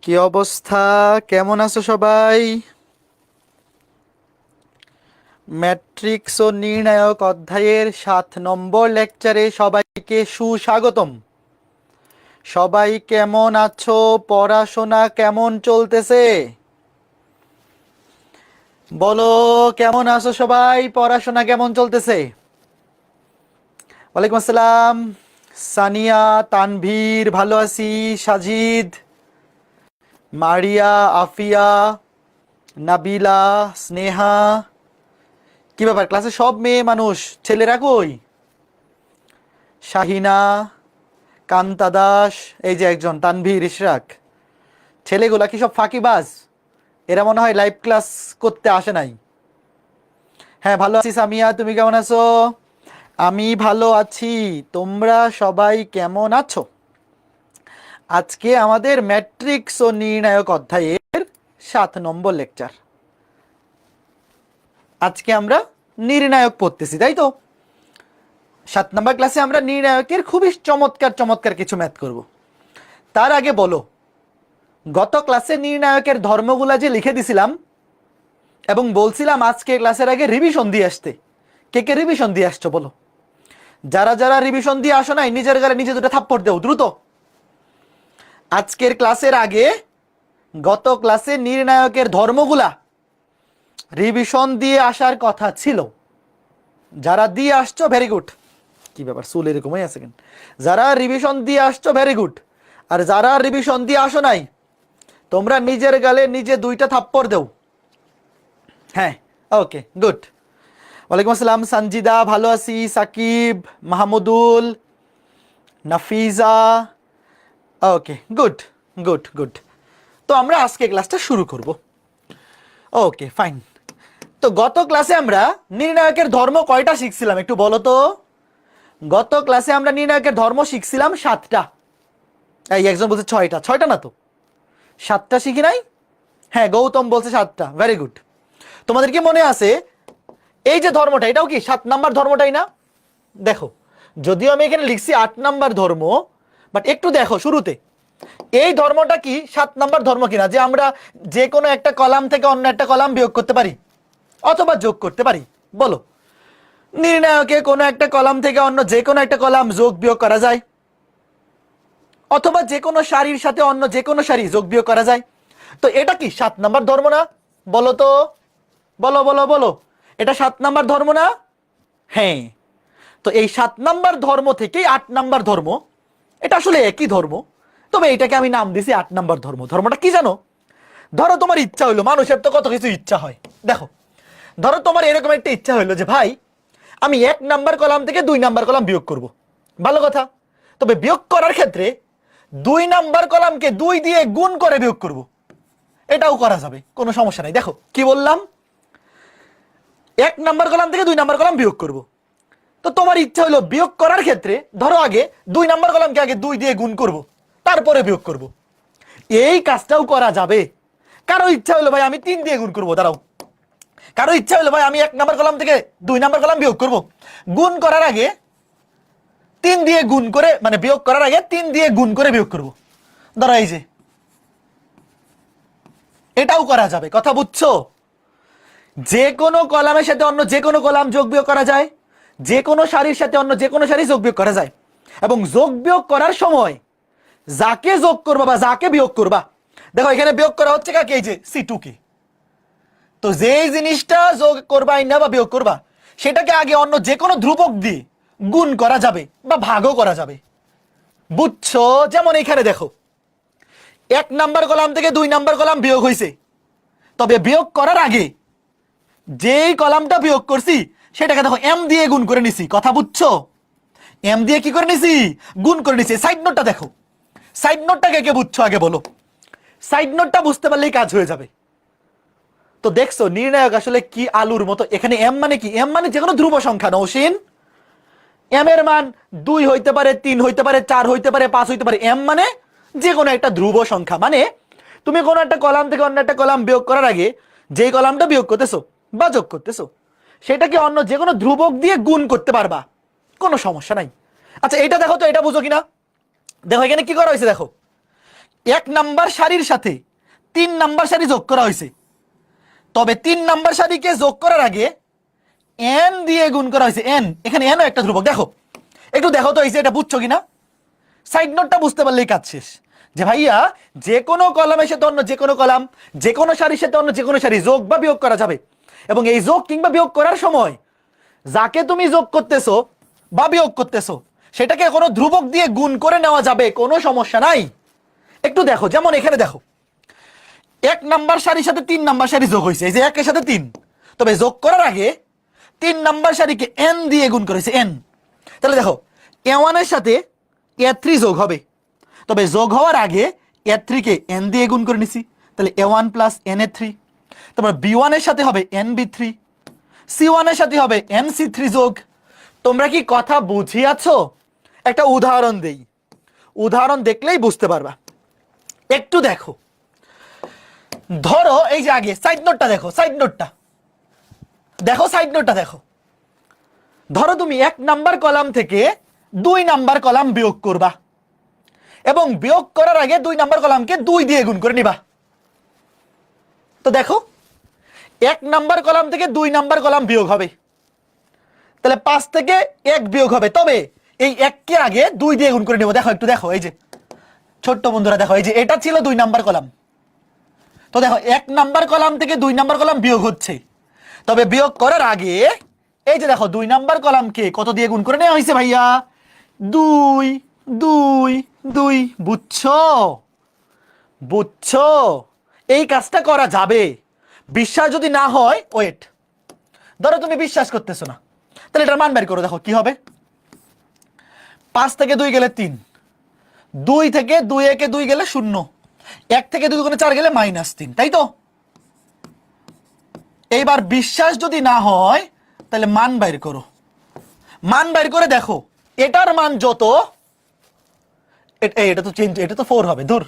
কি অবস্থা? কেমন আছো সবাই? ম্যাট্রিক্স ও নির্ণায়ক অধ্যায়ের 7 নম্বর লেকচারে সবাইকে সুস্বাগতম। সবাই কেমন আছো? পড়াশোনা কেমন চলতেছে? বলো, কেমন আছো সবাই? পড়াশোনা কেমন চলতেছে? ওয়ালাইকুম আসসালাম। সানিয়া, তানভীর, ভালো আছি। সাজিদ, মারিয়া, আফিয়া, নাবিলা, স্নেহা। কি ব্যাপার, ক্লাসে সব মেয়ে মানুষ, ছেলেরা কই? শাহিনা, কান্তা দাস, এই যে একজন তানভীর, ইশরাক। ছেলেগুলা কি সব ফাঁকিবাজ? এরা মনে হয় লাইভ ক্লাস করতে আসে নাই। হ্যাঁ, ভালো আছি। সামিয়া, তুমি কেমন আছো? আমি ভালো আছি। তোমরা সবাই কেমন আছো? আজকে আমাদের ম্যাট্রিক্স ও নির্ণায়ক অধ্যায়ের 7 নম্বর লেকচার। আজকে আমরা নির্ণায়ক পড়তেছি, তাই তো? 7 নম্বর ক্লাসে আমরা নির্ণায়কের খুবই চমৎকার চমৎকার কিছু ম্যাথ করব। তার আগে বলো, গত ক্লাসে নির্ণায়কের ধর্মগুলা যে লিখে দিছিলাম এবং বলছিলাম আজকে ক্লাসের আগে রিভিশন দিয়ে আসতে, কে কে রিভিশন দিয়ে আসছো বলো? যারা যারা রিভিশন দিয়ে আসো নাই, নিজের গালে নিজে দুটো থাপ্পড় দেও দ্রুত। আজকের ক্লাসের আগে গত ক্লাসে নির্ণায়কের ধর্মগুলা রিভিশন দিয়ে আসার কথা ছিল। যারা দিয়ে আসছো ভেরি গুড। কি ব্যাপার, চুল এরকমই আছে কেন? যারা রিভিশন দিয়ে আসছো ভেরি গুড, আর যারা রিভিশন দিয়ে আসো নাই, তোমরা নিজের গালে নিজে দুইটা থাপ্পড় দেও। হ্যাঁ, ওকে, গুড। ওয়ালাইকুম আসসালাম সঞ্জিদা, ভালো আছি। সাকিব, মাহমুদুল, নাফিজা, ওকে, গুড গুড গুড। তো আমরা আজকে ক্লাসটা শুরু করব। ওকে, ফাইন। তো গত ক্লাসে আমরা নির্ণায়কের ধর্ম কয়টা শিখছিলাম একটু বলো তো? গত ক্লাসে আমরা নির্ণায়কের ধর্ম শিখছিলাম 7টা। এই একজন বলছে 6টা। 6টা না তো, 7টা শিখি নাই? হ্যাঁ, গৌতম বলছে 7টা, ভেরি গুড। তোমাদের কি মনে আছে এই যে ধর্মটা, এটাও কি 7 নম্বর ধর্মটাই না? দেখো, যদিও আমি এখানে লিখছি 8 নম্বর ধর্ম, বাট একটু দেখো শুরুতে এই ধর্মটা কি 7 নম্বর ধর্ম কিনা, যে আমরা যে কোনো একটা কলাম থেকে অন্য একটা কলাম বিয়োগ করতে পারি অথবা যোগ করতে পারি। বলো, নির্ণায়কে কোনো একটা কলাম থেকে অন্য যে কোনো একটা কলাম যোগ বিয়োগ করা যায়, অথবা যে কোনো সারির সাথে অন্য যে কোনো সারি যোগ বিয়োগ করা যায়। তো এটা কি 7 নম্বর ধর্ম না? বলো তো, বলো বলো বলো, এটা 7 নম্বর ধর্ম না? হ্যাঁ। তো এই 7 নম্বর ধর্ম থেকে 8 নম্বর ধর্ম, এটা আসলে একই ধর্ম, তবে এটাকে আমি নাম দিছি 8 নম্বর ধর্ম। ধর্মটা কি জানো? ধরো তোমার ইচ্ছা হইলো, মানুষের তো কত কিছু ইচ্ছা হয়, দেখো, ধরো তোমার এরকম একটা ইচ্ছা হইলো যে ভাই আমি 1 নম্বর কলাম থেকে 2 নম্বর কলাম বিয়োগ করব। ভালো কথা। তবে বিয়োগ করার ক্ষেত্রে 2 নম্বর কলামকে 2 দিয়ে গুণ করে বিয়োগ করব, এটাও করা যাবে, কোনো সমস্যা নাই। দেখো কি বললাম, 1 নম্বর কলাম থেকে 2 নম্বর কলাম বিয়োগ করব। তো তোমার ইচ্ছা হলো বিয়োগ করার ক্ষেত্রে ধরো আগে 2 নম্বর কলামকে আগে 2 দিয়ে গুণ করব, তারপরে বিয়োগ করব। এই কাজটাও করা যাবে। কারো ইচ্ছা হলো ভাই আমি 3 দিয়ে গুণ করব, দাঁড়াও। কারো ইচ্ছা হলো ভাই আমি 1 নম্বর কলাম থেকে 2 নম্বর কলাম বিয়োগ করব, গুণ করার আগে 3 দিয়ে গুণ করে, মানে বিয়োগ করার আগে 3 দিয়ে গুণ করে বিয়োগ করব। ধরো এই যে, এটাও করা যাবে, কথা বুঝছো? যে কোনো কলামের সাথে অন্য যে কোনো কলাম যোগ বিয়োগ করা যায়, যে কোনো সারির সাথে অন্য যে কোনো সারি যোগ বিয়োগ করা যায়। এবং যোগ বিয়োগ করার সময় যাকে যোগ করবা বা যাকে বিয়োগ করবা, দেখো এখানে বিয়োগ করা হচ্ছে কাকে? এই যে C2 কে। তো যেই জিনিসটা যোগ করবা না বা বিয়োগ করবা, সেটাকে আগে অন্য যে কোনো ধ্রুবক দিয়ে গুণ করা যাবে বা ভাগও করা যাবে, বুঝছো? যেমন এখানে দেখো, 1 নম্বর কলাম থেকে 2 নম্বর কলাম বিয়োগ হয়েছে, তবে বিয়োগ করার আগে যেই কলামটা বিয়োগ করছি সেটাকে দেখো M দিয়ে গুণ করে নিছি, কথা বুঝছো? M দিয়ে কি করে নিছি? গুণ করে নিছি। সাইড নোটটা দেখো, সাইড নোটটাকে কে বুঝছো আগে বলো? সাইড নোটটা বুঝতে পারলেই কাজ হয়ে যাবে। তো দেখছো নির্ণায়ক আসলে কি আলুর মতো। এখানে M মানে কি? M মানে যে কোনো ধ্রুব সংখ্যা, নৌসিন। M এর মান 2 হইতে পারে, 3 হইতে পারে, 4 হইতে পারে, 5 হইতে পারে। M মানে যে কোনো একটা ধ্রুব সংখ্যা। মানে তুমি কোনো একটা কলাম থেকে অন্য একটা কলাম বিয়োগ করার আগে যেই কলামটা বিয়োগ করতেছো বা যোগ করতেছো, সেটাকে অন্য যে কোনো ধ্রুবক দিয়ে গুণ করতে পারবা, কোনো সমস্যা নাই। আচ্ছা এটা দেখো তো, এটা বুঝো কিনা? দেখো এখানে কি করা হয়েছে, দেখো এক নাম্বার সারির সাথে 3 নাম্বার সারি যোগ করা হয়েছে, তবে 3 নাম্বার সারিকে যোগ করার আগে n দিয়ে গুণ করা হয়েছে। n এখানে nও একটা ধ্রুবক। দেখো একটু দেখো তো এই যে এটা বুঝছো কিনা, সাইড নোটটা বুঝতে পারলেই কাজ শেষ। যে ভাইয়া যে কোনো কলামের সাথে অন্য যে কোনো কলাম, যে কোনো সারির সাথে অন্য যে কোনো সারি যোগ বা বিয়োগ করা যাবে, এবং এই যোগ কিংবা বিয়োগ করার সময় যাকে তুমি যোগ করতেছো বা বিয়োগ করতেছো সেটাকে কোনো ধ্রুবক দিয়ে গুণ করে নেওয়া যাবে, কোনো সমস্যা নাই। একটু দেখো, যেমন এখানে দেখো 1 নাম্বার সারির সাথে 3 নাম্বার সারি যোগ হয়েছে, এই যে 1 এর সাথে 3, তবে যোগ করার আগে 3 নাম্বার সারিকে n দিয়ে গুণ করেছে n। তাহলে দেখো a1 এর সাথে a3 যোগ হবে, তবে যোগ হওয়ার আগে a3 কে n দিয়ে গুণ করে নিছি, তাহলে a1 প্লাস na3। তারপর b1 এর সাথে হবে nb3, c1 এর সাথে হবে nc3 যোগ। তোমরা কি কথা বুঝিয়াছো? একটা উদাহরণ দেই, উদাহরণ দেখলেই বুঝতে পারবা। একটু দেখো, ধরো এই যে আগে সাইড নোটটা দেখো, সাইড নোটটা দেখো, সাইড নোটটা দেখো। ধরো তুমি 1 নাম্বার কলাম থেকে 2 নাম্বার কলাম বিয়োগ করবা, এবং বিয়োগ করার আগে 2 নাম্বার কলামকে 2 দিয়ে গুণ করে নিবা। তো দেখো 1 নাম্বার কলাম থেকে 2 নাম্বার কলাম বিয়োগ হবে, তাহলে 5 থেকে 1 বিয়োগ হবে, তবে এই 1 কে আগে 2 দিয়ে গুণ করে নিব। দেখো একটু দেখো, এই যে ছোট্ট বন্ধুরা দেখো, এই যে এটা ছিল 2 নাম্বার কলাম। তো দেখো 1 নাম্বার কলাম থেকে 2 নাম্বার কলাম বিয়োগ হচ্ছে, তবে বিয়োগ করার আগে এই যে দেখো 2 নাম্বার কলামকে কত দিয়ে গুণ করে নেওয়া হয়েছে ভাইয়া? 2 2 2। বুঝছো? বুঝছো? এই কাজটা করা যাবে। বিশ্বাস যদি না হয়, ওয়েট, ধরো তুমি বিশ্বাস করতেছো না, তাহলে এটার মান বের করো। দেখো কি হবে, 5 থেকে 2 গেলে 3, 2 থেকে 2 একে 2 গেলে 0, 1 থেকে 2 গুণে 4 গেলে -3, তাই তো? এইবার বিশ্বাস যদি না হয় তাহলে মান বাইর করো। মান বাইর করে দেখো এটার মান যত, এটা তো চেঞ্জ, এটা তো 4 হবে। ধুর,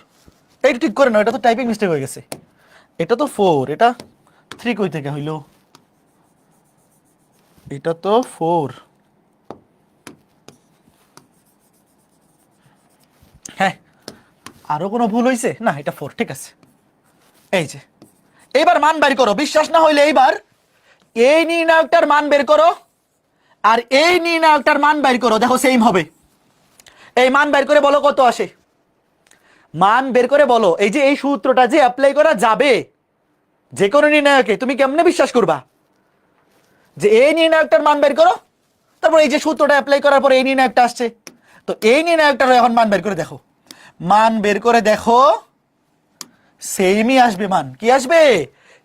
এইটা ঠিক করে নাও, এটা তো টাইপিং মিস্টেক হয়ে গেছে। এটা তো 4, এটা 3 কই থেকে হইলো? এটা তো 4। হ্যাঁ, আরো কোনো ভুল হয়েছে না? এটা 4, ঠিক আছে। এই যে এইবার মান বের করো। বিশ্বাস না হইলে এইবার এই নির্ণায়কটার মান বের করো, আর এই নির্ণায়কটার মান বের করো, দেখো সেম হবে। এই মান বের করে বলো কত আসে, মান বের করে বলো। এই যে এই সূত্রটা যে অ্যাপ্লাই করা যাবে যে কোনো নির্ণায়কে, তুমি কেমনে বিশ্বাস করবা যে এই নির্ণায়কটার মান বের করো, তারপর এই যে সূত্রটা অ্যাপ্লাই করার পর এই নির্ণায়কটা আসছে, তো এই নির্ণায়কটার এখন মান বের করে দেখো। মান বের করে দেখো, সেমই আসবে। মান কি আসবে?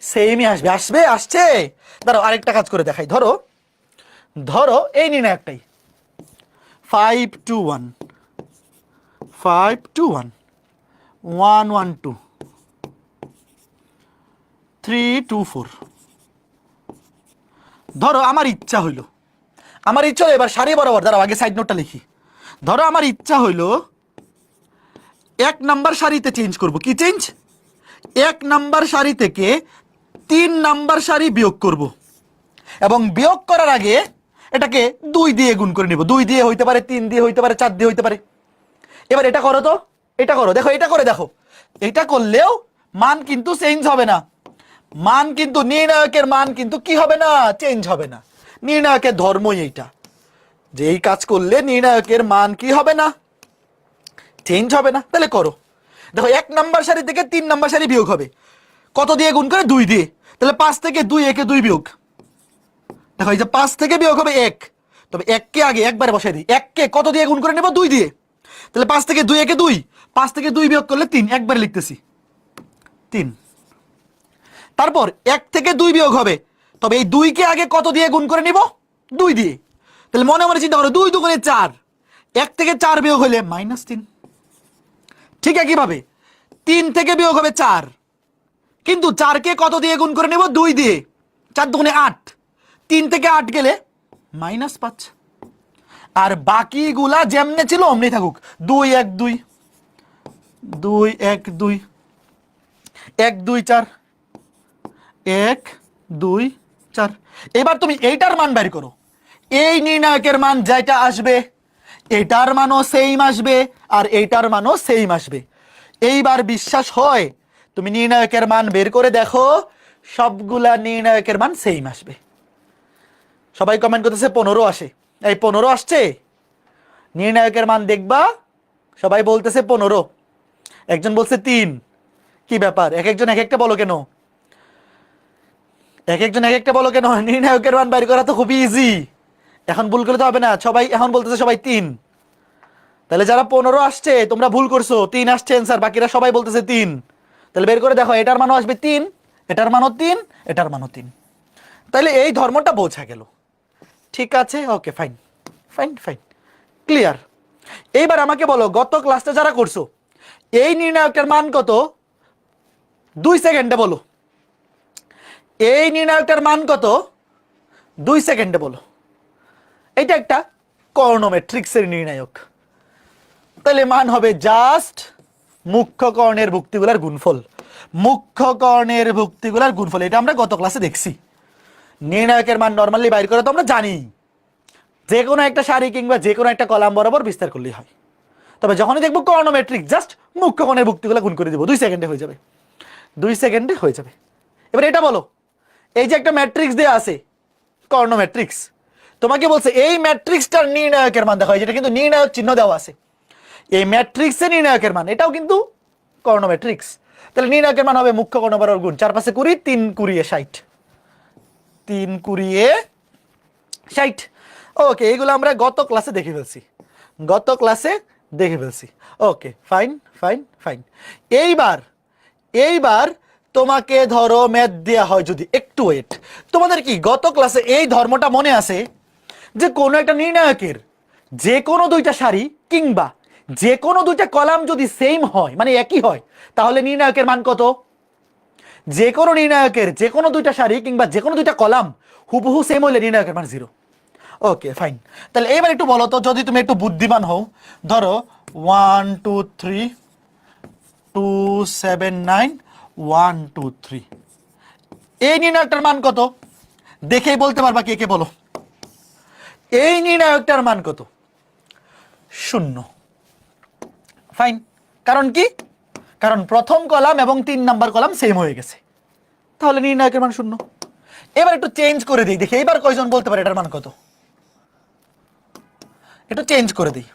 সেমই আসবে। আসবে, আসছে। দাঁড়াও আরেকটা কাজ করে দেখাই। ধরো ধরো এই নির্ণায়কটাই 5 2 1 5 2 1 1 1 2 3 2 4। ধরো আমার ইচ্ছা হইলো, এবার সারি বরাবর, দাঁড়াও আগে সাইড নোটটা লিখি। ধরো আমার ইচ্ছা হইলো 1 নাম্বার সারিতে চেঞ্জ করব। কি চেঞ্জ? 1 নাম্বার সারি থেকে 3 নাম্বার সারি বিয়োগ করব, এবং বিয়োগ করার আগে এটাকে 2 দিয়ে গুণ করে নিব। 2 দিয়ে হইতে পারে, 3 দিয়ে হইতে পারে, 4 দিয়ে হইতে পারে। এবার এটা করো তো, এটা করো, দেখো এটা করে দেখো। এটা করলেও মান কিন্তু চেঞ্জ হবে না। মান কিন্তু নির্ণায়কের মান কিন্তু কি হবে না? চেঞ্জ হবে না। নির্ণায়কের ধর্মই এইটা, যে এই কাজ করলে নির্ণায়কের মান কি হবে না? চেঞ্জ হবে না। তাহলে করো, দেখো 1 নাম্বার সারি থেকে 3 নাম্বার সারি বিয়োগ হবে, কত দিয়ে গুণ করে? 2 দিয়ে। তাহলে 5 থেকে 2 একে 2 বিয়োগ। দেখো এই যে 5 থেকে বিয়োগ হবে 1, তবে 1 কে আগে একবারে বসাই দিই। 1 কে কত দিয়ে গুণ করে নেব? 2 দিয়ে। তাহলে 5 থেকে 2 একে 2, 5 থেকে 2 বিয়োগ করলে 3, একবারে লিখতেছি 3। তারপর 1 থেকে 2 বিয়োগ হবে, তবে এই 2 কে আগে কত দিয়ে গুণ করে নিব? 2 দিয়ে। তাহলে মনে মনে চিন্তা করো, 2 2 4, 1 থেকে 4 বিয়োগ হলে -3। ঠিক একইভাবে 3 থেকে বিয়োগ হবে 4, কিন্তু 4 কে কত দিয়ে গুণ করে নেব? 2 দিয়ে। 4 2 8, 3 থেকে 8 গেলে -5। আর বাকিগুলা যেমনে ছিল অমনি থাকুক। 2 1 2 2 1 2 1 2 4 1 2 4। এবার তুমি এইটার মান বের করো। এই নির্ণায়কের মান যেটা আসবে, এটার মানও সেম আসবে, আর এইটার মানও সেম আসবে। এইবার বিশ্বাস হয় তুমি নির্ণায়কের মান বের করে দেখো, সবগুলা নির্ণায়কের মান সেম আসবে। সবাই কমেন্ট করতেছে 15 আসে, এই 15 আসছে। নির্ণায়কের মান দেখবা, সবাই বলতেছে 15, একজন বলছে 3। কি ব্যাপার, এক একজন এক একটা বলো কেন? এক একজন এক একটা বলো কেন? নির্ণায়কের মান বের করা তো খুবই ইজি, এখন ভুল করলে তো হবে না। সবাই এখন বলতেছে সবাই 3, তাহলে যারা 15 আসছে তোমরা ভুল করছো, 3 আসছে অ্যান্সার, বাকিরা সবাই বলতেছে 3। তাহলে বের করে দেখো, এটার মানও আসবে 3, এটার মানও 3, এটার মানও 3। তাহলে এই ধর্মটা বোঝা গেল। ঠিক আছে, ওকে, ফাইন ফাইন ফাইন, ক্লিয়ার। এইবার আমাকে বলো, গত ক্লাসটা যারা করছো এই নির্ণায়কটার মান কত? 2 সেকেন্ডে বলো। এই নির্ণায়কটার মান কত? 2 সেকেন্ডে বলো। এটা একটা কর্ণ ম্যাট্রিক্সের নির্ণায়ক, তাহলে মান হবে জাস্ট মুখ্য কর্ণের ভুক্তিগুলার গুণফল। মুখ্য কর্ণের ভুক্তিগুলার গুণফল, এটা আমরা গত ক্লাসে দেখছি। নির্ণায়কের মান নর্মালি বাইর করে তো আমরা জানি, যে কোনো একটা সারি কিংবা যে কোনো একটা কলাম বরাবর বিস্তার করলেই হয়। তবে যখনই দেখবো কর্ণ ম্যাট্রিক্স, জাস্ট মুখ্য কর্ণের ভুক্তিগুলো গুণ করে দেবো, 2 সেকেন্ডে হয়ে যাবে, 2 সেকেন্ডে হয়ে যাবে। এবার এটা বলো, এই যে একটা ম্যাট্রিক্স দেয়া আছে কর্ণ ম্যাট্রিক্স, তোমাকে বলছে এই ম্যাট্রিক্সটার নির্ণায়কের মান দেখো, যেটা কিন্তু নির্ণায়ক চিহ্ন দেওয়া আছে, এই ম্যাট্রিক্সের নির্ণায়কের মান, এটাও কিন্তু কর্ণ ম্যাট্রিক্স। তাহলে নির্ণায়কের মান হবে মুখ্য কর্ণ বরাবর গুণ 4 5 20, 3 20 60, 3 20 60। ওকে, এইগুলো আমরা গত ক্লাসে দেখে ফেলছি, গত ক্লাসে দেখে ফেলছি। ওকে, ফাইন ফাইন ফাইন। এইবার এইবার তোমাকে ধরো ম্যাথ দেয়া হয় যদি, একটু ওয়েট, তোমাদের কি গত ক্লাসে এই ধর্মটা মনে আছে যে কোনো একটা নির্ণায়কের যে কোনো দুইটা সারি কিংবা যে কোনো দুইটা কলাম যদি সেম হয়, মানে একই হয়, তাহলে নির্ণায়কের মান কত? যে কোনো নির্ণায়কের যে কোনো দুইটা সারি কিংবা যে কোনো দুইটা কলাম হুবহু সেম হলে নির্ণায়কের মান 0। ওকে, ফাইন। তাহলে এবার একটু বলো তো, যদি তুমি একটু বুদ্ধিমান হও, ধরো 1 2 3 2 7 9 1 2 3, এই নির্ণায়কটার মান কত? দেখেই বলতে পারবা কে কে, বলো। এই নির্ণায়কটার মান কত? 0। ফাইন, কারণ কি? কারণ প্রথম কলাম এবং 3 নাম্বার কলাম সেম হয়ে গেছে, তাহলে নির্ণায়কের মান 0। এবার একটু চেঞ্জ করে দিই, দেখি এবার কয়জন বলতে পারে এটার মান কত। একটু চেঞ্জ করে দিই,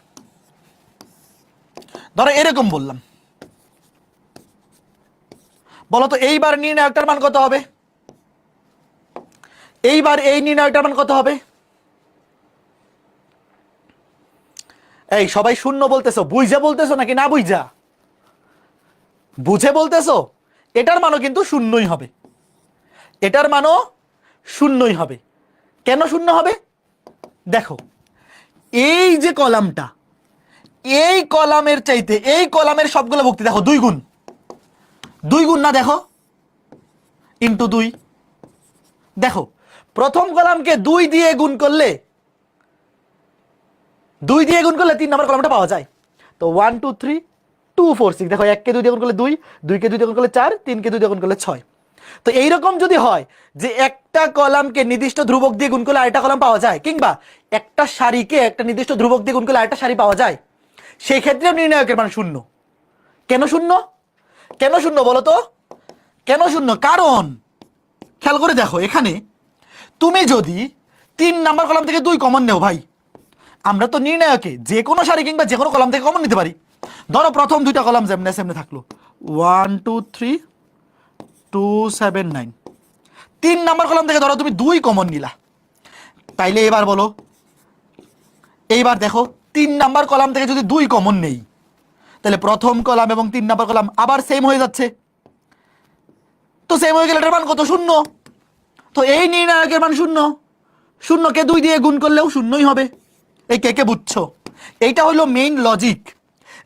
ধরো এরকম বললাম, বলো তো এইবার নির্ণায়কটার মান কত হবে? এইবার এই নির্ণায়কটার মান কত হবে? এই সবাই 0 বলতেছো, বুঝে বলতেছো নাকি না বুঝা? বুঝে বলতেছো? এটার মানও কিন্তু 0ই হবে, এটার মানও 0ই হবে। কেন 0 হবে? দেখো, এই যে কলামটা, এই কলামের চাইতে এই কলামের সবগুলো ভুক্তি দেখো 2 গুণ, 2 গুণ না, দেখো ইন্টু 2। দেখো প্রথম কলামকে 2 দিয়ে গুণ করলে 3 নম্বর কলামটা পাওয়া যায়। তো 1 2 3 2 4 6, দেখো 1 কে 2 দিয়ে গুণ করলে 2, 2 কে 2 দিয়ে গুণ করলে 4, 3 কে 2 দিয়ে গুণ করলে 6। তো এইরকম যদি হয় যে একটা কলামকে নির্দিষ্ট ধ্রুবক দিয়ে গুণ করলে আরেকটা কলাম পাওয়া যায়, কিংবা একটা সারিকে একটা নির্দিষ্ট ধ্রুবক দিয়ে গুণ করলে আরেকটা সারি পাওয়া যায়, সেই ক্ষেত্রেও নির্ণায়কের মান 0। কেন 0? কেন 0 বলো তো? কেন 0? কারণ খেয়াল করে দেখো, এখানে তুমি যদি 3 নাম্বার কলাম থেকে 2 কমন নেও, ভাই আমরা তো নির্ণায়কে যে কোনো সারি কিংবা যে কোনো কলাম থেকে কমন নিতে পারি। ধরো প্রথম 2টা কলাম যেমনে সেমনে থাকলো, 1 2 3 2 7 9, 3 নাম্বার কলাম থেকে ধরো তুমি 2 কমন নিলা, তাইলে এবার বলো, এইবার দেখো 3 নাম্বার কলাম থেকে যদি 2 কমন নেই, তাহলে প্রথম কলাম এবং 3 নাম্বার কলাম আবার সেম হয়ে যাচ্ছে। তো সেম হয়ে গেলে এটার মান কত? 0। তো এই নির্ণায়কের মান 0, 0 কে 2 দিয়ে গুণ করলেও 0ই হবে। এই কে কে বুঝছো? এইটা হলো মেইন লজিক,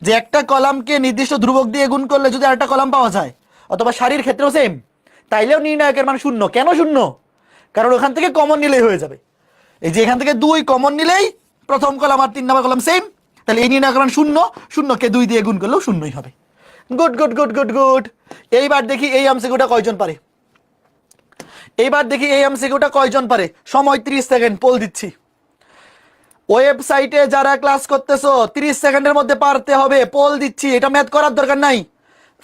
যে একটা কলামকে নির্দিষ্ট ধ্রুবক দিয়ে গুণ করলে যদি আরেকটা কলাম পাওয়া যায়, অথবা সারির ক্ষেত্রেও সেম, তাইলেও নির্ণায়কের মান 0। কেন 0? কারণ ওখান থেকে কমন নিলেই হয়ে যাবে। এই যে এখান থেকে 2 কমন নিলেই প্রথম কলাম আর 3 নাম্বার কলাম সেম, তাহলে এই নির্ণায়কের মান 0, 0 কে 2 দিয়ে গুণ করলেও 0ই হবে। Good good good good good. এইবার দেখি এই এমসিকিউটা কয়জন পারে, এইবার দেখি এই এমসিকিউটা কয়জন পারে। সময় 30 সেকেন্ড, পোল দিচ্ছি। ওয়েবসাইটে যারা ক্লাস করতেছো 30 সেকেন্ডের মধ্যে পারতে হবে, পোল দিচ্ছি, এটা ম্যাথ করার দরকার নাই,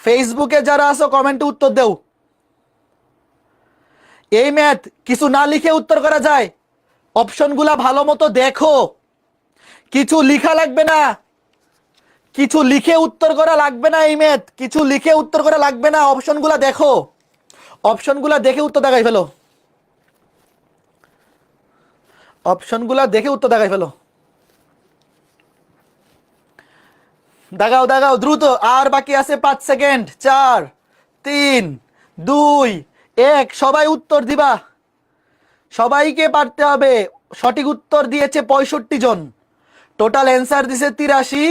ফেসবুকে যারা আছো কমেন্টে উত্তর দেও। এই ম্যাথ কিছু না লিখে উত্তর করা যায়, অপশনগুলা ভালো মতো দেখো, কিছু লিখা লাগবে না, কিছু লিখে উত্তর করা লাগবে না। এই ম্যাথ কিছু লিখে উত্তর করা লাগবে না, অপশনগুলা দেখো, অপশনগুলা দেখে উত্তর দেখাই ফেলো, অপশনগুলা দেখে উত্তর দেখাই ফেলো। দাগাও দাগাও দ্রুত, আর বাকি আছে 5 সেকেন্ড। 4 3 2 1। সবাই উত্তর দিবা, সবাইকে পারতে হবে। সঠিক উত্তর দিয়েছে 65 জন, টোটাল অ্যান্সার দিছে 83,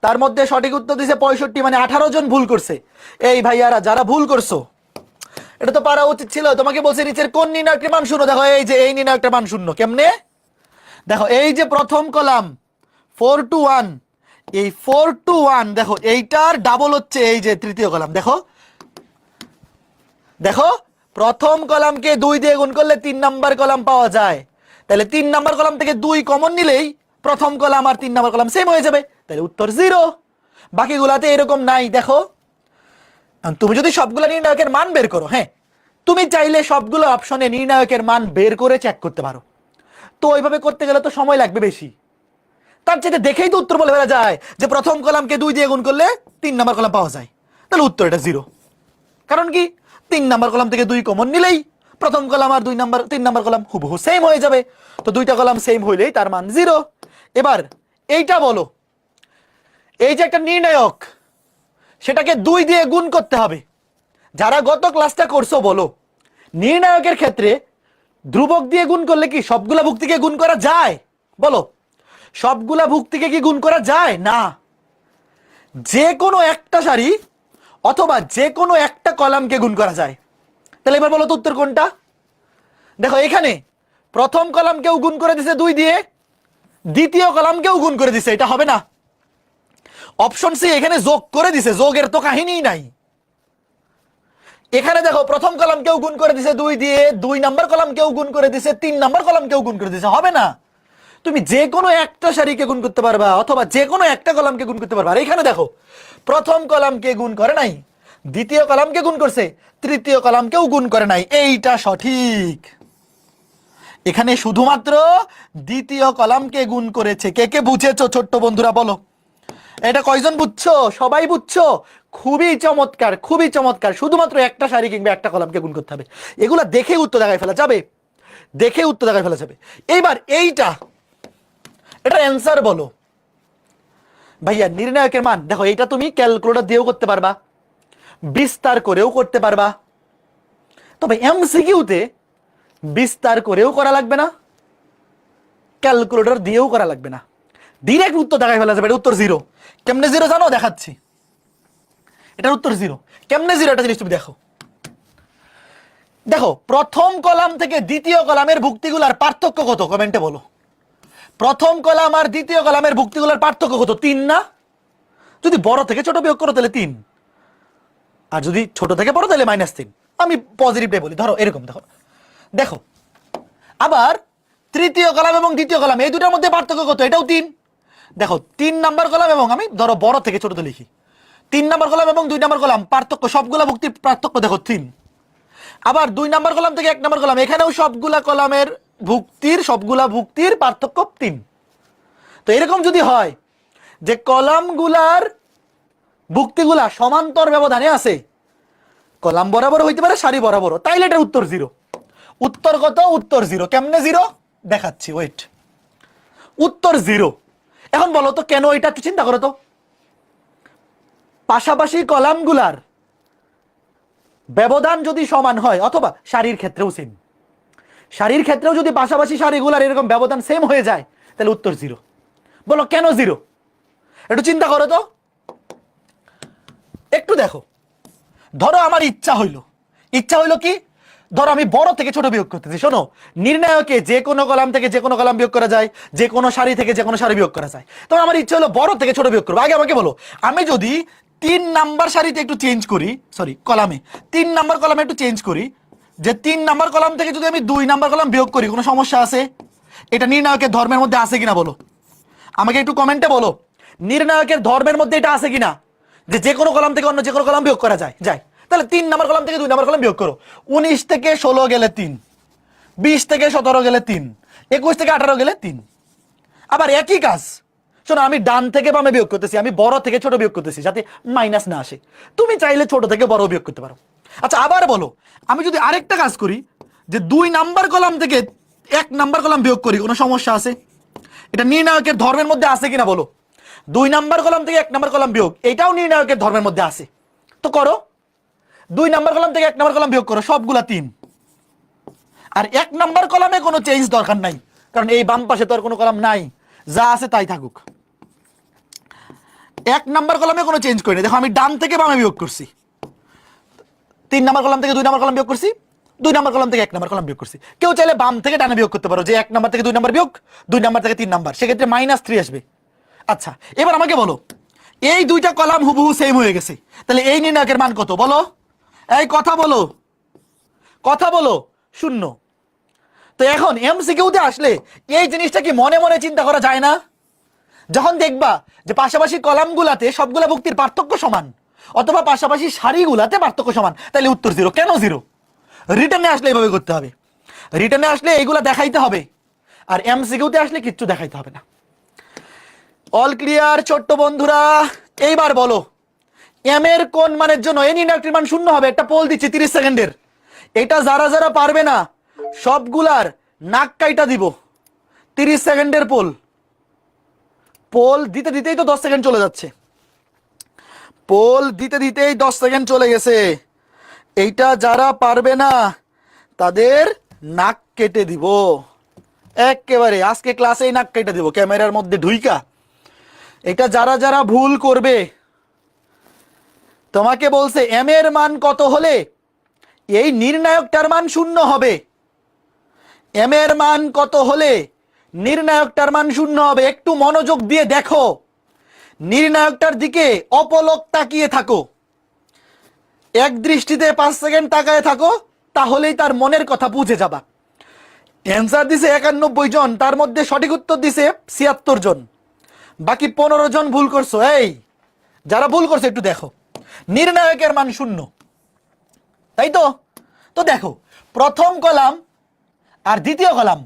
তার মধ্যে সঠিক উত্তর দিছে 65, মানে 18 জন ভুল করছে। এই ভাইয়ারা যারা ভুল করছো, এটা তো পারা উচিত ছিল। তোমাকে বলছে নিচের কোন নির্ণায়কের মান শূন্য, দেখো এই যে এই নির্ণায়কটার মান শূন্য। কেমনে দেখো, এই যে প্রথম কলাম 4 to 1, এই 4 to 1 দেখো এইটার ডাবল হচ্ছে এই যে তৃতীয় কলাম। দেখো দেখো, প্রথম কলামকে 2 দিয়ে গুণ করলে 3 নাম্বার কলাম পাওয়া যায়, তাহলে 3 নাম্বার কলাম থেকে 2 কমন নিলেই প্রথম কলাম আর 3 নাম্বার কলাম সেম হয়ে যাবে, তাহলে উত্তর 0। বাকিগুলাতে এরকম নাই। দেখো তুমি যদি সবগুলো নির্ণায়কের মান বের করো, হ্যাঁ তুমি চাইলে সবগুলো অপশনে নির্ণায়কের মান বের করে চেক করতে পারো, তো ওইভাবে করতে গেলে তো সময় লাগবে বেশি। তার চাইতে দেখেই তো উত্তর বলে ফেলা যায় যে প্রথম কলামকে 2 দিয়ে গুণ করলে 3 নাম্বার কলাম পাওয়া যায়, তাহলে উত্তর এটা 0। কারণ কি, 3 নাম্বার কলাম থেকে 2 কমন নিলেই প্রথম কলাম আর 3 নাম্বার কলাম হুবহু সেম হয়ে যাবে, তো দুইটা কলাম সেম হইলেই তার মান 0। এবার এইটা বলো, এই যে একটা নির্ণায়ক, সেটাকে 2 দিয়ে গুণ করতে হবে। যারা গত ক্লাসটা করছো বলো, নির্ণায়কের ক্ষেত্রে ধ্রুবক দিয়ে গুণ করলে কি সবগুলা ভুক্তিকে গুণ করা যায়? বলো, সবগুলা ভুক্তিকে কি গুণ করা যায় না? যে কোনো একটা সারি অথবা যে কোনো একটা কলামকে গুণ করা যায়। তাহলে এবার বলো তো উত্তর কোনটা? দেখো এখানে প্রথম কলামকেও গুণ করে দিছে 2 দিয়ে, দ্বিতীয় কলামকেও গুণ করে দিছে, এটা হবে না। অপশন সি এখানে যোগ করে দিছে, যোগের তো কাহিনীই নাই। এখানে দেখো প্রথম কলামকেও গুণ করে দিছে 2 দিয়ে, 2 নাম্বার কলামকেও গুণ করে দিছে, 3 নাম্বার কলামকেও গুণ করে দিছে, হবে না। তুমি যে কোনো একটা সারিকে গুণ করতে পারবা অথবা যে কোনো একটা কলামকে গুণ করতে পারবা। আর এখানে দেখো প্রথম কলামকে গুণ করে নাই, দ্বিতীয় কলামকে গুণ করছে, তৃতীয় কলামকেও গুণ করে নাই, এইটা সঠিক। এখানে শুধুমাত্র দ্বিতীয় কলামকে গুণ করেছে। কে কে বুঝেছো ছোট্ট বন্ধুরা বলো? এটা কয়জন বুঝছো? সবাই বুঝছো? খুবই চমৎকার, খুবই চমৎকার। শুধুমাত্র একটা সারি কিংবা একটা কলামকে গুণ করতে হবে। এগুলা দেখে উত্তর দেখায় ফেলা যাবে, দেখে উত্তর দেখায় ফেলা যাবে। এইবার এইটা, এটা অ্যান্সার বলো ভাইয়া। নির্ণায়কের মান দেখো, এইটা তুমি ক্যালকুলেটর দিয়েও করতে পারবা, বিস্তার করেও করতে পারবা, তবে এমসিকিউতে বিস্তার করেও করা লাগবে না, ক্যালকুলেটর দিয়েও করা লাগবে না, ডিরেক্ট উত্তর দেখায় ফেলা যাবে। এটা উত্তর 0। কেমনে 0 জানো? দেখাচ্ছি। এটার উত্তর 0। কেমনে 0 এটা জিনিস তুমি দেখো। দেখো প্রথম কলাম থেকে দ্বিতীয় কলামের ভুক্তিগুলার পার্থক্য কত? কমেন্টে বলো। প্রথম কলাম আর দ্বিতীয় কলামের ভুক্তিগুলোর পার্থক্য কত? 3 না? যদি বড় থেকে ছোট বিয়োগ করো তাহলে 3, আর যদি ছোট থেকে বড় তাহলে -3। আমি পজিটিভটাই বলি, ধরো এরকম। দেখো দেখো আবার তৃতীয় কলাম এবং দ্বিতীয় কলাম এই দুটার মধ্যে পার্থক্য কত? এটাও 3। দেখো 3 নাম্বার কলাম এবং, আমি ধরো বড় থেকে ছোটতে লিখি, 3 নাম্বার কলাম এবং 2 নাম্বার কলাম পার্থক্য, সবগুলা ভুক্তির পার্থক্য দেখো 3। আবার 2 নাম্বার কলাম থেকে 1 নাম্বার কলাম, এখানেও সবগুলা কলামের ভুক্তির, সবগুলা ভুক্তির পার্থক্য 3। তো এরকম যদি হয় যে কলামগুলার ভুক্তিগুলা সমান্তর ব্যবধানে আছে, কলাম বরাবর হইতে পারে, সারি বরাবর, তাইলে এটার উত্তর 0। উত্তর কত? উত্তর 0। কেমনে 0 দেখাচ্ছি, ওয়েট। উত্তর 0। এখন বলো তো কেন? এটা একটু চিন্তা করো তো। পাশাপাশি কলামগুলার ব্যবধান যদি সমান হয়, অথবা সারির ক্ষেত্রেও সেম, সারির ক্ষেত্রেও যদি পাশাপাশি সারিগুলার এরকম ব্যবধান সেম হয়ে যায়, তাহলে উত্তর 0। বলো কেন 0? একটু চিন্তা করো তো, একটু দেখো। ধরো আমার ইচ্ছা হইলো কি, ধরো আমি বড় থেকে ছোট বিয়োগ করতেছি। শোনো, নির্ণায়কে যে কোনো কলাম থেকে যে কোনো কলাম বিয়োগ করা যায়, যে কোনো সারি থেকে যে কোনো সারি বিয়োগ করা যায়। তো আমার ইচ্ছা হলো বড় থেকে ছোট বিয়োগ করবো। আগে আমাকে বলো, আমি যদি 3 নাম্বার সারিতে একটু চেঞ্জ করি, সরি কলামে 3 নাম্বার কলামে একটু চেঞ্জ করি, যে 3 নাম্বার কলাম থেকে যদি আমি 2 নাম্বার কলাম বিয়োগ করি, কোনো সমস্যা আছে? এটা নির্ণায়কের ধর্মের মধ্যে আছে কিনা বলো আমাকে একটু কমেন্টে বলো। নির্ণায়কের ধর্মের মধ্যে এটা আছে কিনা? যে যে কোনো কলাম থেকে অন্য যে কোনো কলাম বিয়োগ করা যায় যায়। তাহলে 3 নাম্বার কলাম থেকে 2 নাম্বার কলাম বিয়োগ করো। 19 থেকে 16 গেলে 3, 20 থেকে 17 গেলে 3, 21 থেকে 18 গেলে 3। আবার একই কাজ, শোনো, আমি ডান থেকে বামে বিয়োগ করতেছি, আমি বড় থেকে ছোট বিয়োগ করতেছি যাতে মাইনাস না আসে। তুমি চাইলে ছোট থেকে বড় বিয়োগ করতে পারো। আচ্ছা, আবার বলো, আমি যদি আরেকটা কাজ করি, যে 2 নাম্বার কলাম থেকে 1 নাম্বার কলাম বিয়োগ করি, কোনো সমস্যা আছে? এটা নির্ণায়কের ধর্মের মধ্যে আছে কিনা বলো? 2 নাম্বার কলাম থেকে 1 নাম্বার কলাম বিয়োগ, এটাও নির্ণায়কের ধর্মের মধ্যে আছে। তো করো, 2 নাম্বার কলাম থেকে 1 নাম্বার কলাম বিয়োগ করো, সবগুলা 3। আর 1 নাম্বার কলামে কোনো চেঞ্জ দরকার নাই, কারণ এই বাম পাশে তো আর কোনো কলাম নাই, যা আছে তাই থাকুক। 1 নাম্বার কলামে কোনো চেঞ্জ করি না। দেখো, আমি ডান থেকে বামে বিয়োগ করছি, 3 নাম্বার কলাম থেকে 2 নাম্বার কলাম বিয়োগ করছি, 2 নাম্বার কলাম থেকে 1 নাম্বার কলাম বিয়োগ করছি। কেউ চাইলে বাম থেকে ডানে বিয়োগ করতে পারো, যে 1 নাম্বার থেকে 2 নাম্বার বিয়োগ, 2 নাম্বার থেকে 3 নাম্বার, সেক্ষেত্রে -3 আসবে। আচ্ছা, এবার আমাকে বলো, এই দুইটা কলাম হুবহু সেম হয়ে গেছে, তাহলে এই নির্ণায়কের মান কত বলো? এই কথা বলো, কথা বলো, 0। তো এখন এমসিকিউতে আসলে এই জিনিসটা কি মনে মনে চিন্তা করা যায় না? যখন দেখবা যে পাশাপাশি কলামগুলাতে সবগুলা ভুক্তির পার্থক্য সমান, অথবা পাশাপাশি সারিগুলাতে পার্থক্য সমান, তাহলে উত্তর 0। কেন 0? রিটার্নে আসলে এইভাবে করতে হবে, রিটার্নে আসলে এইগুলা দেখাইতে হবে, আর এমসিকিউতে আসলে কিচ্ছু দেখাইতে হবে না। অল ক্লিয়ার ছোট্ট বন্ধুরা? এইবার বলো, এম এর কোন মানের জন্য এই নির্ণায়কটির মান 0 হবে? একটা পোল দিচ্ছি 30 সেকেন্ডের, এটা যারা যারা পারবে না সবগুলার নাক কাইটা দিব। 30 সেকেন্ডের পোল, পোল দিতে দিতেই তো 10 সেকেন্ড চলে যাচ্ছে, পোল দিতে দিতেই 10 সেকেন্ড চলে গেছে। এইটা যারা পারবে না তাদের নাক কেটে দিব একেবারে, আজকে ক্লাসেই নাক কেটে দিব ক্যামেরার মধ্যে ঢুইকা। এটা যারা যারা ভুল করবে, তোমাকে বলছে এম এর মান কত হলে এই নির্ণায়কটার মান 0 হবে। এম এর মান কত হলে নির্ণায়কটার মান 0 হবে? একটু মনোযোগ দিয়ে দেখো, নির্ণায়কটার দিকে অপলক তাকিয়ে থাকো, এক দৃষ্টিতে 5 সেকেন্ড তাকায় থাকো, তাহলেই তার মনের কথা বুঝে যাবা। অ্যান্সার দিছে 91 জন, তার মধ্যে সঠিক উত্তর দিছে 76 জন, বাকি 15 জন ভুল করছো। এই যারা ভুল করছো একটু দেখো, নির্ণায়কের মান 0, তাই তো? তো দেখো, প্রথম কলাম আর দ্বিতীয় কলাম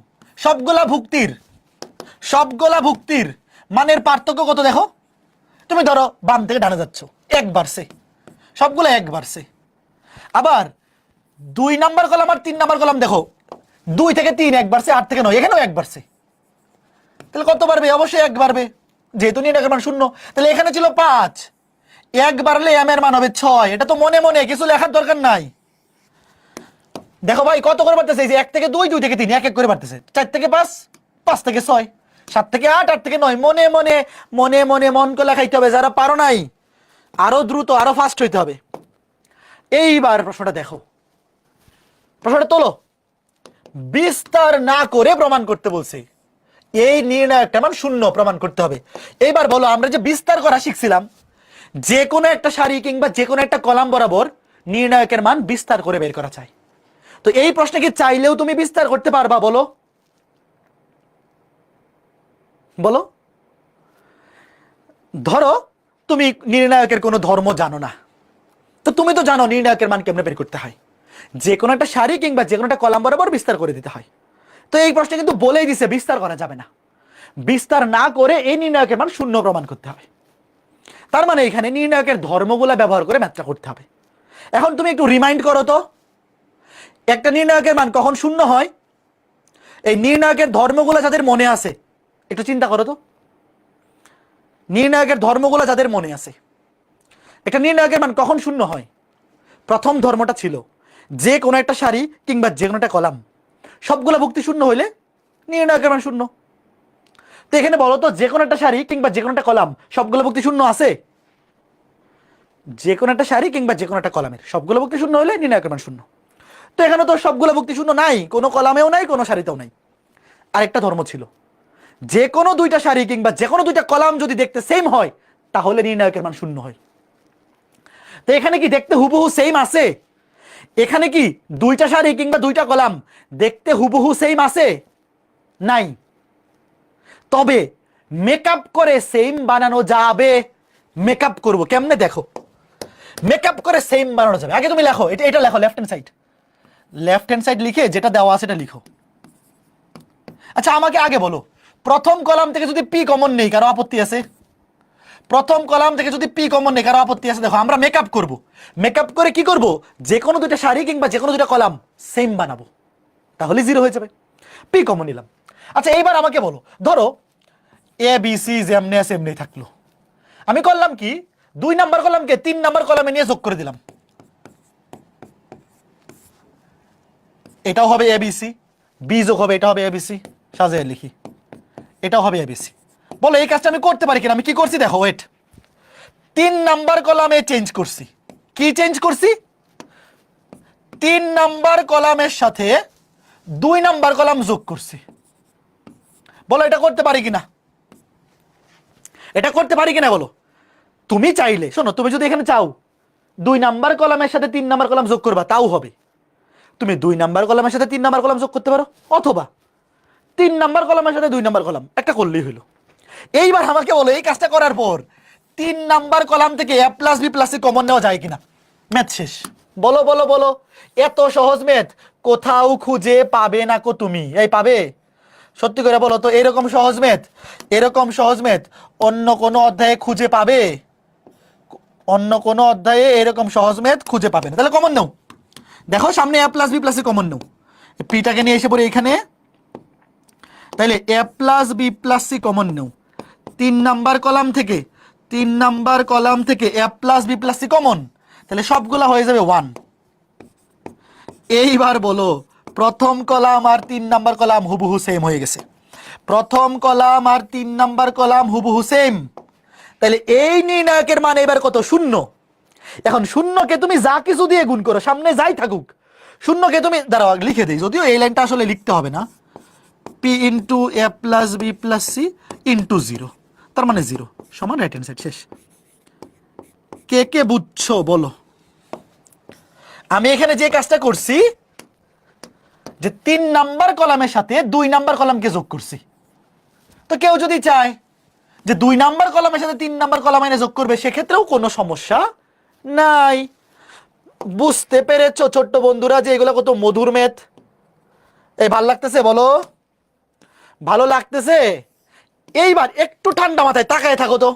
সবগুলা ভুক্তির মানের পার্থক্য কত দেখো। তুমি ধরো বাম থেকে ডানে যাচ্ছ, 1 বাড়ছে, সবগুলো 1 বাড়ছে। আবার 2 নাম্বার কলাম আর 3 নাম্বার কলাম দেখো, 2 থেকে 3 1 বাড়ছে, 8 থেকে 9 এখানেও 1 বাড়ছে। তাহলে কত বাড়বে? অবশ্যই 1 বাড়বে, যেহেতু নির্ণায়কের মান 0। তাহলে এখানে ছিল 5, 1 বাড়লে এম এর মান হবে 6। এটা তো মনে মনে, কিছু লেখার দরকার নাই। দেখো ভাই কত করে বাড়তেছে, এই যে 1 থেকে 2, 2 থেকে 3, 1 1 করে বাড়তেছে। 4 থেকে 5, 5 থেকে 6, 7 থেকে 8, 8 থেকে 9। মনে মনে মনে মনে মন করে লেখাইতে হবে। যারা পারো নাই আরো দ্রুত, আরো ফাস্ট হইতে হবে। এইবার প্রশ্নটা দেখো, প্রশ্নটা তোলো। বিস্তার না করে প্রমাণ করতে বলছে, এই নির্ণায়কটা মান 0 প্রমাণ করতে হবে। এইবার বলো, আমরা যে বিস্তার করা শিখছিলাম, যে কোনো একটা সারি কিংবা যে কোনো একটা কলাম বরাবর নির্ণায়কের মান বিস্তার করে বের করা চাই। তো এই প্রশ্নে কি চাইলেও তুমি বিস্তার করতে পারবা? বলো বলো। ধরো তুমি নির্ণায়কের কোনো ধর্ম জানো না, তো তুমি তো জানো নির্ণায়কের মান কেমনে বের করতে হয়, যে কোনো একটা সারি কিংবা যে কোনো একটা কলাম বরাবর বিস্তার করে দিতে হয়। তো এই প্রশ্নে কিন্তু বলেই দিছে বিস্তার করা যাবে না, বিস্তার না করে এই নির্ণায়কের মান 0 প্রমাণ করতে হবে। তার মানে এখানে নির্ণায়কের ধর্মগুলা ব্যবহার করে ম্যাথটা করতে হবে। এখন তুমি একটু রিমাইন্ড করো তো, একটা নির্ণায়কের মান কখন 0 হয়? এই নির্ণায়কের ধর্মগুলা যাদের মনে আছে একটু চিন্তা করো তো, নির্ণায়কের ধর্মগুলা যাদের মনে আছে, একটা নির্ণায়কের মান কখন 0 হয়? প্রথম ধর্মটা ছিল যে কোনো একটা সারি কিংবা যে কোনো একটা কলাম সবগুলা ভুক্তি 0 হইলে নির্ণায়কের মান 0। তো এখানে বলো তো, যে কোনো একটা সারি কিংবা যে কোনো একটা কলাম সবগুলো ভুক্তি 0 আছে? যে কোনো একটা সারি কিংবা যে কোনো একটা কলামের সবগুলো ভুক্তি 0 হলে নির্ণায়কের মান 0। তো এখানে তো সবগুলো ভুক্তি 0 নাই, কোনো কলামেও নাই, কোনো সারিতেও নাই। আরেকটা ধর্ম ছিল, যে কোনো দুইটা সারি কিংবা যে কোনো দুইটা কলাম যদি দেখতে সেম হয় তাহলে নির্ণায়কের মান 0 হয়। তো এখানে কি দেখতে হুবহু সেম আছে? এখানে কি দুইটা সারি কিংবা দুইটা কলাম দেখতে হুবহু সেম আছে? নাই। তবে মেকআপ করে সেম বানানো যাবে, মেকআপ করবো কেমনে দেখো, মেকআপ করে সেম বানানো যাবে। আগে তুমি লেখো, এটা লেখো লেফট হ্যান্ড সাইড লিখে যেটা দেওয়া আছে এটা লিখো। আচ্ছা আমাকে আগে বলো, প্রথম কলাম থেকে যদি পি কমন নেই কারো আপত্তি আছে? প্রথম কলাম থেকে যদি পি কমন নেই কারো আপত্তি আছে? দেখো আমরা মেকআপ করব, মেকআপ করে কি করব, যে কোনো দুইটা সারি কিংবা যে কোনো দুইটা কলাম সেম বানাবো, তাহলে জিরো হয়ে যাবে। পি কমন নিলাম। আচ্ছা এইবার আমাকে বলো, ধরো এ বি সি যেমনি আছে এমনি থাকলো, আমি করলাম কি, 2 নাম্বার কলামকে 3 নাম্বার কলামে নিয়ে যোগ করে দিলাম, এটাও হবে এবিসি, বি যোগ হবে, এটা হবে এবিসি, সাজিয়ে লিখি, এটাও হবে এবিসি। বলো এই কাজটা আমি করতে পারি কিনা? আমি কি করছি দেখো, ওয়েট, 3 নাম্বার কলামে চেঞ্জ করছি। কি চেঞ্জ করছি? 3 নাম্বার কলামের সাথে 2 নাম্বার কলাম যোগ করছি। বলো এটা করতে পারি কিনা? এটা করতে পারি কিনা বলো। তুমি চাইলে, শোনো, তুমি যদি এখানে চাও 2 নাম্বার কলামের সাথে 3 নাম্বার কলাম যোগ করবা, তাও হবে। তুমি 2 নাম্বার কলামের সাথে 3 নাম্বার কলাম যোগ করতে পারো, অথবা 3 নাম্বার কলামের সাথে 2 নাম্বার কলাম, একটা করলেই হলো। এইবার আমাকে বলো এই কাজটা করার পর 3 নাম্বার কলাম থেকে এ plus B plus C common নেওয়া যায় কিনা? ম্যাথ শেষ। বলো বলো বলো, এত সহজ ম্যাথ কোথাও খুঁজে পাবে না কো তুমি? এই পাবে? সত্যি করে বলো তো, এরকম সহজ ম্যাথ, এরকম সহজ ম্যাথ অন্য কোনো অধ্যায়ে খুঁজে পাবে? অন্য কোনো অধ্যায়ে এরকম সহজ ম্যাথ খুঁজে পাবে না। তাহলে কমন নাও, দেখো সামনে A plus B plus C common নাও, পিটাকে নিয়ে এসে পড়ে এখানে, তাহলে A plus B plus C common নাও, 3 নাম্বার কলাম থেকে, 3 নাম্বার কলাম থেকে এ plus B plus C common, তাহলে সবগুলা হয়ে যাবে 1। এইবার বলো, প্রথম কলাম আর 3 নাম্বার কলাম হুবহু সেম হয়ে গেছে, প্রথম কলাম আর 3 নাম্বার কলাম হুবহু সেম, তাহলে এই নির্ণায়কের মান এবার কত? 0। এখন শূন্যকে তুমি যা কিছু দিয়ে গুণ করো, সামনে যাই থাকুক, শূন্যকে তুমি দাঁড়াও লিখে দিই, যদিও এই লাইনটা আসলে লিখতে হবে না, পি ইন্টু এ plus B plus C into 0, তার মানে 0 সমান রাইট হ্যান্ড সাইড শেষ। কে কে বুঝছো বলো? আমি এখানে যে কাজটা করছি, যে 3 নাম্বার কলামের সাথে 2 নাম্বার কলামকে যোগ করছি। তো কেউ যদি চায় যে 2 নাম্বার কলামের সাথে 3 নাম্বার কলাম এনে যোগ করবে, সেক্ষেত্রেও কোনো সমস্যা নাই। বুঝতে পেরেছো ছোট্ট বন্ধুরা যে এগুলো কত মধুর ম্যাথ? এই ভালো লাগতেছে বলো? ভালো লাগতেছে? এইবার একটু ঠান্ডা মাথায় তাকায় থাকো তো,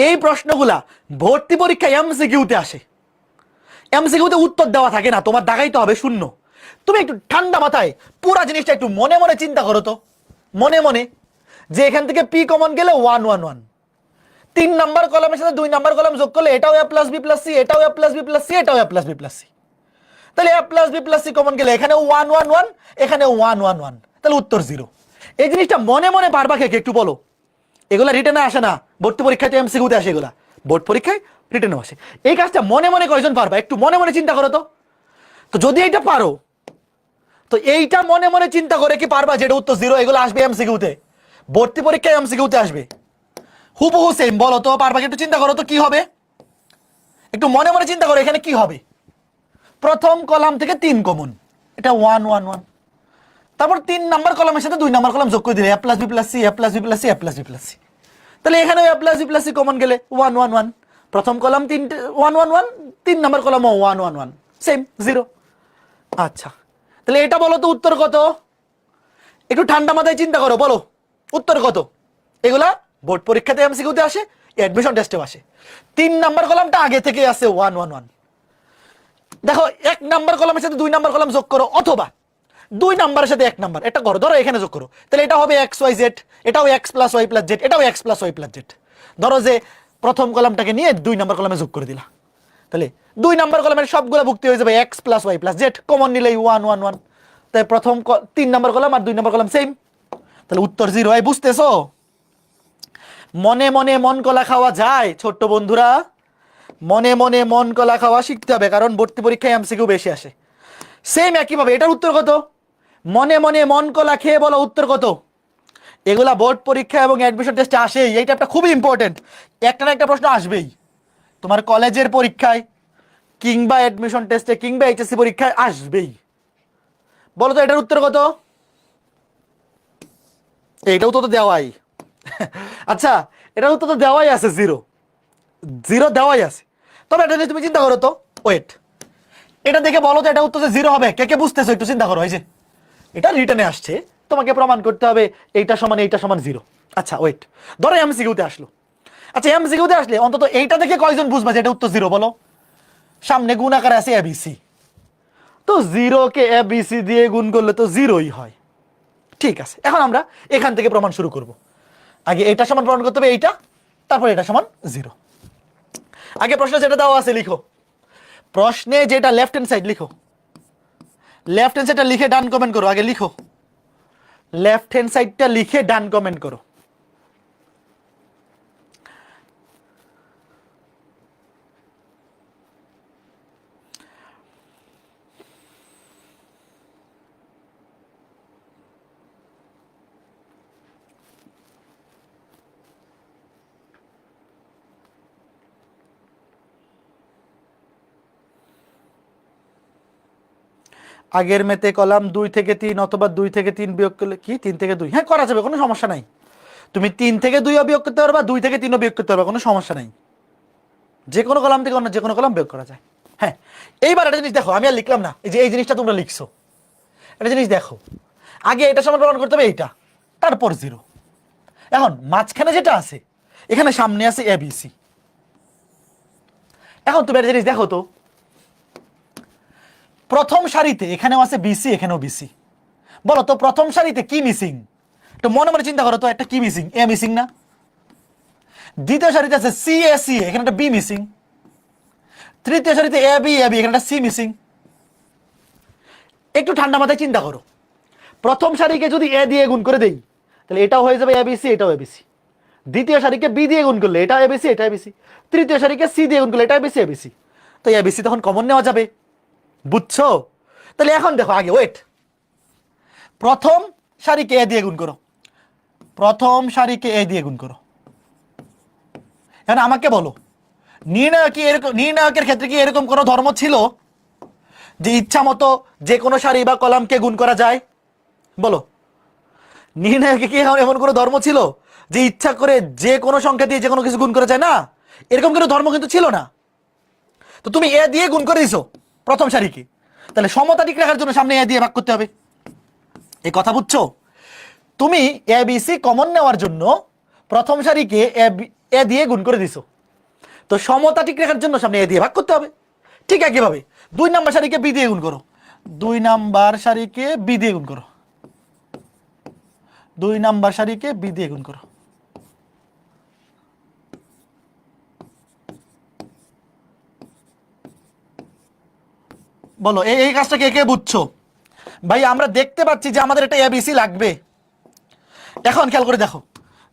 এই প্রশ্নগুলা ভর্তি পরীক্ষায় এমসিকিউতে আসে, এমসিকিউতে উত্তর দেওয়া থাকে না, তোমার দাগাইতে হবে 0। তুমি একটু ঠান্ডা মাথায় পুরো জিনিসটা একটু মনে মনে চিন্তা করো তো, মনে মনে, যে এখান থেকে পি কমন গেলে 1 1 1, 3 নাম্বার কলামের সাথে 2 নাম্বার কলাম যোগ করলে এটাও A plus B plus C, এটাও A plus B plus C, এটাও A plus B plus C, তাহলে A plus B plus C common গেলে এখানে 1 1 1, এখানে 1 1 1, তাহলে উত্তর 0। এই জিনিসটা মনে মনে পারবা কে একটু বলো? এগুলা রিটেনে আসে না, ভর্তি পরীক্ষাতে এমসিকিউতে আসে, এগুলা বোর্ড পরীক্ষায় রিটেনে আসে। এই কাজটা মনে মনে কয়জন পারবা? একটু মনে মনে চিন্তা করো তো। তো যদি এইটা পারো, তো এইটা মনে মনে চিন্তা করে কি পারবা যেটা উত্তর 0? এগুলো আসবে এমসিকিউতে, ভর্তি পরীক্ষায় এমসিকিউতে আসবে হুবহু সেম। বলো তো পারবা? একটু চিন্তা করো তো কি হবে, একটু মনে মনে চিন্তা করো এখানে কি হবে। প্রথম কলাম থেকে 3 কমন, এটা 1 1 1, তারপর 3 নাম্বার কলামের সাথে 2 নাম্বার কলাম যোগ করে দিলে A plus B plus C, A plus B plus C, A plus B plus C, তাহলে এখানে A plus B plus C common গেলে 1 1 1, প্রথম কলাম 3 1 1 1, 3 নাম্বার কলামও 1 1 1, সেম 0। আচ্ছা তাহলে এটা বলো তো উত্তর কত? একটু ঠান্ডা মাথায় চিন্তা করো, বলো উত্তর কত? এগুলা বোর্ড পরীক্ষাতে এমসিকিউতে আসে, অ্যাডমিশন টেস্টেও আসে। 3 নাম্বার কলামটা আগে থেকে আছে 1 1 1। দেখো 1 নাম্বার কলামের সাথে 2 নাম্বার কলাম যোগ করো, অথবা 2 নাম্বারের সাথে 1 নাম্বার, এটা করো, ধরো এখানে যোগ করো, তাহলে এটা হবে এক্স ওয়াই জেড, এটাও X plus Y plus Z, এটাও X plus Y plus Z. ধরো যে প্রথম কলামটাকে নিয়ে 2 নাম্বার কলামে যোগ করে দিলা, তাহলে 2 নাম্বার কলামের সবগুলো ভুক্তি হয়ে যাবে x plus Y plus z, common নিলেই 1 1 1, তাই প্রথম 3 নাম্বার কলাম আর 2 নাম্বার কলাম সেম, তাহলে উত্তর 0। এই বুঝতেছো? মনে মনে মন কলা খাওয়া যায় ছোট্ট বন্ধুরা, মনে মনে মন কলা খাওয়া শিখতে হবে, কারণ ভর্তি পরীক্ষায় এমসিকিউ বেশি আসে। সেম একইভাবে এটার উত্তর কত? মনে মনে মন কলা খেয়ে বলো উত্তর কত? এগুলা বোর্ড পরীক্ষা এবং অ্যাডমিশন টেস্টে আসেই, এইটা একটা খুবই ইম্পর্টেন্ট, একটা না একটা প্রশ্ন আসবেই তোমার কলেজের পরীক্ষায় কিংবা অ্যাডমিশন টেস্টে কিংবা এইচএসসি পরীক্ষায় আসবেই। বলো তো এটার উত্তর কত? এইটাও তো দেওয়াই আচ্ছা, এটা উত্তর তো দেওয়াই আছে, জিরো জিরো দেওয়াই আছে। তবে এটা নিয়ে তুমি চিন্তা করো তো, ওয়েট, এটা দেখে বলো তো এটা উত্তর যে জিরো হবে, কে কে বুঝতেছো একটু চিন্তা করো। এই যে এটা রিটার্নে আসছে, তোমাকে প্রমাণ করতে হবে এইটা সমান জিরো। আচ্ছা ওয়েট, ধরো এমসিকিউতে আসলো। আচ্ছা এমসিকিউতে আসলে অন্তত এইটা দেখে কয়জন বুঝবা যে এটা উত্তর জিরো, বলো? সামনে গুণ আকারে আছে এবিসি, তো জিরো কে এবিসি দিয়ে গুণ করলে তো জিরোই হয়। ঠিক আছে, এখন আমরা এখান থেকে প্রমাণ শুরু করব। আগে এটা সমান প্রমাণ করতে হবে এইটা, তারপর এটা সমান জিরো। আগে প্রশ্ন যেটা দেওয়া আছে লিখো, প্রশ্নে যেটা লেফট হ্যান্ড সাইড লিখো, লেফট হ্যান্ড সাইডটা লিখে ডান কমেন্ট করো। আগে লিখো, লেফট হ্যান্ড সাইডটা লিখে ডান কমেন্ট করো। আগের মেতে কলাম 2 থেকে 3 অথবা 2 থেকে 3 বিয়োগ করলে কি 3 থেকে 2, হ্যাঁ করা যাবে, কোনো সমস্যা নাই। তুমি 3 থেকে 2 বিয়োগ করতে পারবা, 2 থেকে 3 বিয়োগ করতে পারবা, কোনো সমস্যা নাই। যে কোনো কলাম থেকে অন্য যে কোনো কলাম বিয়োগ করা যায়। হ্যাঁ, এইবার একটা জিনিস দেখো, আমি আর লিখলাম না, এই যে এই জিনিসটা তোমরা লিখছো, একটা জিনিস দেখো, আগে এটা সমান প্রমাণ করতে হবে এইটা, তারপর জিরো। এখন মাঝখানে যেটা আছে, এখানে সামনে আছে এবিসি। এখন তুমি একটা জিনিস দেখো তো, প্রথম সারিতে এখানেও আছে বিসি, এখানেও বিসি, বলো তো প্রথম সারিতে কি মিসিং? একটু মনে মনে চিন্তা করো তো, একটা কি মিসিং? এ মিসিং না? দ্বিতীয় সারিতে আছে সি এ সি, এখানে একটা বি মিসিং। তৃতীয় সারিতে এ বি এ বি, এখানে একটা সি মিসিং। একটু ঠান্ডা মাথায় চিন্তা করো, প্রথম সারিকে যদি এ দিয়ে গুণ করে দেই তাহলে এটাও হয়ে যাবে এবিসি, এটাও এবিসি। দ্বিতীয় সারিকে বি দিয়ে গুণ করলে এটা এবিসি, এটা এবিসি। তৃতীয় সারিকে সি দিয়ে গুণ করলে এটা এবিসি, এবিসি। তো এবিসি তখন কমন নেওয়া যাবে, বুঝছো? তাহলে এখন দেখো, আগে ওয়েট, প্রথম সারিকে এ দিয়ে গুণ করো, প্রথম সারিকে এ দিয়ে গুণ করো। এখন আমাকে বলো, নির্ণায়কের ক্ষেত্রে কি এরকম কোনো ধর্ম ছিল যে ইচ্ছা মতো যে কোনো সারি বা কলামকে গুণ করা যায়? বলো, নির্ণায়কে কি এমন কোনো ধর্ম ছিল যে ইচ্ছা করে যে কোনো সংখ্যা দিয়ে যে কোনো কিছু গুণ করা যায়? না, এরকম কোনো ধর্ম কিন্তু ছিল না। তো তুমি এ দিয়ে গুণ করে দিছো প্রথম সারিকে, তাহলে সমতা ঠিক রাখার জন্য সামনে এ দিয়ে ভাগ করতে হবে। এই কথা বুঝছো? তুমি এ বি সি কমন নেওয়ার জন্য প্রথম সারিকে এ দিয়ে গুণ করে দিছো, তো সমতা ঠিক রাখার জন্য সামনে এ দিয়ে ভাগ করতে হবে। ঠিক একইভাবে 2 নাম্বার সারিকে বি দিয়ে গুণ করো, 2 নাম্বার সারিকে বি দিয়ে গুণ করো, 2 নাম্বার সারিকে বি দিয়ে গুণ করো। বলো এই কাজটা কে কে বুঝছো? ভাই আমরা দেখতে পাচ্ছি যে আমাদের এটা এবিসি লাগবে। এখন খেয়াল করে দেখো,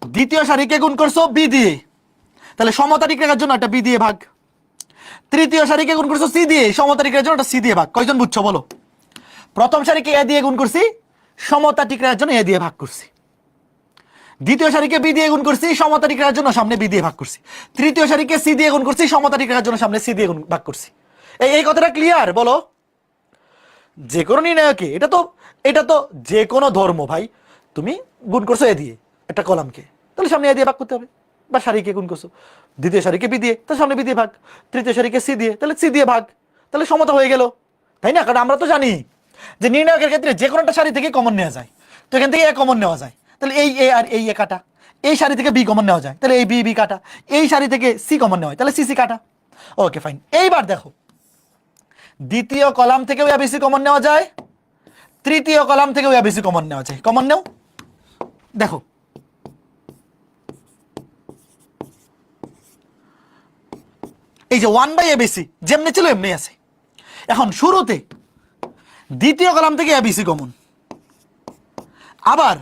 দ্বিতীয় সারিকে গুণ করছো বি দিয়ে, তাহলে সমতা ঠিক রাখার জন্য একটা বি দিয়ে ভাগ। তৃতীয় সারিকে গুণ করছো সি দিয়ে, সমতা ঠিক রাখার জন্য একটা সি দিয়ে ভাগ। কয়জন বুঝছো বলো? প্রথম সারিকে এ দিয়ে গুণ করছি, সমতা ঠিক রাখার জন্য এ দিয়ে ভাগ করছি। দ্বিতীয় সারিকে বি দিয়ে গুণ করছি, সমতা ঠিক রাখার জন্য সামনে বি দিয়ে ভাগ করছি। তৃতীয় সারিকে সি দিয়ে গুণ করছি, সমতা ঠিক রাখার জন্য সামনে সি দিয়ে ভাগ করছি। এই কথাটা ক্লিয়ার? বলো, যে কোনো নির্ণায়কে এটা তো যে কোনো ধর্ম ভাই, তুমি গুণ করছো এ দিয়ে একটা কলামকে, তাহলে সামনে এ দিয়ে ভাগ করতে হবে। বা সারিকে গুণ করছো দ্বিতীয় সারিকে বি দিয়ে, তাহলে সামনে বি দিয়ে ভাগ। তৃতীয় সারিকে সি দিয়ে, তাহলে সি দিয়ে ভাগ, তাহলে সমতা হয়ে গেল, তাই না? কারণ আমরা তো জানি যে নির্ণায়কের ক্ষেত্রে যে কোনো একটা সারি থেকে কমন নেওয়া যায়, তো এখান থেকে এ কমন নেওয়া যায়, তাহলে এই এ আর এই এ কাটা। এই সারি থেকে বি কমন নেওয়া যায়, তাহলে এই বি বি কাটা। এই সারি থেকে সি কমন নেওয়া হয়, তাহলে সি সি কাটা। Okay fine. এইবার দেখো, দ্বিতীয় কলাম থেকেও এবিসি কমন নেওয়া যায়, তৃতীয় কলাম থেকেও এবিসি কমন নেওয়া যায়। কমন নেও, দেখো এই যে 1/ABC যেমনি ছিল এমনি আছে। এখন শুরুতে দ্বিতীয় কলাম থেকে এবিসি কমন, আবার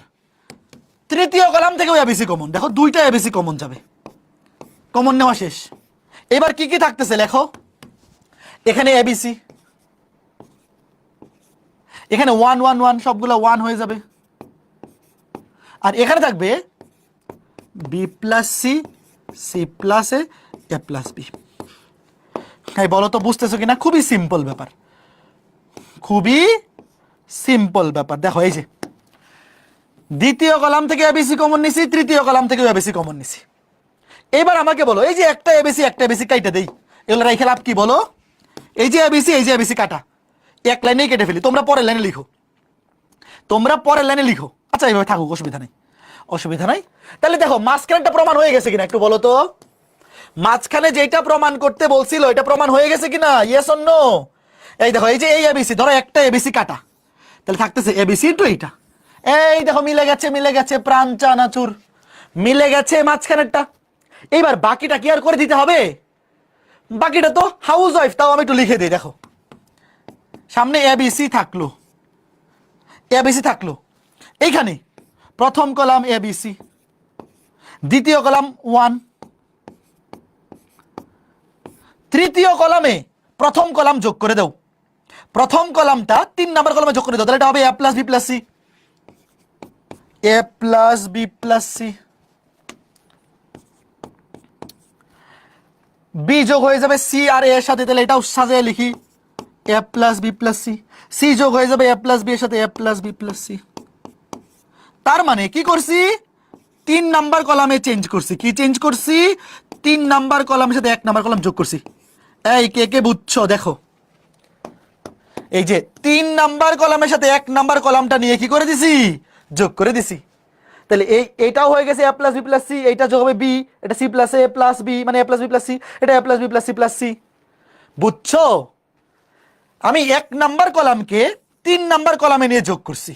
তৃতীয় কলাম থেকেও এবিসি কমন। দেখো দুইটা এবিসি কমন যাবে, কমন নেওয়া শেষ। এবার কি কি থাকতেছে লেখো, এখানে এবিসি, এখানে 1 1 1 সবগুলো 1 হয়ে যাবে, আর এখানে থাকবে B plus C, C plus A, A plus B. বলো তো বুঝতেছো কিনা? খুবই সিম্পল ব্যাপার, খুবই সিম্পল ব্যাপার। দেখো এই যে দ্বিতীয় কলাম থেকে এবিসি কমন নিছি, তৃতীয় কলাম থেকে এবিসি কমন নিছি। এবার আমাকে বলো, এই যে একটা এবিসি কাইটা দেই, এগুলো রেখে লাভ কি বলো? এই যে এবিসি কাটা, এক লাইনেই কেটে ফেলি। তোমরা পরের লাইনে লিখো, আচ্ছা এইভাবে থাকুক, অসুবিধা নাই। তাহলে দেখো মাঝখানেটা প্রমাণ হয়ে গেছে কিনা একটু বলো তো। মাঝখানে যেটা প্রমাণ করতে বলছিল এটা প্রমাণ হয়ে গেছে কিনা, ইয়েস অর নো? এই দেখো, এই যে এই এবিসি, ধরো একটা এবিসি কাটা, তাহলে থাকতেছে এবিসি ইন্টু এইটা। এই দেখো মিলে গেছে, প্রাণ চানাচুর মিলে গেছে মাঝখানেরটা। এইবার বাকিটা কি আর করে দিতে হবে? বাকিটা তো হাউস ওয়াইফ, তাও আমি একটু লিখে দিই। দেখো সামনে এবিসি থাকলো, এইখানে প্রথম কলাম এবিসি, দ্বিতীয় কলাম 1, তৃতীয় কলামে প্রথম কলাম যোগ করে দাও। প্রথম কলামটা 3 নাম্বার কলামে যোগ করে দাও, তাহলে এটা হবে এ plus B plus C. B যোগ হয়ে যাবে সি আর এর সাথে, তাহলে এটাও সাজিয়ে লিখি A plus B plus C. C যোগ হয়ে যাবে এ প্লাস বি এর সাথে A plus B plus C. তার মানে কি করছি? 3 নাম্বার কলামে চেঞ্জ করছি। কি চেঞ্জ করছি? 3 নাম্বার কলামের সাথে 1 নাম্বার কলাম যোগ করছি। এই কে বুঝছো? দেখো এই যে 3 নাম্বার কলামের সাথে 1 নাম্বার কলামটা নিয়ে কি করে দিছি? যোগ করে দিছি। তাহলে এইটাও হয়ে গেছে A plus B plus C, এইটা যোগ হবে বি, এটা সি প্লাস এ প্লাস বি, মানে A plus B plus C, এটা A plus B plus C plus C. বুঝছো? আমি 1 নাম্বার কলামকে 3 নাম্বার কলামে নিয়ে যোগ করছি।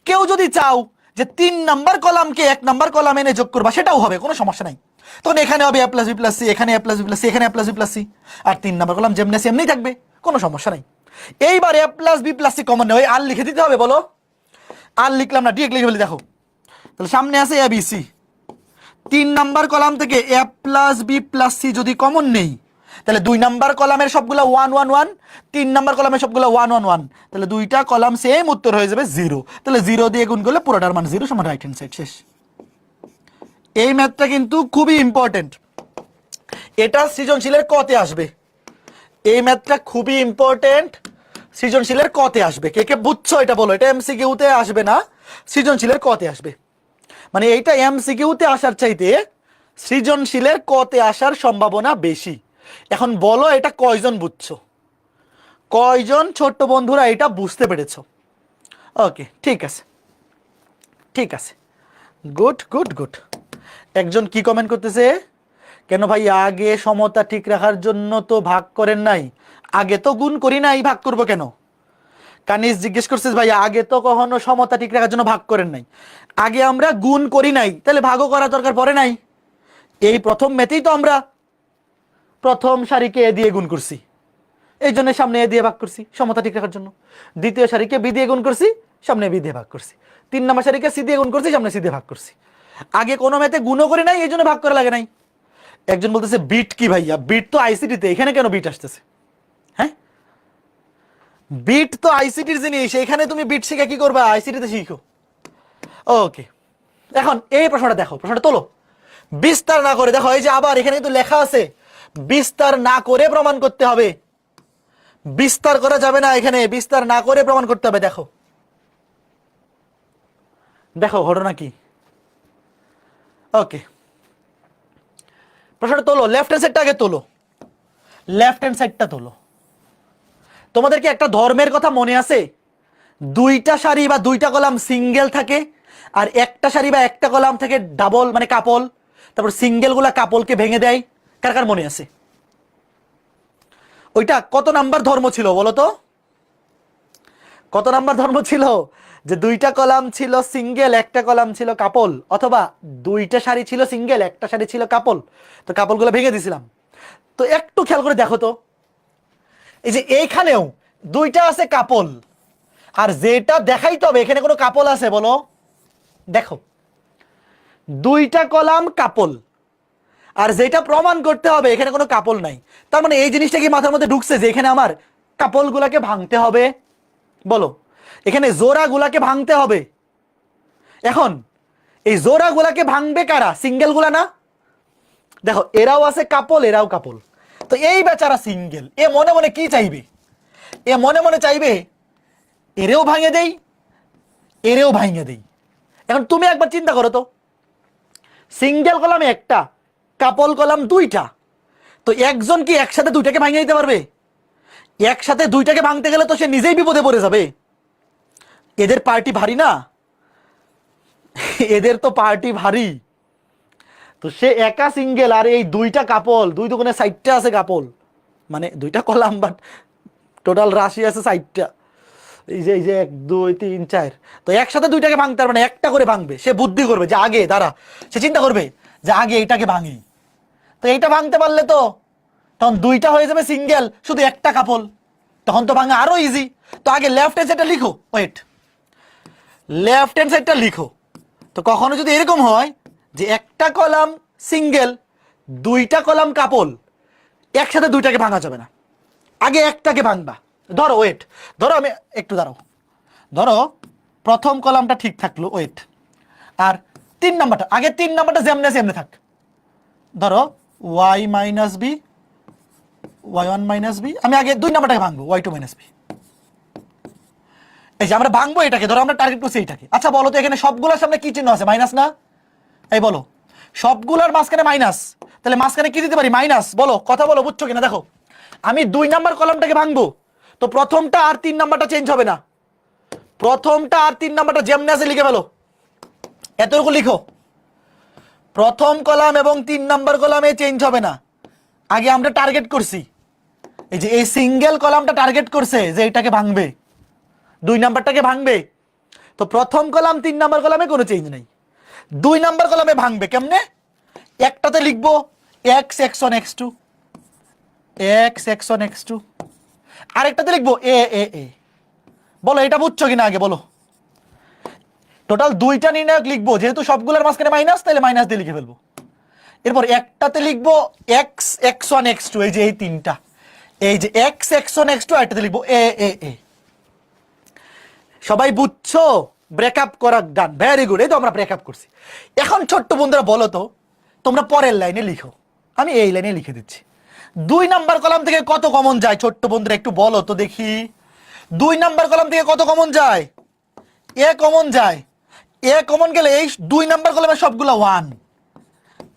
কেউ যদি চাও যে 3 নাম্বার কলামকে 1 নাম্বার কলামে নিয়ে যোগ করবা, সেটাও হবে, কোনো সমস্যা নাই। তখন এখানে হবে এ প্লাস বি প্লাস সি, এখানে A plus B plus C, এখানে A plus B plus C, আর 3 নাম্বার কলাম যেমনি সেমনি থাকবে, কোনো সমস্যা নাই। এইবার A plus B plus C common নেই, আর লিখে দিতে হবে। বলো, আর লিখলাম না, ডিরেক্ট লিখে ফেলি। দেখো তাহলে সামনে আছে A B C, 3 number column থেকে এ প্লাস বি প্লাস সি যদি কমন নেই, তাহলে 2 নাম্বার কলামের সবগুলো 1 1 1, 3 নাম্বার কলামের সবগুলো 1 1 1, তাহলে দুইটা কলাম সেম, উত্তর হয়ে যাবে 0। তাহলে 0 দিয়ে গুণ করলে পুরোটার মান 0 সমান রাইট হ্যান্ড সাইড, শেষ। এই ম্যাথটা কিন্তু খুবই ইম্পর্টেন্ট, এটা সৃজনশীলের কতে আসবে। এই ম্যাথটা খুবই ইম্পর্টেন্ট, সৃজনশীলের কতে আসবে। কে বুঝছো এটা বলো। এটা এমসিকিউতে আসবে না, সৃজনশীলের কতে আসবে। মানে এইটা এমসিকিউতে আসার চাইতে সৃজনশীলের কতে আসার সম্ভাবনা বেশি। এখন বলো এটা কয়জন বুঝছো, কয়জন ছোট্ট বন্ধুরা এটা বুঝতে পেরেছো? ওকে, ঠিক আছে, গুড। একজন কি কমেন্ট করতেছে, কেন ভাই আগে সমতা ঠিক রাখার জন্য তো ভাগ করেন নাই? আগে তো গুণ করি নাই, ভাগ করবো কেন? কানিস জিজ্ঞেস করছিস ভাই, আগে তো কখনো সমতা ঠিক রাখার জন্য ভাগ করেন নাই, আগে আমরা গুণ করি নাই, তাহলে ভাগও করা দরকার পড়ে নাই। এই প্রথম ম্যাথেই তো আমরা প্রথম সারিকে এ দিয়ে গুণ করছি, এই জন্য সামনে এ দিয়ে ভাগ করছি সমতা ঠিক রাখার জন্য। দ্বিতীয় সারিকে বি দিয়ে গুণ করছি, সামনে বি দিয়ে ভাগ করছি। 3 নম্বর সারিকে সি দিয়ে গুণ করছি, সামনে সি দিয়ে ভাগ করছি। আগে কোনো ম্যাথে গুণও করি নাই, এই জন্য ভাগ করা লাগে নাই। একজন বলতেছে বিট কি ভাইয়া? বিট তো আইসিটিতে, এখানে কেন বিট আসতেছে? হ্যাঁ, বিট তো আইসিটির জিনিস, এখানে তুমি বিট শিখে কি করবা? আইসিটিতে শিখো। ওকে, এখন এই প্রশ্নটা দেখো, প্রশ্নটা তোলো, বিস্তার না করে দেখো। এই যে আবার এখানে কিন্তু লেখা আছে বিস্তার না করে প্রমাণ করতে হবে, বিস্তার করা যাবে না, এখানে বিস্তার না করে প্রমাণ করতে হবে। দেখো ঘটনা কি। ওকে, প্রশ্নটা তোলো, লেফট হ্যান্ড সাইডটা আগে তোলো, লেফট হ্যান্ড সাইডটা তোলো। তোমাদেরকে একটা ধর্মের কথা মনে আছে? 2টা সারি বা 2টা কলাম সিঙ্গেল থাকে, আর একটা সারি বা একটা কলাম থেকে ডাবল মানে কাপল, তারপর সিঙ্গেল গুলা কাপলকে ভেঙে দেয়। কার কার মনে আছে? ওইটা কত নাম্বার ধর্ম ছিল বলো তো? কত নাম্বার ধর্ম ছিল? যে 2টা কলাম ছিল সিঙ্গেল, একটা কলাম ছিল কাপল, অথবা 2টা সারি ছিল সিঙ্গেল, একটা সারি ছিল কাপল, তো কাপলগুলো ভেঙে দিছিলাম। তো একটু খেয়াল করে দেখো তো, এই যে এইখানেও 2টা আছে কাপল, আর যেটা দেখাইতে হবে এখানে কোনো কাপল আছে বলো? দেখো 2টা কলাম কাপল, আর যেটা প্রমাণ করতে হবে এখানে কোনো কাপল নাই। তার মানে এই জিনিসটা কি মাথার মধ্যে ঢুকছে যে এখানে আমার কাপল গুলাকে ভাঙতে হবে? বলো, এখানে জোড়া গুলাকে ভাঙতে হবে। এখন এই জোড়া গুলাকে ভাঙবে কারা? সিঙ্গেল গুলা না? দেখো এরাও আছে কাপল, এরাও কাপল, তো এই বেচারা সিঙ্গেল, এ মনে মনে কি চাইবে? এ মনে মনে চাইবে এরেও ভাঙে দেই, এরেও ভাঙে দেই। এখন তুমি একবার চিন্তা করো তো, সিঙ্গেল কলাম একটা, কাপল কলাম দুইটা, তো একজন কি একসাথে দুইটাকে ভাঙিয়ে দিতে পারবে? একসাথে দুইটাকে ভাঙতে গেলে তো সে নিজেই বিপদে পড়ে যাবে। এদের পার্টি ভারী না, এদের তো পার্টি ভারী। তো সে একা সিঙ্গেল, আর এই দুইটা কাপল, দুই দোকানে 60টা আছে কাপল, মানে দুইটা কলাম, বাট টোটাল রাশি আছে 60টা। এই যে 1 2 3 4, তো একসাথে দুইটাকে ভাঙতে পারবে না, একটা করে ভাঙবে। সে বুদ্ধি করবে যে আগে দাঁড়া, সে চিন্তা করবে যে আগে এটাকে ভাঙি। তো এইটা ভাঙতে পারলে তো তখন দুইটা হয়ে যাবে সিঙ্গেল, শুধু একটা কাপল, তখন তো ভাঙা আরো ইজি। তো আগে লেফট হ্যান্ড সাইডটা লিখো, ওয়েট, লেফট হ্যান্ড সাইডটা লিখো। তো কখনো যদি এরকম হয় যে একটা কলাম সিঙ্গেল, দুইটা কলাম কাপল, একসাথে দুইটাকে ভাঙা যাবে না, আগে একটাকে ভাঙবা। ধরো ওয়েট, ধরো আমি একটু দাঁড়াও, ধরো প্রথম কলামটা ঠিক থাকলো, ওয়েট, আর 3 নাম্বারটা, আগে 3 নাম্বারটা যেমনে সেমনে থাক। ধরো y minus b, y1 minus b, আমি আগে 2 নাম্বারটাকে ভাঙবো, y2 মাইনাস বি। এই যে আমরা ভাঙবো এটাকে, ধরো আমরা টার্গেট করছি এইটাকে। আচ্ছা বলো তো এখানে সবগুলোর সামনে কি চিহ্ন আছে? মাইনাস না? এই বলো, সবগুলোর মাঝখানে মাইনাস, তাহলে মাঝখানে কি দিতে পারি? মাইনাস। বলো, কথা বলো, বুঝছো কিনা দেখো। আমি 2 নাম্বার কলামটাকে ভাঙবো, তো প্রথমটা আর 3 নাম্বারটা চেঞ্জ হবে না, প্রথমটা আর 3 নাম্বারটা যেমনি আছে লিখে ফেলো, এতটুকু লিখো। প্রথম কলাম এবং 3 নাম্বার কলামে চেঞ্জ হবে না। আগে আমরা টার্গেট করছি, এই যে এই সিঙ্গেল কলামটা টার্গেট করছে যে এটাকে ভাঙবে, 2 নাম্বারটাকে ভাঙবে। তো প্রথম কলাম 3 নাম্বার কলামে কোনো চেঞ্জ নাই, 2 নাম্বার কলামে ভাঙবে কেমনে? একটাতে লিখবো x x1 x2, x x1 x2, আরেকটাতে লিখবো a a a। বলো এটা বুঝছো কিনা আগে বলো। টোটাল 2টা নির্ণায়ক লিখবো, যেহেতু সবগুলোর মাঝখানে মাইনাস, তাহলে মাইনাস দিয়ে লিখে ফেলবো। এরপর একটাতে লিখবো x x1 x2, এই যে এই 3টা, এই যে x x1 x2, আরেকটাতে লিখবো a a a। সবাই বুঝছো? ব্রেকআপ করা গান, ভেরি গুড। এই তো আমরা ব্রেকআপ করছি। এখন ছোট্ট বন্ধুরা বলো তো, তোমরা পরের লাইনে লিখো, আমি এই লাইনে লিখে দিচ্ছি। 2 নাম্বার কলাম থেকে কত কমন যায় ছোট্ট বন্ধুরা একটু বলো তো দেখি। 2 নাম্বার কলাম থেকে কত কমন যায়? এ কমন যায়। এ কমন গেলে এই 2 নাম্বার কলামের সবগুলা 1।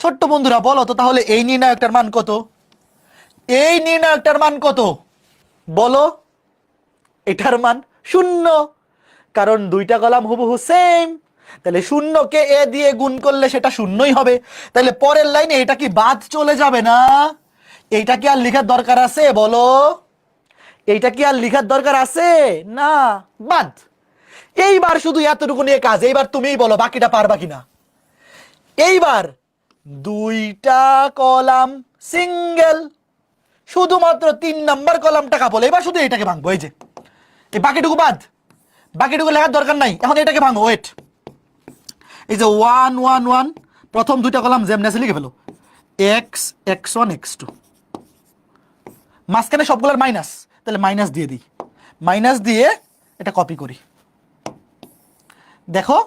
ছোট্ট বন্ধুরা বলো তো তাহলে এই নির্ণায়কটার মান কত? এই নির্ণায়কটার মান কত বলো? এটার মান 0, কারণ 2টা কলাম হুবহু সেম। তাহলে 0কে এ দিয়ে গুণ করলে সেটা 0ই হবে। তাহলে পরের লাইনে এটা কি বাদ চলে যাবে না? এইটা কি আর লেখার দরকার আছে বলো? এইটা কি আর লেখার দরকার আছে? না, বাদ। এইবার শুধু এতটুকু নিয়ে কাজ। এইবার তুমিই বলো বাকিটা পারবা কিনা। এইবার 2টা কলাম সিঙ্গেল, শুধুমাত্র 3 নাম্বার কলামটা কাপল। এবার শুধু এটাকে ভাঙবো, এই যে এই বাকিটুকু বাদ, বাকিটুকু লেখার দরকার নাই। এখন এটাকে ভাঙো, ওয়েট, এই যে 1 1 1, প্রথম 2টা কলাম যেমন আছে লিখে ফেলো, x x1 x2, মাঝখানে সবগুলোর মাইনাস, তাহলে মাইনাস দিয়ে দিই, মাইনাস দিয়ে এটা কপি করি। দেখো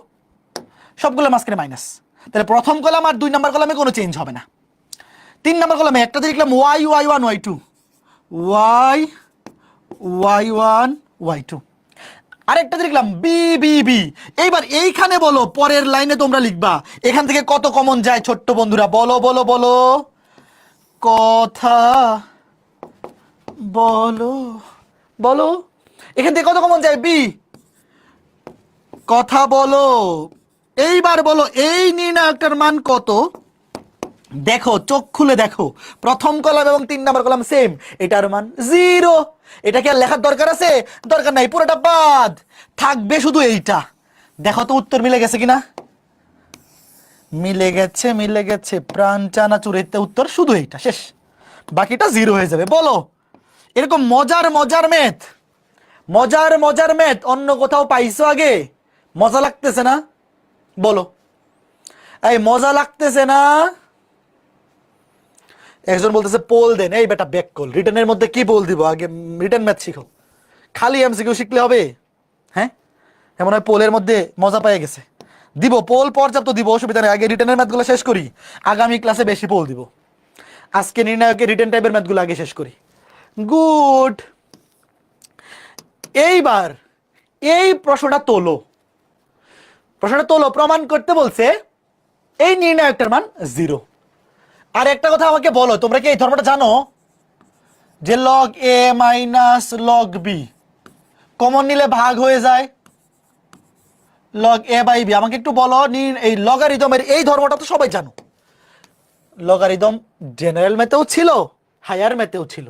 সবগুলো মাঝখানে মাইনাস, তাহলে প্রথম কলাম আর 2 নাম্বার কলামে কোনো চেঞ্জ হবে না। 3 নাম্বার কলামে একটাতে লিখলাম y y1 y2, y y1 y2, আরেকটা লিখলাম বি বি বি। এইবার এইখানে বলো পরের লাইনে তোমরা লিখবা এখান থেকে কত কমন যায় ছোট্ট বন্ধুরা, বলো বলো বলো, কথা বলো বলো, এখান থেকে কত কমন যায়? বি, কথা বলো। এইবার বলো এই নির্ণায়কটার মান কত? দেখো চোখ খুলে দেখো, প্রথম কলাম এবং 3 নাম্বার কলাম সেম, এটার মান 0। এটা কি আর লেখার দরকার আছে? দরকার নাই, পুরোটা বাদ, থাকবে শুধু এইটা। দেখো তো উত্তর মিলে গেছে কিনা। মিলে গেছে, মিলে গেছে, প্রাণ চানা চুরিতে উত্তর শুধু এইটা, শেষ, বাকিটা 0 হয়ে যাবে। বলো এরকম মজার মজার ম্যাথ, মজার মজার ম্যাথ অন্য কোথাও পাইছো আগে? মজা লাগতেছে না? বলো, এই মজা লাগতেছে না? একজন বলতেছে পোল দেন। এই বেটা ব্যাক কল, রিটেনের মধ্যে কি পোল দিব? আগে রিটেন ম্যাথ শিখো, খালি এমসিকিউ শিখলে হবে? হ্যাঁ, এমন হয় পোলের মধ্যে মজা পেয়ে গেছে। দিব পোল পর্যাপ্ত দিব, অসুবিধা নেই, আগে রিটেনের ম্যাথগুলো শেষ করি, আগামী ক্লাসে বেশি পোল দিব। আজকে নির্ণায়কের রিটেন টাইপের ম্যাথগুলো আগে শেষ করি। গুড। এইবার এই প্রশ্নটা তোলো, প্রশ্নটা তোলো, প্রমাণ করতে বলছে এই নির্ণায়কটার মান 0। আর একটা কথা আমাকে বলো, তোমরা কি এই ধর্মটা জানো যে লগ এ মাইনাস লগ বি কমন নিলে ভাগ হয়ে যায় লগ এ বাই বি? আমাকে একটু বলো, এই লগারিদমের এই ধর্মটা তো সবাই জানো। লগারিদম জেনারেল ম্যাথেও ছিল, হায়ার ম্যাথেও ছিল।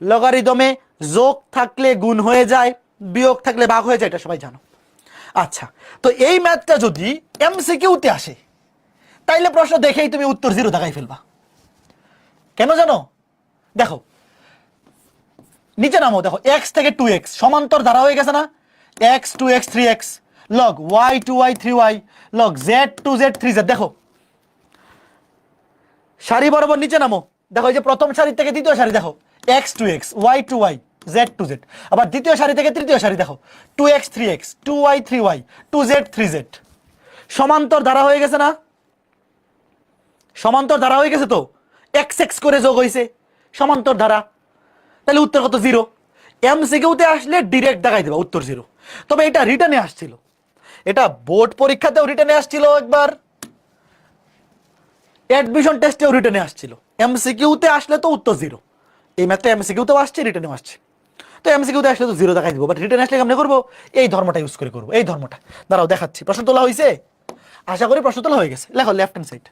লগারিদমে যোগ থাকলে গুণ হয়ে যায়, বিয়োগ থাকলে ভাগ হয়ে যায়, এটা সবাই জানো। আচ্ছা, তো এই ম্যাথটা যদি এমসিকিউতে আসে তাইলে প্রশ্ন দেখেই তুমি উত্তর 0 দেখাই ফেলবা। কেন জানো? দেখো নিচে নামো, দেখো x থেকে 2x সমান্তর ধারা হয়ে গেছে না? x 2x 3x log y 2y 3y log z 2z 3z। দেখো সারি বরাবর নিচে নামো, দেখো এই যে প্রথম সারি থেকে দ্বিতীয় সারি দেখো x 2x y 2y z 2z। আবার দ্বিতীয় সারি থেকে তৃতীয় সারি দেখো 2x 3x 2y 3y 2z 3z। সমান্তর ধারা হয়ে গেছে না? সমান্তর ধারা হয়ে গেছে তো, x x করে যোগ হয়েছে, সমান্তর ধারা। তাহলে উত্তর কত? 0। এমসিকিউতে আসলে ডিরেক্ট দেখাই দেবা উত্তর 0। তবে এটা রিটার্নে আসছিল, এটা বোর্ড পরীক্ষাতেও রিটার্নে আসছিল, একবার অ্যাডমিশন টেস্টেও রিটার্নে আসছিল। এমসিকিউতে আসলে তো উত্তর 0। এই ম্যাথটা এমসিকিউতেও আসছে, রিটার্নেও আসছে। তো এমসিকিউতে আসলে তো 0 দেখাই দিব, বাট রিটার্নে আসলে কেমনে করবো? এই ধর্মটা ইউজ করে করবো, এই ধর্মটা। দাঁড়াও দেখাচ্ছি। প্রশ্ন তোলা হয়েছে? আশা করি প্রশ্ন তোলা হয়ে গেছে। লেখো লেফট হ্যান্ড সাইড।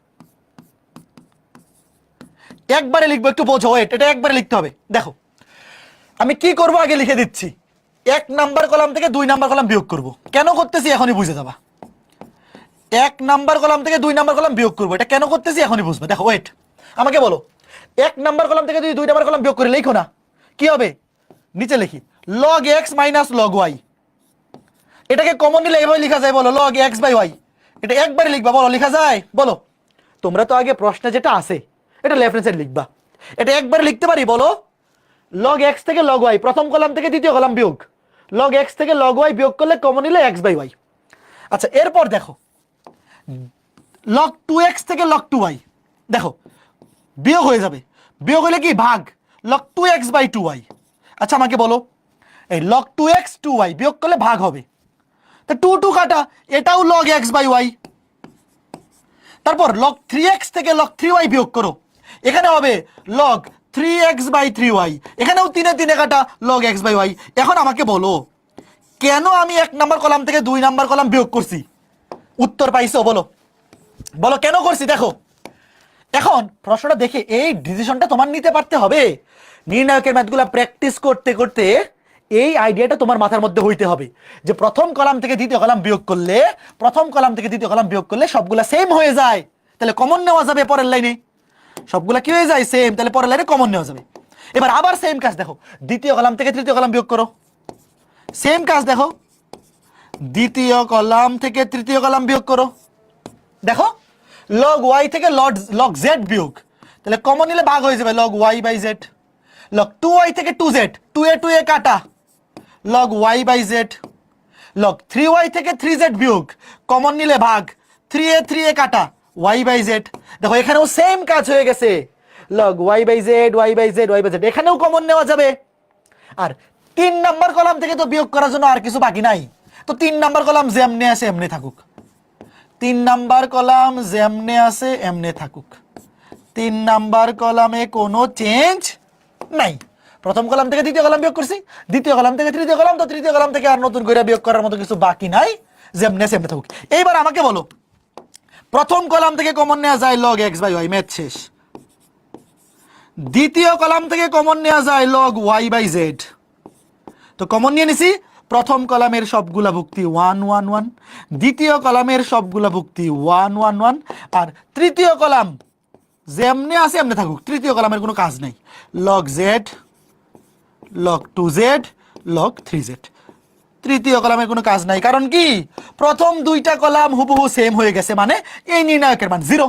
একবারে লিখবো, একটু বোঝো, ওয়েট, এটা একবারে লিখতে হবে। দেখো আমি কি করব আগে লিখে দিচ্ছি। 1 নাম্বার কলাম থেকে 2 নাম্বার কলাম বিয়োগ করব। কেন করতেছি এখনই বুঝে যাবা। 1 নাম্বার কলাম থেকে 2 নাম্বার কলাম বিয়োগ করব, এটা কেন করতেছি এখনই বুঝবে। দেখো ওয়েট, আমাকে বলো 1 নাম্বার কলাম থেকে যদি 2 নাম্বার কলাম বিয়োগ করে লিখো না, কি হবে? নিচে লিখি log x minus log y. এটাকে কমন নিলে এভাবে লেখা যায়, বলো লগ এক্স বাই ওয়াই। এটা একবারে লিখবা, বলো লেখা যায়? বলো তোমরা তো আগে প্রশ্নে যেটা আছে এটা লেফট হ্যান্ড সাইড লিখবা। এটা একবারে লিখতে পারি, বলো লগ এক্স থেকে লগ ওয়াই, প্রথম কলাম থেকে দ্বিতীয় কলাম বিয়োগ, লগ এক্স থেকে লগ ওয়াই বিয়োগ করলে কমন নিলে এক্স বাই ওয়াই। আচ্ছা এরপর দেখো লগ 2x থেকে লগ 2y, দেখো বিয়োগ হয়ে যাবে, বিয়োগ হলে কি ভাগ, লগ 2x বাই 2y। আচ্ছা আমাকে বলো এই লগ 2x 2y বিয়োগ করলে ভাগ হবে, তো 2 2 কাটা, এটাও লগ x বাই y। তারপর লগ 3x থেকে লগ 3y বিয়োগ করো, এখানে হবে লগ 3x বাই 3y, এখানেও 3 3 কাটা লগ x বাই y। এখন আমাকে বলো কেন আমি 1 নাম্বার কলাম থেকে 2 নাম্বার কলাম বিয়োগ করছি? উত্তর পাইছো? বলো বলো কেন করছি? দেখো এখন প্রশ্নটা দেখে এই ডিসিশনটা তোমার নিতে পারতে হবে। নির্ণায়কের ম্যাথগুলো প্র্যাকটিস করতে করতে এই আইডিয়াটা তোমার মাথার মধ্যে হইতে হবে যে প্রথম কলাম থেকে দ্বিতীয় কলাম বিয়োগ করলে, প্রথম কলাম থেকে দ্বিতীয় কলাম বিয়োগ করলে সবগুলা সেম হয়ে যায়, তাহলে কমন নেওয়া যাবে পরের লাইনে। সবগুলা কি হয়ে যায়? সেম, তাহলে পরের লাইনে কমন নেওয়া যাবে। এবার আবার সেম কাজ দেখো, দ্বিতীয় কলাম থেকে তৃতীয় কলাম বিয়োগ করো, সেম কাজ দেখো, দ্বিতীয় কলাম থেকে তৃতীয় কলাম বিয়োগ করো, দেখো লগ ওয়াই থেকে লগ জেড বিয়োগ, তাহলে কমন নিলে ভাগ হয়ে যাবে log y by z. Log 2y থেকে 2z, 2 এ কাটা log y by z. Log 3y থেকে 3z বিয়োগ, কমন নিলে ভাগ, 3 এ কাটা ওয়াই বাই জেড। দেখো এখানেও সেম কাজ হয়ে গেছে, log y by z y by z y by z, এখানেও কমন নেওয়া যাবে। আর 3 নাম্বার কলাম থেকে তো বিয়োগ করার জন্য আর কিছু বাকি নাই, তো 3 নাম্বার কলাম যেমনে আছে এমনি থাকুক, 3 নাম্বার কলাম যেমনে আছে এমনে থাকুক, 3 নাম্বার কলামে কোনো চেঞ্জ নাই। প্রথম কলাম থেকে দ্বিতীয় কলাম বিয়োগ করছি, দ্বিতীয় কলাম থেকে তৃতীয় কলাম, তো তৃতীয় কলাম থেকে আর নতুন করে বিয়োগ করার মতো কিছু বাকি নাই, যেমনে সেমনে থাকুক। এইবার আমাকে বলো প্রথম কলাম থেকে কমন নেওয়া যায় log x by y, math শেষ। দ্বিতীয় কলাম থেকে কমন নেওয়া যায় লগ ওয়াই বাই জেড, তো কমন নিয়ে নিছি, প্রথম কলামের সবগুলা ভুক্তি 1 1 1, দ্বিতীয় কলামের সবগুলা ভুক্তি 1 1 1, আর তৃতীয় কলাম যেমনে আছে এমনি থাকুক, তৃতীয় কলামের কোনো কাজ নাই, log Z log 2z log 3z। তৃতীয় কলামের কোনো কাজ নাই, কারণ কি প্রথম দুইটা কলাম হুবহু সেম হয়ে গেছে, মানে এই নির্ণায়কের মান 0।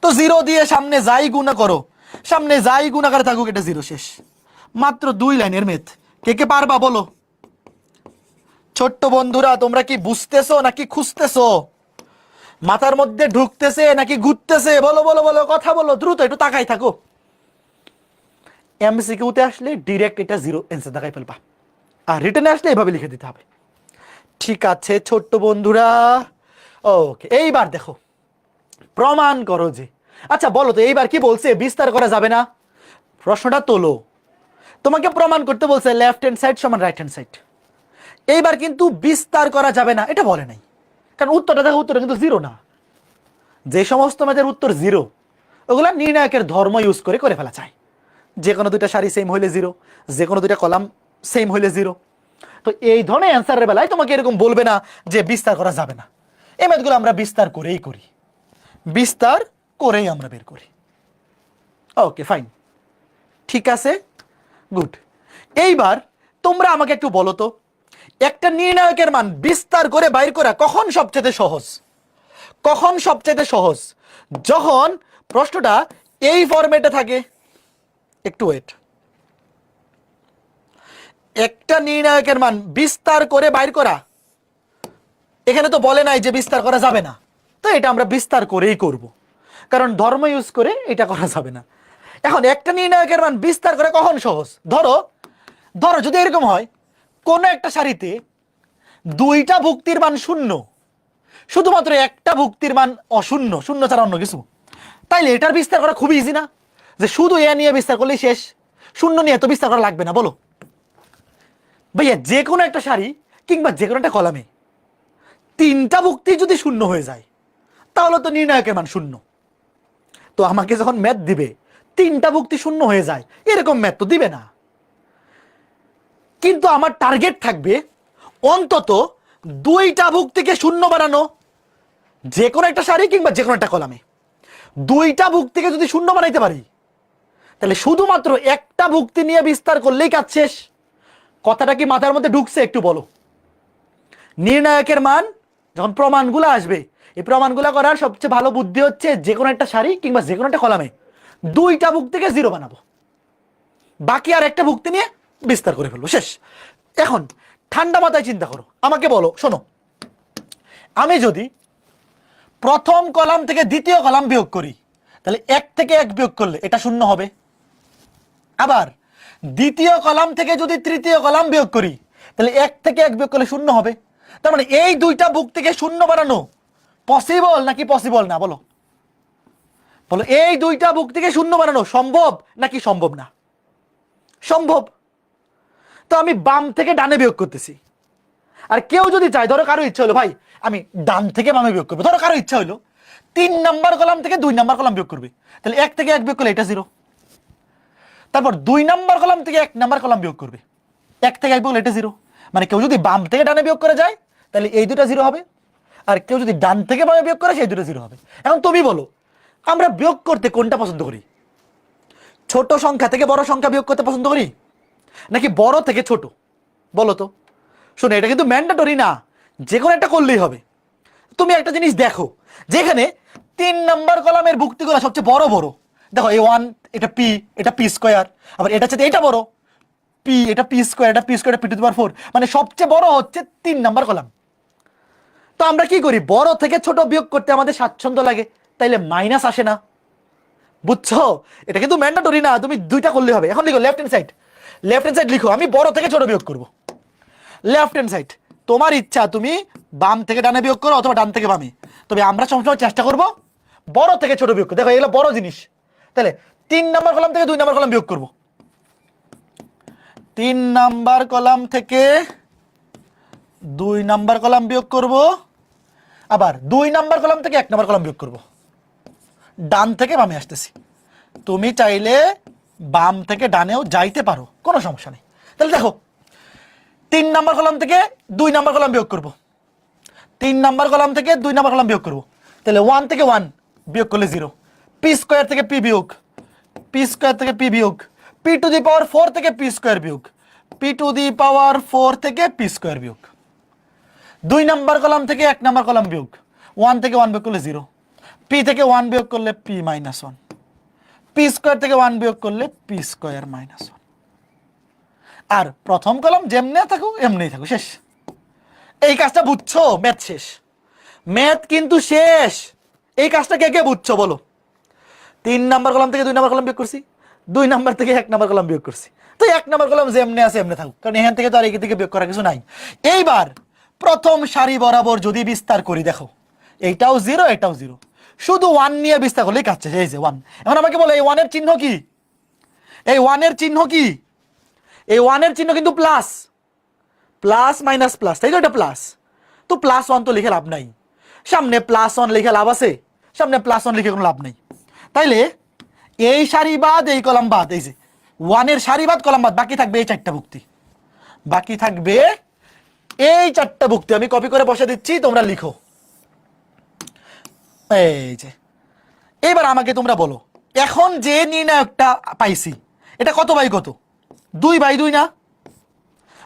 তো 0 দিয়ে সামনে যাই গুণা করো, সামনে যাই গুণাকারে থাকুক, এটা 0 শেষ। মাত্র 2 লাইনের মেথ। কে কে পারবা বলো? ছোট্ট বন্ধুরা তোমরা কি বুঝতেছো নাকি খুঁজতেছো? মাথার মধ্যে ঢুকতেছে নাকি ঘুরতেছে? বলো বলো বলো, কথা বলো, দ্রুত একটু তাকাই থাকো। এমসিকিউতে আসলে ডিরেক্ট এটা 0 অ্যান্সার দেখাই ফেলবা, আর রিটেনে আসলে এভাবে লিখে দিতে হবে। ঠিক আছে ছোট্ট বন্ধুরা, ওকে, এইবার দেখো প্রমাণ করো যে, আচ্ছা বলো তো এইবার কি বলছে বিস্তার করা যাবে না? প্রশ্নটা তোলো। তোমাকে প্রমাণ করতে বলছে লেফট হ্যান্ড সাইড সমান রাইট হ্যান্ড সাইড। এইবার কিন্তু বিস্তার করা যাবে না এটা বলে নাই, কারণ উত্তরটা দেখো, উত্তরটা কিন্তু জিরো না। যে সমস্ত ম্যাথের উত্তর জিরো ওগুলা নির্ণায়কের ধর্ম ইউজ করে করে ফেলা যায়। যে কোনো দুইটা সারি সেম হইলে জিরো, যে কোনো দুইটা কলাম সেম হইলে জিরো। তো এই ধরনের অ্যান্সারের বেলায় তোমাকে এরকম বলবে না যে বিস্তার করা যাবে না। এই ম্যাথগুলো আমরা বিস্তার করেই করি, বিস্তার করেই আমরা বের করি। ওকে ফাইন, ঠিক আছে, গুড। এইবার তোমরা আমাকে একটু বলো তো, একটা নির্ণায়কের মান বিস্তার করে বাইর করা কখন সবচেয়ে সহজ? কখন সবচেয়ে সহজ? যখন প্রশ্নটা এই ফরম্যাটে থাকে। একটু ওয়েট। একটা নির্ণায়কের মান বিস্তার করে বাইর করা, এখানে তো বলে নাই যে বিস্তার করা যাবে না, তো এটা আমরা বিস্তার করেই করব, কারণ ধর্ম ইউজ করে এটা করা যাবে না। এখন একটা নির্ণায়কের মান বিস্তার করে কখন সহজ? ধরো ধরো যদি এরকম হয় কোন একটা সারিতে দুইটা ভুক্তির মান শূন্য, শুধুমাত্র একটা ভুক্তির মান অশূন্য, শূন্য ছাড়া অন্য কিছু, তাইলে এটার বিস্তার করা খুবই ইজি না? যে শুধু এ নিয়ে বিস্তার করলেই শেষ, শূন্য নিয়ে তো বিস্তার করা লাগবে না, বলো ভাইয়া? যে কোনো একটা সারি কিংবা যে কোনো একটা কলামে তিনটা ভুক্তি যদি শূন্য হয়ে যায় তাহলে তো নির্ণায়কের মান শূন্য। তো আমাকে যখন ম্যাথ দিবে তিনটা ভুক্তি শূন্য হয়ে যায়, এরকম ম্যাথ তো দিবে না। কিন্তু আমার টার্গেট থাকবে অন্তত দুইটা ভুক্তিকে শূন্য বানানো, যে কোনো একটা সারি কিংবা যে কোনো একটা কলামে দুইটা ভুক্তিকে যদি শূন্য বানাইতে পারি তাহলে শুধুমাত্র একটা ভুক্তি নিয়ে বিস্তার করলেই কাজ শেষ। কথাটা কি মাথার মধ্যে ঢুকছে একটু বলো? নির্ণায়কের মান যখন প্রমাণগুলো আসবে, এই প্রমাণগুলো করার সবচেয়ে ভালো বুদ্ধি হচ্ছে যে কোনো একটা সারি কিংবা যে কোনো একটা কলামে দুইটা ভুক্তিকে জিরো বানাবো, বাকি আর একটা ভুক্তি নিয়ে বিস্তার করে ফেলবো, শেষ। এখন ঠান্ডা মাথায় চিন্তা করো, আমাকে বলো, শোনো, আমি যদি প্রথম কলাম থেকে দ্বিতীয় কলাম বিয়োগ করি তাহলে এক থেকে এক বিয়োগ করলে এটা শূন্য হবে। আবার দ্বিতীয় কলাম থেকে যদি তৃতীয় কলাম বিয়োগ করি তাহলে এক থেকে এক বিয়োগ করলে শূন্য হবে। তার মানে এই দুইটা ভুক্তিকে শূন্য বানানো পসিবল নাকি পসিবল না? বলো বলো, এই দুইটা ভুক্তিকে শূন্য বানানো সম্ভব নাকি সম্ভব না? সম্ভব। তো আমি বাম থেকে ডানে বিয়োগ করতেছি, আর কেউ যদি চায়, ধরো কারো ইচ্ছা হলো ভাই আমি ডান থেকে বামে বিয়োগ করবো, ধরো কারো ইচ্ছা হলো 3 নাম্বার কলাম থেকে 2 নাম্বার কলাম বিয়োগ করবে, তাহলে এক থেকে এক বিয়োগ করলে এটা জিরো। তারপর 2 নাম্বার কলাম থেকে 1 নাম্বার কলাম বিয়োগ করবে, এক থেকে এক বিয়োগ করলে এটা জিরো। মানে কেউ যদি বাম থেকে ডানে বিয়োগ করে যায় তাহলে এই দুটো জিরো হবে, আর কেউ যদি ডান থেকে বামে বিয়োগ করে সেই দুটো জিরো হবে। এখন তুমি বলো আমরা বিয়োগ করতে কোনটা পছন্দ করি? ছোট সংখ্যা থেকে বড় সংখ্যা বিয়োগ করতে পছন্দ করি নাকি বড় থেকে ছোট? বলো তো। শোনো, এটা কিন্তু ম্যান্ডেটরি না, যে কোনো একটা করলেই হবে। তুমি একটা জিনিস দেখো, যেখানে 3 নাম্বার কলামের ভুক্তিগুলো সবচেয়ে বড় বড়, দেখো এই 1 এটা পি, এটা পি স্কোয়ার, আবার এটা হচ্ছে এটা বড় পি, এটা পি স্কোয়ার, এটা পি স্কোয়ার, এটা পি টু দি পাওয়ার 4, মানে সবচেয়ে বড় হচ্ছে 3 নাম্বার কলাম। তো আমরা কি করি, বড় থেকে ছোট বিয়োগ করতে আমাদের স্বাচ্ছন্দ্য লাগে, তাইলে মাইনাস আসে না। বুঝছো? এটা কিন্তু ম্যান্ডেটরি না, তুমি দুইটা করলে হবে। এখন লিখো left hand side, left hand side লিখো, আমি বড় থেকে ছোট বিয়োগ করব। লেফট হ্যান্ড সাইড তোমার ইচ্ছা, তুমি বাম থেকে ডানে বিয়োগ করো অথবা ডান থেকে বামে, তবে আমরা সবসময় চেষ্টা করব বড় থেকে ছোট বিয়োগ করতে। দেখো এগুলো বড় জিনিস, তাহলে 3 নাম্বার কলাম থেকে 2 নাম্বার কলাম বিয়োগ করব, 3 নাম্বার কলাম থেকে 2 নাম্বার কলাম বিয়োগ করব, আবার 2 নাম্বার কলাম থেকে 1 নাম্বার কলাম বিয়োগ করব। ডান থেকে বামে আসতেছি, তুমি চাইলে বাম থেকে ডানেও যাইতে পারো, কোনো সমস্যা নেই। তাহলে দেখো 3 নাম্বার কলাম থেকে 2 নাম্বার কলাম বিয়োগ করব, 3 নাম্বার কলাম থেকে 2 নাম্বার কলাম বিয়োগ করব, তাহলে 1 থেকে 1 বিয়োগ করলে 0, পি স্কোয়ার থেকে পি বিয়োগ, পি স্কোয়ার থেকে পি বিয়োগ, পি টু দি পাওয়ার 4 থেকে পি স্কোয়ার বিয়োগ, পি টু দি পাওয়ার 4 থেকে পি স্কোয়ার বিয়োগ। 2 নাম্বার কলাম থেকে 1 নাম্বার কলাম বিয়োগ, 1 থেকে 1 বিয়োগ করলে 0, পি থেকে 1 বিয়োগ করলে পি মাইনাস 1, পি স্কোয়ার থেকে 1 বিয়োগ করলে পি স্কোয়ার মাইনাস 1। আর প্রথম কলাম যেমনি থাকুক এমনি থাকুক, শেষ। এই কাজটা বুঝছো? ম্যাথ শেষ, ম্যাথ কিন্তু শেষ। এই কাজটা কে কে বুঝছো বলো? 3 নাম্বার কলাম থেকে 2 নাম্বার কলাম বিয়োগ করছি, 2 নাম্বার থেকে 1 নাম্বার কলাম বিয়োগ করছি, তো 1 নাম্বার কলাম যেমনি আছে এমনি থাকুক, কারণ এখান থেকে তো আর এখান থেকে বিয়োগ করার কিছু নাই। এইবার প্রথম সারি বরাবর যদি বিস্তার করি, দেখো এইটাও 0, এটাও 0, শুধু 1 নিয়ে বিস্তার করলেই কাজ শেষ। এই যে 1। এখন আমাকে বলো এই 1 এর চিহ্ন কি? এই 1 এর চিহ্ন কি? এই 1 এর চিহ্ন কিন্তু প্লাস, প্লাস মাইনাস প্লাস, তাই তো? এটা প্লাস, তো +1 তো লিখে লাভ নাই। সামনে +1 লিখে লাভ আছে? সামনে +1 লিখে কোনো লাভ নেই। তাইলে এই সারি বাদ, এই কলাম বাদ, এই যে 1 এর সারি বাদ, কলাম বাদ, বাকি থাকবে এই 4টা ভুক্তি। বাকি থাকবে এই 4টা ভুক্তি। আমি কপি করে বসে দিচ্ছি, তোমরা লিখো। এই যে এবার আমাকে তোমরা বলো, এখন যে নির্ণায়কটা পাইছি এটা কত বাই কত? 2/2 না?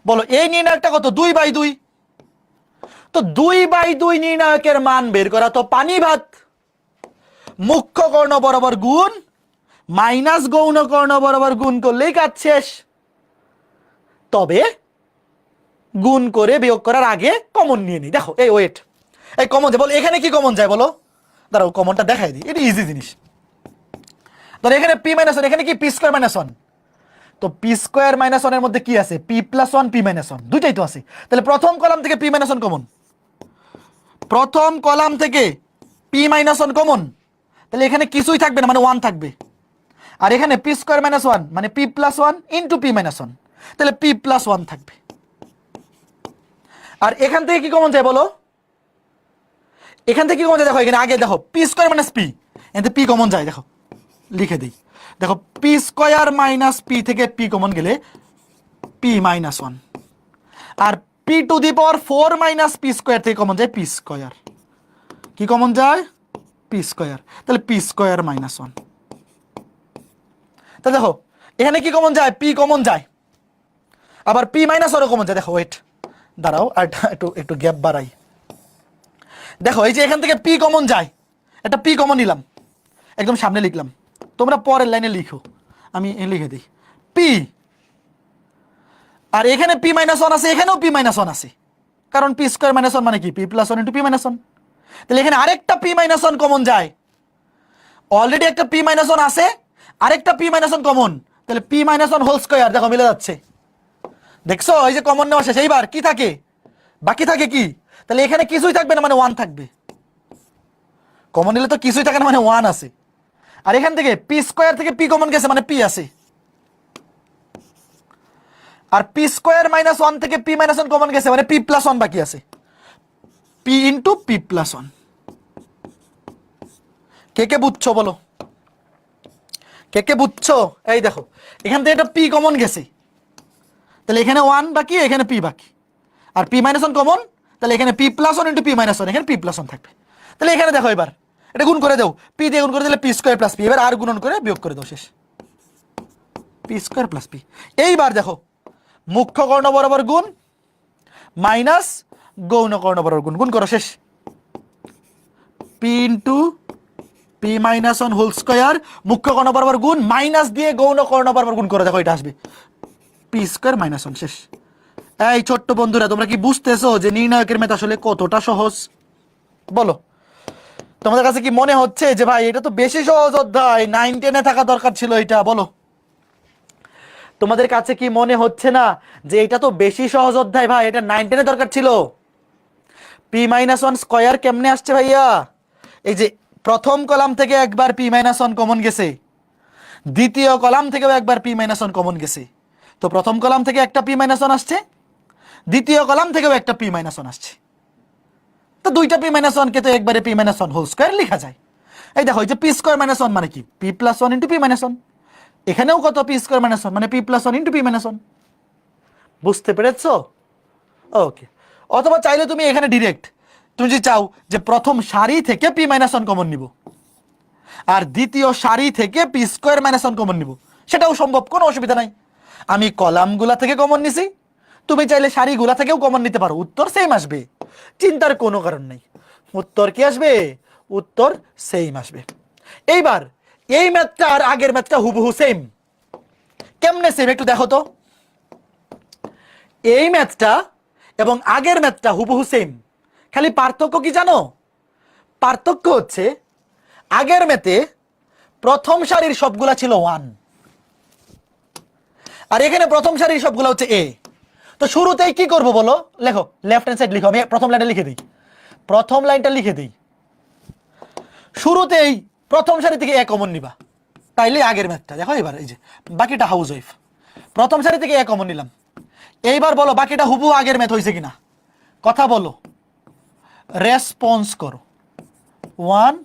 বলো এই নির্ণায়কটা কত? 2/2। তো 2/2 নির্ণায়কের মান বের করা তো পানি ভাত। মুখ্য কর্ণ বরাবর গুণ মাইনাস গৌণ কর্ণ বরাবর গুণ করলেই কাজ শেষ। তবে গুণ করে বিয়োগ করার আগে কমন নিয়ে নিই। দেখো এই ওয়েট, এই কমন যায়, বলো এখানে কি কমন যায়? বলো, দাঁড়াও কমনটা দেখাই দিই, এটা ইজি জিনিস। ধরো এখানে p-1, এখানে কি p² - 1। তো p² - 1 এর মধ্যে কি আছে? p+1 p-1, দুইটাই তো আছে। তাহলে প্রথম কলাম থেকে p-1 কমন, প্রথম কলাম থেকে p-1 কমন। তাহলে এখানে কিছুই থাকবে না, মানে 1 থাকবে। আর এখানে p² - 1 মানে p+1 ইন্টু p-1, তাহলে p+1 থাকবে। আর এখান থেকে কি কমন যায় বলো? এখান থেকে কি কমন যায়? দেখো এখানে আগে দেখো p² - p, এতে p কমন যায়, দেখো লিখে দিই। দেখো p² - p থেকে p কমন গেলে p-1, আর p⁴ - p² থেকে কমন যায় p²। কি কমন যায়? p²। তাহলে p² - 1। তাহলে দেখো এখানে কি কমন যায়? p কমন যায়, আবার p-1ও কমন যায়। দেখো ওয়েট, দাঁড়াও আর একটু গ্যাপ বাড়াই। দেখো এই যে এখান থেকে p কমন যায়, একটা p কমন নিলাম, একদম সামনে লিখলাম। তোমরা পরের লাইনে লিখো, আমি লিখে দিই p। আর এখানে p-1 আছে, এখানেও p-1 আছে, কারণ p² - 1 মানে কি? p+1 into p-1। তাহলে এখানে আরেকটা p-1 কমন যায়। অলরেডি একটা p-1 আছে, আরেকটা p-1 কমন, তাহলে p-1² দেখো মিলে যাচ্ছে। দেখছো এই যে কমন নেওয়া শেষ। এইবার কি থাকে? বাকি থাকে কি? তাহলে এখানে কিছুই থাকবে না, মানে 1 থাকবে। কমন নিলে তো কিছুই থাকে না, মানে 1 আছে। আর এখান থেকে p² থেকে p কমন গেছে, মানে p আছে। আর p² - 1 থেকে p-1 কমন গেছে, মানে p+1 বাকি আছে, p ইন্টু p+1। কে কে বুঝছো বলো, কে কে বুঝছো? এই দেখো এখান থেকে একটা p কমন গেছে, তাহলে এখানে 1 বাকি, এখানে p বাকি। আর p-1 কমন, তাহলে এখানে p+1 ইন্টু p-1, এখানে p+1 থাকবে। তাহলে এখানে দেখো এবার এটা গুণ করে দাও, p দিয়ে গুণ করে দিলে p² + p। এবার আর গুণন করে বিয়োগ করে দাও, শেষ p² + p। এইবার দেখো মুখ্য কর্ণ বরাবর গুণ মাইনাস গৌণ কর্ণ বরাবর গুণ, গুণ করো, শেষ p into p-1 whole square, মুখ্য কর্ণ বরাবর গুণ মাইনাস দিয়ে গৌণ কর্ণ বরাবর গুণ করে, দেখো এটা আসবে p² - 1, শেষ। এই ছোট্ট বন্ধুরা, তোমরা কি বুঝতেছো যে নির্ণায়কের ম্যাথ আসলে কতটা সহজ? বলো তোমাদের কাছে কি মনে হচ্ছে যে ভাই এটা তো বেশি সহজ অধ্যায়, 9 10-এ থাকা দরকার ছিল এটা? বলো তোমাদের কাছে কি মনে হচ্ছে না যে এটা তো বেশি সহজ অধ্যায় ভাই, এটা 9 10-এ দরকার ছিল? p-1² কেমনে আসছে ভাইয়া? এই যে প্রথম কলাম থেকে একবার p-1 কমন গেছে, দ্বিতীয় কলাম থেকেও একবার p-1 কমন গেছে। তো প্রথম কলাম থেকে একটা p-1 আসছে, দ্বিতীয় কলাম থেকেও একটা p-1 আসছে। তো দুইটা p-1 কে তো একবারে p-1 হোল স্কয়ার লেখা যায়। এই দেখো এই যে p² - 1 মানে কি? p+1 into p-1। এখানেও কত? p² - 1 মানে p+1 ইন্টু p-1। বুঝতে পেরেছো? ওকে। অথবা চাইলে তুমি এখানে ডিরেক্ট, তুমি যদি চাও যে প্রথম সারি থেকে p-1 কমন নিব আর দ্বিতীয় সারি থেকে p² - 1 কমন নিব, সেটাও সম্ভব, কোনো অসুবিধা নাই। আমি কলামগুলা থেকে কমন নিছি, তুমি চাইলে সারিগুলা থেকেও কমন নিতে পারো, উত্তর সেম আসবে, চিন্তার কোনো কারণ নেই। উত্তর কি আসবে? উত্তর সেম আসবে। এইবার এই ম্যাথটা আর আগের ম্যাথটা হুবহু সেম। কেমনে সেম একটু দেখো তো। এই ম্যাথটা এবং আগের ম্যাথটা হুবহু সেম, খালি পার্থক্য কি জানো? পার্থক্য হচ্ছে আগের ম্যাথে প্রথম সারির সবগুলা ছিল 1, আর এখানে প্রথম সারির সবগুলা হচ্ছে a। তো শুরুতেই কি করব বলো? লেখো, লেফট হ্যান্ড সাইড লিখো, আমি প্রথম লাইনটা লিখে দিই, প্রথম লাইনটা লিখে দিই। শুরুতেই প্রথম সারি থেকে এ কমন নিবা, তাইলে আগের ম্যাথটা দেখো। এবার এই যে বাকিটা হাউস ওয়াইফ, প্রথম সারি থেকে এ কমন নিলাম। এইবার বলো বাকিটা হুবহু আগের ম্যাথ হয়েছে কিনা, কথা বলো, রেসপন্স করো। 1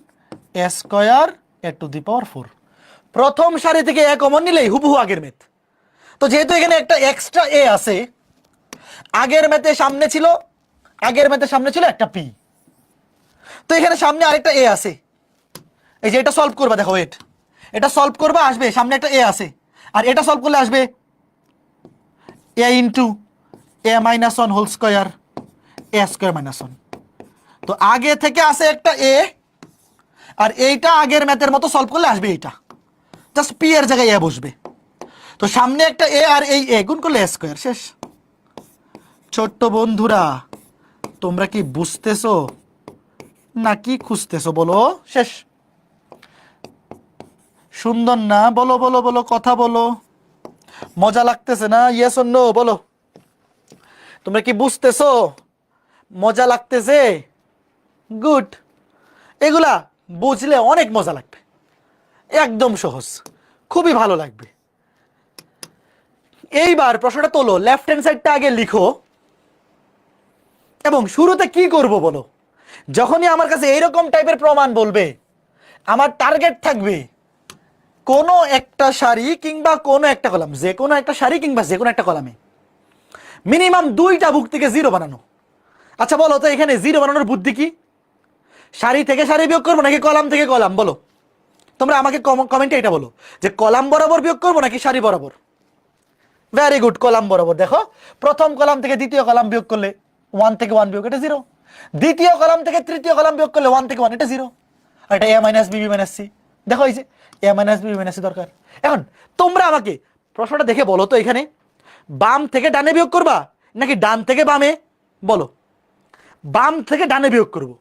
a square a to the power 4, প্রথম সারি থেকে এ কমন নিলেই হুবহু আগের ম্যাথ। তো যেহেতু এখানে একটা এক্সট্রা এ আছে, আগের ম্যাথে সামনে ছিল, আগের ম্যাথে সামনে ছিল একটা পি, তো এখানে সামনে আরেকটা এ আছে। এই যে এটা সলভ করবা, দেখো ওয়েট, এটা সলভ করবা, আসবে সামনে একটা এ আছে, আর এটা সলভ করলে আসবে এ ইন্টু এ মাইনাস ওয়ান হোল স্কোয়ার এ স্কোয়ার মাইনাস ওয়ান। তো আগে থেকে আসে একটা এ, আর এইটা আগের ম্যাথের মতো সলভ করলে আসবে এইটা, জাস্ট পি এর জায়গায় এ বসবে। তো সামনে একটা এ আর এই এ গুণ করলে এ স্কোয়ার, শেষ। ছোট্ট বন্ধুরা, তোমরা কি বুঝতেছো নাকি খুঁজতেছো, বলো? শেষ। সুন্দর না? বলো বলো বলো, কথা বলো। মজা লাগতেছে না? ইয়েস অর নো বলো। তোমরা কি বুঝতেছো? মজা লাগতেছে? গুড। এগুলা বুঝলে অনেক মজা লাগবে, একদম সহজ, খুবই ভালো লাগবে। এইবার প্রশ্নটা তোলো, লেফট হ্যান্ড সাইডটা আগে লিখো, এবং শুরুতে কি করব বলো। যখনই আমার কাছে এইরকম টাইপের প্রমাণ বলবে, আমার টার্গেট থাকবে কোনো একটা সারি কিংবা কোনো একটা কলাম, যে কোনো একটা সারি কিংবা যে কোনো একটা কলামে মিনিমাম দুইটা ভুক্তিকে জিরো বানানো। আচ্ছা বলো তো, এখানে জিরো বানানোর বুদ্ধি কি? সারি থেকে সারি বিয়োগ করবো নাকি কলাম থেকে কলাম? বলো তোমরা আমাকে কমেন্টে এটা বলো, যে কলাম বরাবর বিয়োগ করবো নাকি সারি বরাবর? ভেরি গুড, কলাম বরাবর। দেখো, প্রথম কলাম থেকে দ্বিতীয় কলাম বিয়োগ করলে 1 থেকে 1 বিয়োগ, এটা জিরো। দ্বিতীয় কলাম থেকে তৃতীয় কলাম বিয়োগ করলে 1 থেকে 1, এটা জিরো। আর এটা A minus B, B minus C. দেখো এই যে এ minus B, B minus C দরকার। এখন তোমরা আমাকে প্রশ্নটা দেখে বলো তো, এখানে বাম থেকে ডানে বিয়োগ করবা নাকি ডান থেকে বামে? বলো। বাম থেকে ডানে বিয়োগ করবো,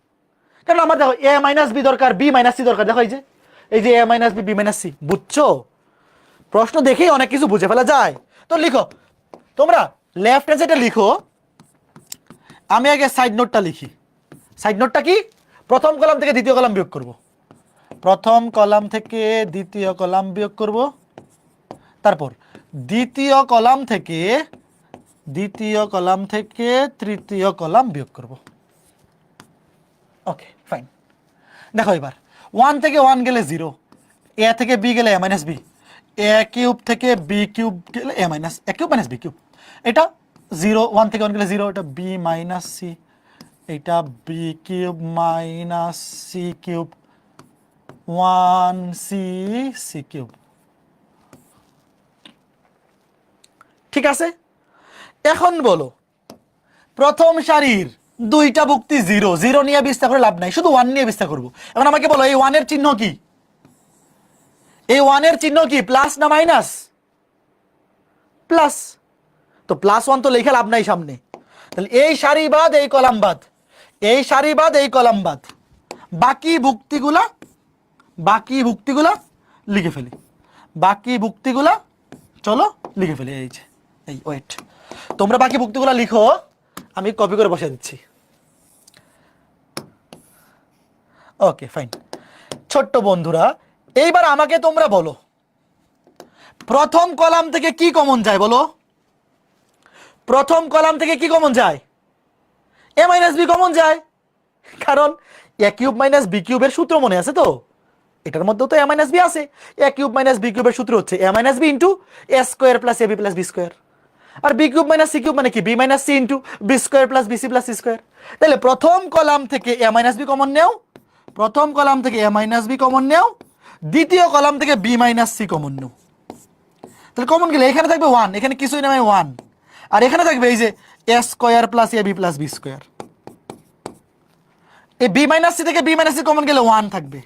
কারণ আমার দেখো এ মাইনাস বি দরকার, বি মাইনাস সি দরকার। দেখো এই যে এ minus B, B minus c. বুঝছো? প্রশ্ন দেখেই অনেক কিছু বুঝে ফেলা যায়। তো লিখো তোমরা, লেফট হ্যান্ড সাইডে লিখো। আমি আগে সাইড নোটটা লিখি। সাইড নোটটা কি? প্রথম কলাম থেকে দ্বিতীয় কলাম বিয়োগ করব, প্রথম কলাম থেকে দ্বিতীয় কলাম বিয়োগ করব, তারপর দ্বিতীয় কলাম থেকে তৃতীয় কলাম বিয়োগ করব। Okay fine. দেখো এবার 1 থেকে 1 গেলে 0, এ থেকে বি গেলে a minus b, a cube থেকে বি কিউব গেলে a minus a cube minus b cube, এটা 0। 1 থেকে 1 গেলে 0, এটা বি মাইনাস সি, এটা b cube minus c cube 1 c c cube. ঠিক আছে? এখন বলো, প্রথম সারির দুইটা ভুক্তি জিরো, জিরো নিয়ে বিস্তার করে লাভ নাই, শুধু 1 নিয়ে বিস্তার করবো। এখন আমাকে বলো, এই 1 এর চিহ্ন কি? এই 1 এর চিহ্ন কি, প্লাস না মাইনাস? প্লাস। তো প্লাস 1 তো লেখা লাভ নাই সামনে, তাহলে এই সারি বাদ এই কলাম বাদ, এই সারি বাদ এই কলাম বাদ, বাকি ভুক্তিগুলা লিখে ফেলি। বাকি ভুক্তিগুলা চলো লিখে ফেলি। এই যে এই ওয়েট, তোমরা বাকি ভুক্তিগুলা লিখো, আমি কপি করে বসে দিচ্ছি। Okay fine. ছোট্ট বন্ধুরা, এইবার আমাকে তোমরা বলো, প্রথম কলাম থেকে কি কমন যায়? বলো, প্রথম কলাম থেকে কি কমন যায়? এ মাইনাস বি কমন যায়, কারণ এ কিউব মাইনাস বি কিউবের সূত্র মনে আছে তো? এটার মধ্যেও তো এ মাইনাস বি আছে। এ কিউব মাইনাস বি কিউবের সূত্র হচ্ছে a minus b into a square plus a b plus b square. আর b cube minus c cube মানে কি? B minus c into b square plus b c plus c square. তাহলে প্রথম column থেকে এ minus B common নেও, প্রথম column থেকে এ minus B common নেও, দ্বিতীয় কলাম থেকে বি মাইনাস সি কমন নেও। তাহলে কমন গেলে এখানে থাকবে 1, এখানে কিছুই নামে 1, আর এখানে থাকবে এই যে a square plus a b plus b square. এই বি মাইনাস সি থেকে বি মাইনাস সি কমন গেলে 1 থাকবে,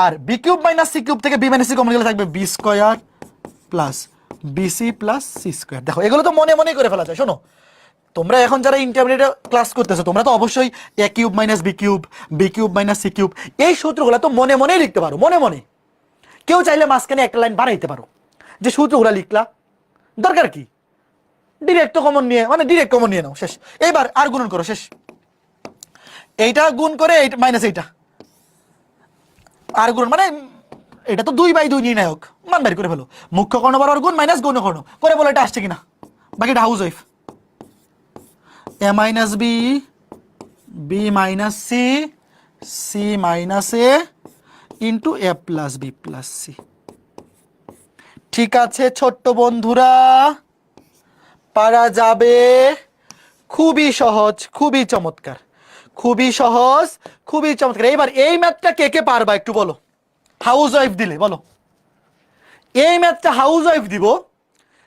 আর b cube minus c cube থেকে বি মাইনাস সি কমন গেলে থাকবে b square plus b c plus c square. দেখো এগুলো তো মনে মনেই করে ফেলা যায়। শোনো, তোমরা এখন যারা ইন্টারমিডিয়েট ক্লাস করতেছো, তোমরা তো অবশ্যই a cube minus b cube minus c cube, এই সূত্রগুলো তো মনে মনেই লিখতে পারো, মনে মনে। কেউ চাইলে মাঝখানে একটা লাইন বাড়াইতে পারো, যে সূত্রগুলো লিখলা, দরকার কি? ডিরেক্ট কমন নিয়ে, মানে ডিরেক্ট কমন নিয়ে নাও, শেষ। এবার আর গুণন করো, শেষ। এইটা গুণ করে এইটা মাইনাস এইটা, আর গুণ মানে এটা তো 2/2 নির্ণায়ক, মান বের করে ফেলো। মুখ্য কর্ণ বরাবর গুণ মাইনাস গৌণ কর্ণ করে বলো এটা আসছে কিনা, বাকিটা housewife. A minus B, B minus c, c minus a into A plus B plus c. ঠিক আছে ছোট্ট বন্ধুরা, পারা যাবে, খুবই সহজ, খুবই চমৎকার, খুবই সহজ, খুবই চমৎকার। এবার এই ম্যাথটা কে কে পারবা একটু বলো, হাউস ওয়াইফ দিলে বলো। এই ম্যাথটা হাউস ওয়াইফ দিব,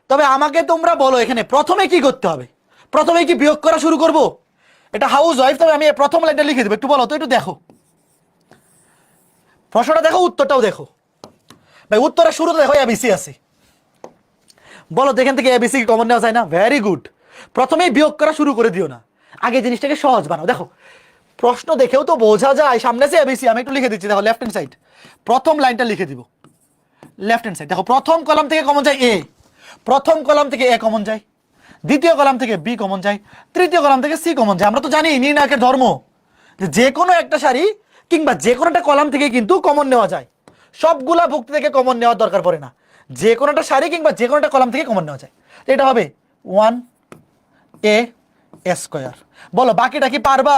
তবে আমাকে তোমরা বলো এখানে প্রথমে কি করতে হবে, প্রথমে কি বিয়োগ করা শুরু করব? এটা হাউস ওয়াইফ, তবে আমি প্রথম লাইনটা লিখে দেবো, একটু বলো তো, একটু দেখো প্রশ্নটা, দেখো উত্তরটাও দেখো। ভাই উত্তরের শুরুতে দেখো এবিসি আছে, বলো তো এখান থেকে এবিসি কি কমন নেওয়া যায় না? ভেরি গুড, প্রথমেই বিয়োগ করা শুরু করে দিও না, আগে জিনিসটাকে সহজ বানাও। দেখো প্রশ্ন দেখেও তো বোঝা যায় সামনে সে এবিসি, আমি একটু লিখে দিচ্ছি, দেখো লেফট হ্যান্ড সাইড প্রথম লাইনটা লিখে দিব, লেফট হ্যান্ড সাইড দেখো, প্রথম কলাম থেকে কমন যায় এ, প্রথম কলাম থেকে এ কমন যায়, দ্বিতীয় কলাম থেকে বি কমন যায়, তৃতীয় কলাম থেকে সি কমন যায়। আমরা তো জানি নির্ণায়কের ধর্ম যে কোনো একটা সারি কিংবা যে কোনো একটা কলাম থেকে কিন্তু কমন নেওয়া যায়, সবগুলা ভুক্তি থেকে কমন নেওয়ার দরকার পড়ে না, যে কোনো একটা সারি কিংবা যে কোনো একটা কলাম থেকে কমন নেওয়া যায়। এটা হবে 1a স্কয়ার। বলো বাকিটা কি পারবা?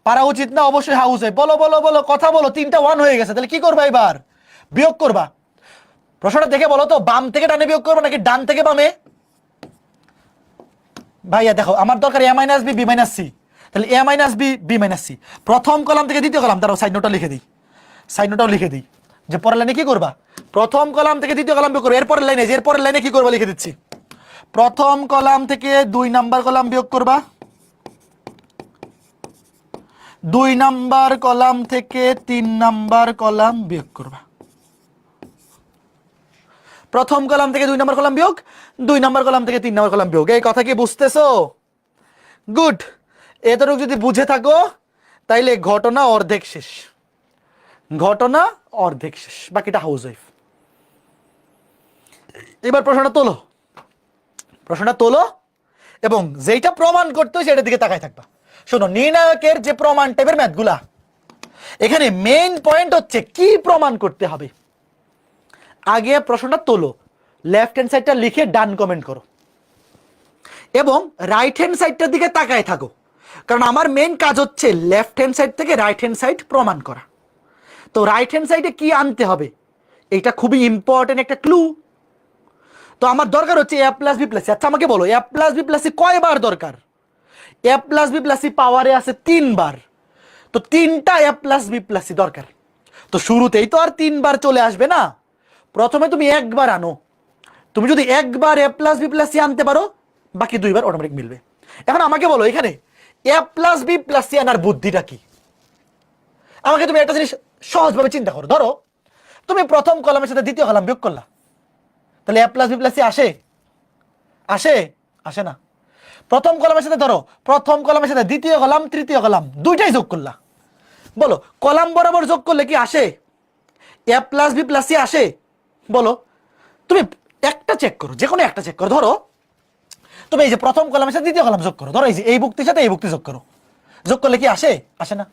পারা উচিত না? অবশ্যই হাউসে। বলো বলো বলো, কথা বলো, 3টা 1 হয়ে গেছে, তাহলে কি করবা এবার? বিয়োগ করবা। প্রশ্নটা দেখে বলো তো, বাম থেকে ডানে বিয়োগ করবো নাকি ডান থেকে বামে? ভাইয়া দেখো আমার দরকার a minus B, B minus c, তাহলে a minus B, B minus c, প্রথম কলাম থেকে দ্বিতীয় কলাম, তারও সাইড নোটটা লিখে দিই, সাইড নোটটাও লিখে দিই, যে পরের লাইনে কি করবা, প্রথম কলাম থেকে দ্বিতীয় কলাম বিয়োগ করবে, এরপরের লাইনে, এরপরের লাইনে কি করবা লিখে দিচ্ছি, প্রথম কলাম থেকে 2 নাম্বার কলাম বিয়োগ করবা, 2 নাম্বার কলাম থেকে 3 নাম্বার কলাম বিয়োগ করবা, প্রথম কলাম থেকে 2 নাম্বার কলাম বিয়োগ, 2 নাম্বার কলাম থেকে 3 নাম্বার কলাম বিয়োগ। এই কথা কি বুঝতেছো? গুড, এতটুকু যদি বুঝে থাকো তাইলে ঘটনা অর্ধেক শেষ, ঘটনা অর্ধেক শেষ, বাকিটা হাউস ওয়াইফ। এবার প্রশ্নটা তোলো, প্রশ্নটা তোলো এবং যেটা প্রমাণ করতে হয় সেটার দিকে তাকায় থাকবা। শোনো, নির্ণায়কের যে প্রমাণ টাইপের ম্যাথগুলা, এখানে মেইন পয়েন্ট হচ্ছে কি প্রমাণ করতে হবে। আগে প্রশ্নটা তোলো, লেফট হ্যান্ড সাইডটা লিখে ডান কমেন্ট করো এবং রাইট হ্যান্ড সাইডটার দিকে তাকায় থাকো, কারণ আমার মেইন কাজ হচ্ছে লেফট হ্যান্ড সাইড থেকে রাইট হ্যান্ড সাইড প্রমাণ করা। তো রাইট হ্যান্ড সাইডে কি আনতে হবে, এটা খুবই ইম্পর্টেন্ট একটা ক্লু। তো আমার দরকার হচ্ছে এ প্লাস বি প্লাস সি। আচ্ছা আমাকে বলো, এ প্লাস বি প্লাস সি কয়বার দরকার? এ প্লাস বি প্লাস সি পাওয়ারে আছে 3 বার, তো 3টা এ প্লাস বি প্লাস সি দরকার। তো শুরুতেই তো আর 3 বার চলে আসবে না, প্রথমে তুমি একবার আনো। তুমি যদি একবার এ প্লাস বি প্লাস সি আনতে পারো, বাকি 2 বার অটোমেটিক মিলবে। এখন আমাকে বলো এখানে A plus B plus C আনার বুদ্ধিটা কি? আমাকে তুমি একটা জিনিস সহজভাবে চিন্তা করো, ধরো তুমি প্রথম কলামের সাথে দ্বিতীয় কলাম বিয়োগ করলা, তাহলে A plus B plus C আসে? আসে? আসে না। প্রথম কলামের সাথে ধরো, প্রথম কলামের সাথে দ্বিতীয় কলাম তৃতীয় কলাম দুইটাই যোগ করলা, বলো কলাম বরাবর যোগ করলে কি আসে? এ প্লাস বি প্লাস সি আসে? বলো। তুমি একটা চেক করো, যে কোনো একটা চেক করো। ধরো তুমি এই যে প্রথম কলামের সাথে দ্বিতীয় কলাম যোগ করো, ধরো এই যে এই ভুক্তির সাথে এই ভুক্তি যোগ করো, যোগ করলে কি আসে? আসে না।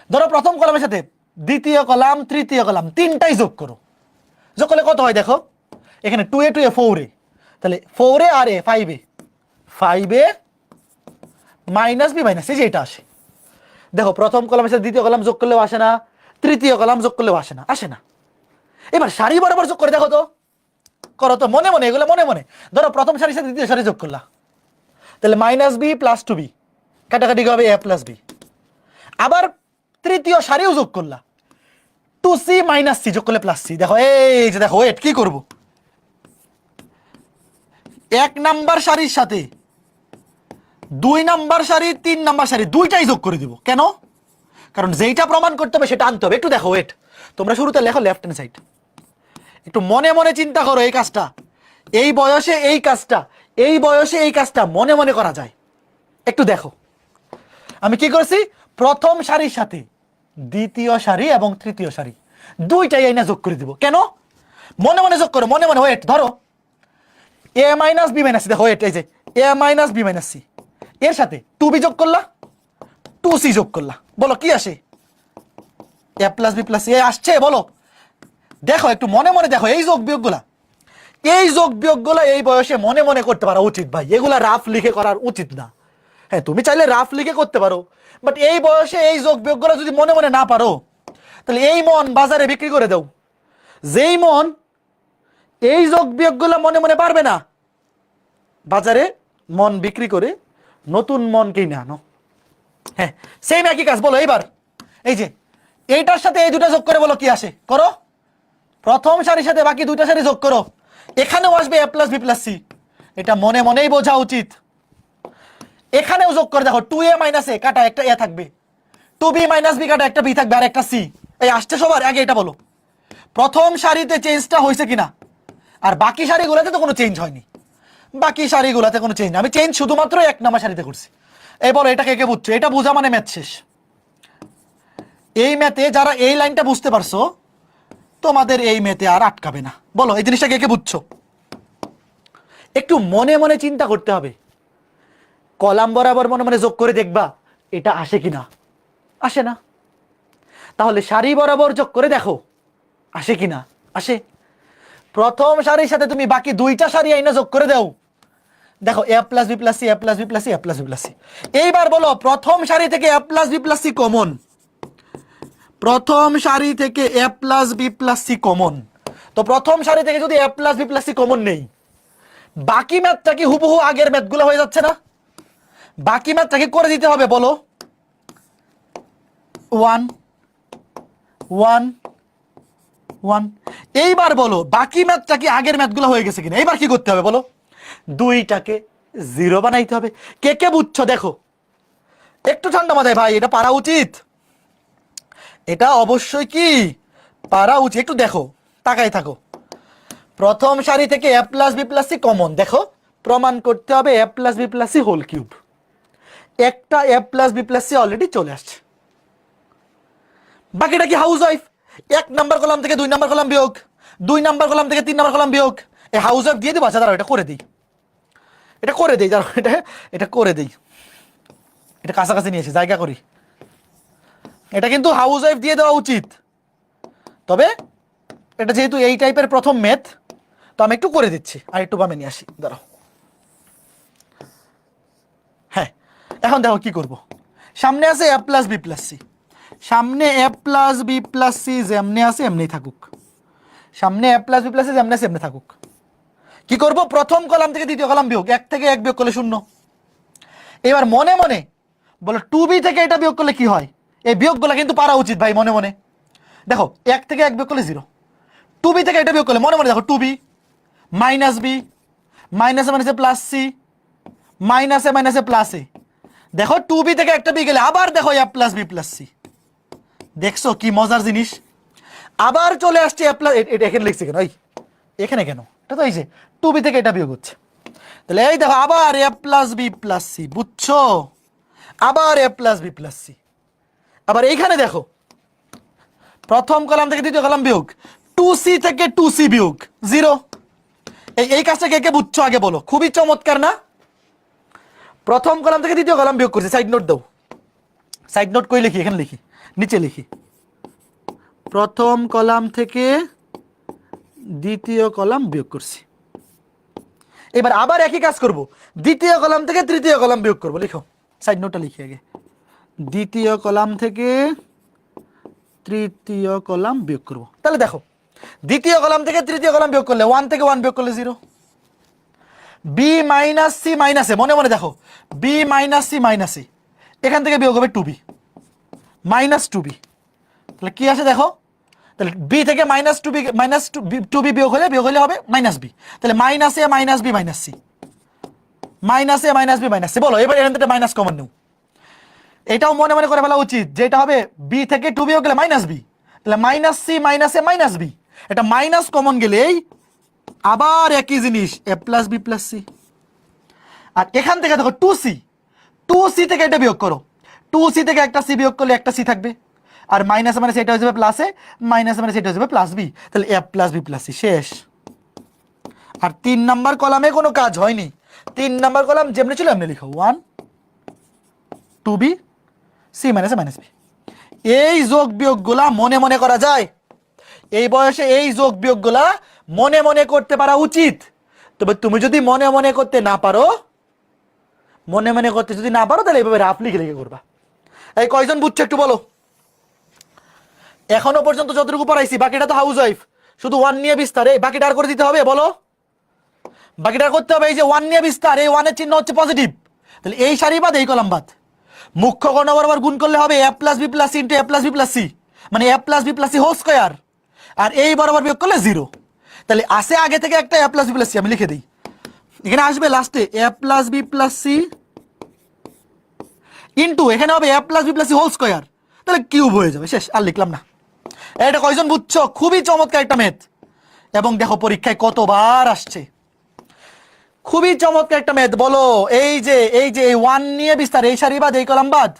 ধরো প্রথম কলামের সাথে দ্বিতীয় কলাম তৃতীয় কলাম তিনটাই যোগ করো, যোগ করলে কত হয় দেখো, এখানে 2a 2a 4a, তাহলে 4a আর a 5a, 5a minus b minus c, যে এটা আসে। দেখো প্রথম কলামের সাথে দ্বিতীয় কলাম যোগ করলেও আসে না, তৃতীয় কলাম যোগ করলেও আসে না, আসে না। এবার সারি বরাবর যোগ করে দেখো তো, করো তো মনে মনে, এগুলো মনে মনে। ধরো প্রথম সারির সাথে দ্বিতীয় সারি যোগ করলা, তাহলে মাইনাস বি প্লাস 2b, কাটাকাটি হবে a প্লাস বি। আবার তৃতীয় সারিও যোগ করলা, 2c মাইনাস সি যোগ করলে প্লাস সি। দেখো এই যে দেখো, ওয়েট কি করব, 1 নাম্বার সারির সাথে 2 নাম্বার সারি 3 নাম্বার সারি দুইটাই যোগ করে দিব। কেন? কারণ যেইটা প্রমাণ করতে হবে সেটা আনতে হবে। একটু দেখো, ওয়েট, তোমরা শুরুতে লেখো লেফট হ্যান্ড সাইড, একটু মনে মনে চিন্তা করো। এই কাজটা এই বয়সে, এই কাজটা এই বয়সে, এই কাজটা মনে মনে করা যায়। একটু দেখো আমি কি করছি, প্রথম সারির সাথে দ্বিতীয় সারি এবং তৃতীয় সারি দুইটাই আইনা যোগ করে দিব। কেন? মনে মনে যোগ করো, মনে মনে। ওয়েট, ধরো এ মাইনাস বি মাইনাস সি, দেখো ওয়েট, এই যে এ মাইনাস বি মাইনাস সি, এর সাথে 2b যোগ করলা, 2c যোগ করলা, বলো কি আসে? এ প্লাস বি প্লাস সি আসছে বলো? দেখো একটু মনে মনে দেখো, এই যোগ বিয়োগগুলা এই বয়সে মনে মনে করতে পারা উচিত ভাই, এগুলা রাফ লিখে করার উচিত না। হ্যাঁ তুমি চাইলে রাফ লিখে করতে পারো, বাট এই বয়সে এই যোগ বিয়োগগুলা যদি মনে মনে না পারো, তাহলে এই মন বাজারে বিক্রি করে দাও। যেই মন এই যোগ বিয়োগগুলা মনে মনে পারবে না, বাজারে মন বিক্রি করে নতুন মন কিনে আনো। হ্যাঁ সেম একই কাজ। বলো এইবার এই যে এইটার সাথে এই দুটা যোগ করে বলো কি আসে, করো। প্রথম সারির সাথে বাকি দুইটা সারি যোগ করো, এখানেও আসবে এ প্লাস বি প্লাস সি। এটা মনে মনেই বোঝা উচিত। এখানেও যোগ করে দেখো, 2a মাইনাস এ কাটা একটা এ থাকবে, 2b মাইনাস বি কাটা একটা বি থাকবে আর একটা সি। এই আসছে সবার আগে এটা বলো, প্রথম সারিতে চেঞ্জটা হয়েছে কিনা? আর বাকি সারিগুলোতে তো কোনো চেঞ্জ হয়নি, বাকি সারিগুলোতে কোনো চেঞ্জ, আমি চেঞ্জ শুধুমাত্র এক নাম্বার সারিতে করছি। এই বলো এটা কে কে বুঝছো? এটা বোঝা মানে ম্যাথ শেষ। এই ম্যাথে যারা এই লাইনটা বুঝতে পারছো, তোমাদের এই ম্যাথে আর আটকাবে না। বলো এই জিনিসটা কে কে বুঝছো? একটু মনে মনে চিন্তা করতে হবে, কলাম বরাবর মনে মনে যোগ করে দেখবা এটা আসে কিনা। আসে না, তাহলে সারি বরাবর যোগ করে দেখো আসে কিনা। আসে। প্রথম সারির সাথে তুমি বাকি দুইটা সারি আইনা যোগ করে দাও, দেখো a plus B plus C, A plus B plus C, A plus B plus c. এইবার বলো প্রথম সারি থেকে এ plus B plus C common, প্রথম সারি থেকে এ plus B plus C common. তো প্রথম সারি থেকে যদি a plus B plus C common নেই, বাকি ম্যাথটা কি হুবহু আগের ম্যাথগুলো হয়ে যাচ্ছে না? বাকি ম্যাথটা কি করে দিতে হবে বলো, 1 1 1। এইবার বলো বাকি ম্যাথটা কি আগের ম্যাথগুলো হয়ে গেছে কিনা? এইবার কি করতে হবে বলো, দুইটাকে 0 বানাইতে হবে। কে কে বুঝছো দেখো, একটু ঠান্ডা মাথায় ভাই, এটা পারা উচিত, এটা অবশ্যই কি পারা উচিত। একটু দেখো, তাকাই থাকো। প্রথম সারি থেকে এ plus B plus C common, দেখো প্রমাণ করতে হবে এ plus B plus c whole cube. একটা a plus B plus c already চলে আসছে, বাকিটা কি হাউস ওয়াইফ। 1 নাম্বার কলাম থেকে 2 নাম্বার কলাম বিয়োগ, 2 নাম্বার কলাম থেকে 3 নাম্বার কলাম বিয়োগ, এই হাউস ওয়াইফ দিয়ে দিবা। আচ্ছা দাঁড়াও এটা করে দিই, এটা করে দিই, দাঁড়াও এটা করে দিই, এটা কাছাকাছি নিয়েছি জায়গা করি। এটা কিন্তু হাউস ওয়াইফ দিয়ে দেওয়া উচিত, তবে এটা যেহেতু এই টাইপের প্রথম ম্যাথ, তো আমি একটু করে দিচ্ছি। আর একটু বামে নিয়ে আসি, দাঁড়াও। হ্যাঁ এখন দেখো কি করব, সামনে আছে এ প্লাস বি প্লাস সি, সামনে A plus B plus C যেমনি আছে এমনি থাকুক, সামনে A plus B plus C যেমনি আছে এমনি থাকুক। কি করব, প্রথম কলাম থেকে দ্বিতীয় কলাম বিয়োগ, 1 থেকে 1 বিয়োগ করলে 0। এবার মনে মনে বলো 2b থেকে এটা বিয়োগ করলে কি হয়। এই বিয়োগগুলো কিন্তু পারা উচিত ভাই মনে মনে। দেখো 1 থেকে 1 বিয়োগ করলে 0, 2b থেকে এটা বিয়োগ করলে মনে মনে দেখো 2b মাইনাস বি, মাইনাসে মাইনাসে প্লাস সি, মাইনাসে মাইনাসে প্লাস এ। দেখো 2b থেকে একটা বি গেলে আবার দেখো a plus B plus C. দেখছো কি মজার জিনিস, আবার চলে আসছে এ প্লাস। এটা এখানে লিখছি কেন, এই এখানে কেন, এটা তো এই যে 2b থেকে এটা বিয়োগ হচ্ছে। তাহলে এই দেখো আবার এ প্লাস বি প্লাস সি, বুঝছো? আবার এ প্লাস বি প্লাস সি। আবার এইখানে দেখো প্রথম কলাম থেকে দ্বিতীয় কলাম বিয়োগ, 2c থেকে 2c বিয়োগ 0। এই কাজটা কে কে বুঝছো আগে বলো, খুবই চমৎকার না? প্রথম কলাম থেকে দ্বিতীয় কলাম বিয়োগ করছি, সাইড নোট দাও। সাইড নোট কই লিখি, এখানে লিখি, নিচে লিখি, প্রথম কলাম থেকে দ্বিতীয় কলাম বিয়োগ করছি। এবার আবার একই কাজ করব, দ্বিতীয় কলাম থেকে তৃতীয় কলাম বিয়োগ করব। লিখো, সাইড নোটটা লিখি আগে, দ্বিতীয় কলাম থেকে তৃতীয় কলাম বিয়োগ করব। তাহলে দেখো দ্বিতীয় কলাম থেকে তৃতীয় কলাম বিয়োগ করলে 1 থেকে 1 বিয়োগ করলে 0। বি মাইনাস সি মাইনাসে, মনে মনে দেখো বি মাইনাস সি মাইনাসে, এখান থেকে বিয়োগ হবে 2b মাইনাস 2b। তাহলে কি আসে দেখো, তাহলে বি থেকে মাইনাস 2b মাইনাস 2b বিয়োগ হলে হবে মাইনাস বি। তাহলে minus a minus b minus c, minus a minus b minus c. বলো এবার এখান থেকে মাইনাস কমন নেও। এটাও মনে মনে করে ফেলা উচিত, যেটা হবে বি থেকে 2 বিয়োগ গেলে মাইনাস বি, তাহলে minus c minus a minus B. এটা মাইনাস কমন গেলেই আবার একই জিনিস এ প্লাস বি প্লাস সি। আর এখান থেকে দেখো 2c থেকে এটা বিয়োগ করো, 2c থেকে একটা সি বিয়োগ করলে একটা সি থাকবে, আর মাইনাস মানে সেটা হয়ে যাবে প্লাসে, মাইনাস মানে সেটা হয়ে যাবে প্লাস বি। তাহলে A plus B plus C শেষ। আর 3 নাম্বার কলামে কোনো কাজ হয়নি, 3 নাম্বার কলাম যেমনি ছিল এমনি লিখো, 1 2b C minus a minus B. এই যোগ বিয়োগগুলা মনে মনে করা যায়, এই বয়সে এই যোগ বিয়োগগুলা মনে মনে করতে পারা উচিত। তবে তুমি যদি মনে মনে করতে না পারো, তাহলে এইভাবে রাফ লিখে লিখে করবা। এই কয়জন বুঝছো একটু বলো? এখনো পর্যন্ত যতটুকু পড়াইছি বাকিটা তো হাউস ওয়াইফ, শুধু ওয়ান নিয়ে বিস্তার, এই বাকিটা আর করে দিতে হবে, বলো বাকিটা করতে হবে। এই যে ওয়ান নিয়ে বিস্তার, এই ওয়ানের চিহ্ন হচ্ছে পজিটিভ, তাহলে এই সারি বাদ এই কলাম বাদ। মুখ্য কর্ণ বরাবর গুণ করলে হবে a plus B plus C into a plus B plus c, মানে a plus B plus c whole square, আর এই বরাবর বিয়োগ করলে 0। তাহলে আসে আগে থেকে একটা a plus B plus c, আমি লিখে দিই, এখানে আসবে লাস্টে a plus B plus C into এখানে হবে a plus B plus c whole square, তাহলে কিউব হয়ে যাবে, শেষ, আর লিখলাম না। এটা কয়জন বুঝছো? খুবই চমৎকার একটা ম্যাথ, এবং দেখো পরীক্ষায় কতবার আসছে, খুবই চমৎকার একটা ম্যাথ। বলো এই যে এই ওয়ান নিয়ে বিস্তার, এই সারি বাদ এই কলাম বাদ,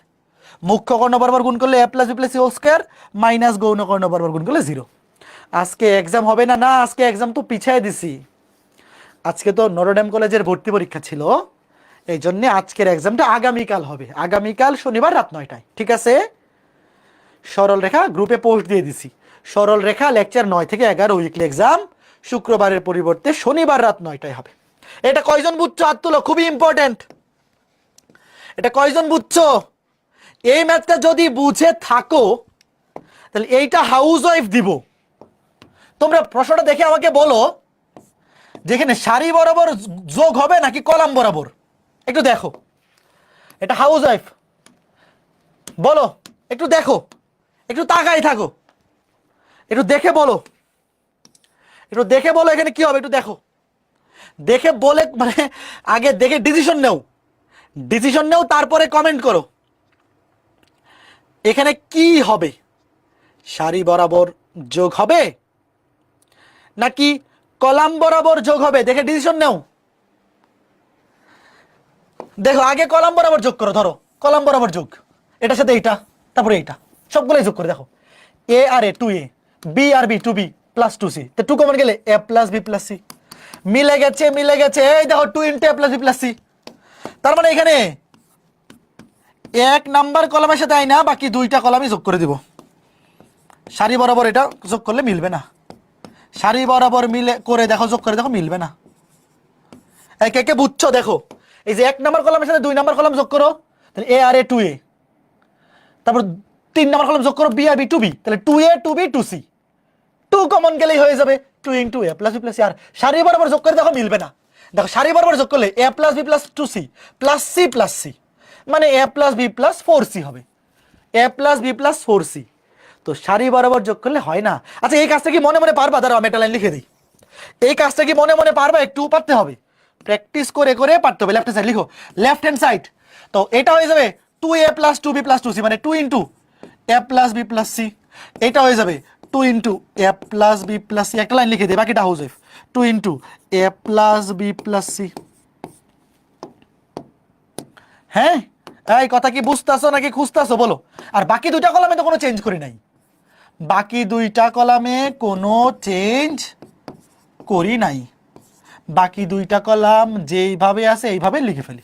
মুখ্য কর্ণ বরাবর গুণ করলে a plus B plus c whole square minus গৌণ কর্ণ বরাবর গুণ করলে 0। আজকে এক্সাম হবে না? না, আজকে এক্সাম তো পিছিয়ে দিছি, আজকে তো নটরডেম কলেজের ভর্তি পরীক্ষা ছিল, এই জন্য আজকের এক্সামটা আগামীকাল হবে, আগামীকাল শনিবার রাত 9টায়, ঠিক আছে? সরল রেখা গ্রুপে পোস্ট দিয়ে দিছি, সরল রেখা লেকচার 9 থেকে 11 উইকলি এক্সাম শুক্রবারের পরিবর্তে শনিবার রাত 9টায় হবে। এটা কয়জন বুঝছো? হাত তুলো, খুবই ইম্পর্টেন্ট। এটা কয়জন বুঝছো? এই ম্যাথটা যদি বুঝে থাকো তাহলে এইটা হাউস ওয়াইফ দিব। তোমরা প্রশ্নটা দেখে আমাকে বলো, যেখানে সারি বরাবর যোগ হবে নাকি কলাম বরাবর, একটু দেখো। এটা হাউস ওয়াইফ, বলো, একটু দেখো, একটু তাকাই থাকো, একটু দেখে বলো, এখানে কি হবে একটু দেখো, দেখে বলে, মানে আগে দেখে ডিসিশন নেও, তারপরে কমেন্ট করো এখানে কি হবে। সারি বরাবর যোগ হবে নাকি কলাম বরাবর যোগ হবে, দেখে ডিসিশন নেও। দেখো আগে কলাম বরাবর যোগ করো, ধরো কলাম বরাবর যোগ, এটার সাথে এইটা, তারপরে এইটা, সবগুলোই যোগ করে দেখো, a আর a 2a, b আর b 2b প্লাস 2c, তো 2 কমন গেলে a plus b plus c, মিলে গেছে, এই দেখো 2 into a plus b plus c। তার মানে এখানে এক নাম্বার কলামের সাথে আইনা বাকি দুইটা কলামই যোগ করে দিব। সারি বরাবর এটা যোগ করলে মিলবে না, সারি বরাবর মিলে করে দেখো, যোগ করে দেখো, মিলবে না। এই কে কে বুঝছো? দেখো এই যে এক নাম্বার কলামের সাথে 2 নাম্বার কলাম যোগ করো, তাহলে a আর a 2a, তারপর 3 নাম্বার কলাম যোগ করো b আর b 2b, তাহলে 2a 2b 2c, 2 কমন গেলেই হয়ে যাবে 2 into a plus b plus c। আর সারি বরাবর যোগ করে দেখো মিলবে না, দেখো সারি বরাবর যোগ করলে a plus b plus 2c plus c plus c, মানে a plus b plus 4c হবে, a plus b plus 4c। তো সারি বরাবর যোগ করলে হয় না। আচ্ছা এই কাজটা কি মনে মনে পারবা? দাঁড়াও আমি একটা লাইন লিখে দিই, এই কাজটা কি মনে মনে পারবা? একটু পারতে হবে, প্র্যাকটিস করে করে পারতে হবে। লেফট হ্যান্ড সাইড লিখো, লেফট হ্যান্ড সাইড, তো এটা হয়ে যাবে 2a plus 2b plus 2c, মানে 2 into a plus b plus c, এটা হয়ে যাবে 2 into a plus b plus c, একটা লাইন লিখে দিই, বাকিটা house wife, 2 into a plus b plus c। হ্যাঁ, এই কথা কি বুঝতেছো নাকি খুঁজতেছো বলো? আর বাকি দুইটা কলামে তো কোনো চেঞ্জ করি নাই, বাকি দুইটা কলামে কোনো চেঞ্জ করি নাই, বাকি দুইটা কলাম যেইভাবে আছে এইভাবে লিখে ফেলি।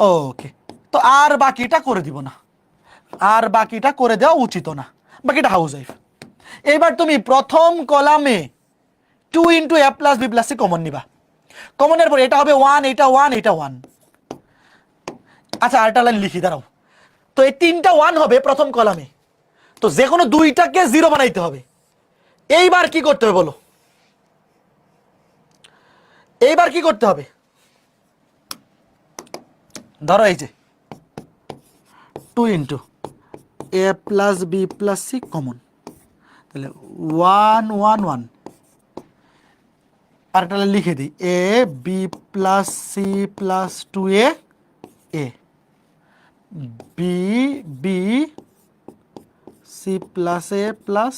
ওকে, তো আর বাকিটা করে দিব না, আর বাকিটা করে দেওয়া উচিত না, বাকিটা হাউস ওয়াইফ। এবার তুমি প্রথম কলামে 2 into a plus b plus c common নিবা, কমনের পর এটা হবে 1, এটা 1, এটা 1। আচ্ছা আরেকটা লাইন লিখি, দাঁড়াও, তো এই 3টা 1 হবে প্রথম কলামে, তো যে কোনো দুইটাকে 0 বানাইতে হবে। এইবার কি করতে হবে বলো? এইবার কি করতে হবে? ধরো এই যে 2 into a plus b plus c common, তাহলে 1 1 1, আরেকটা লিখে দিই, a b plus c plus 2a a, b b c plus a plus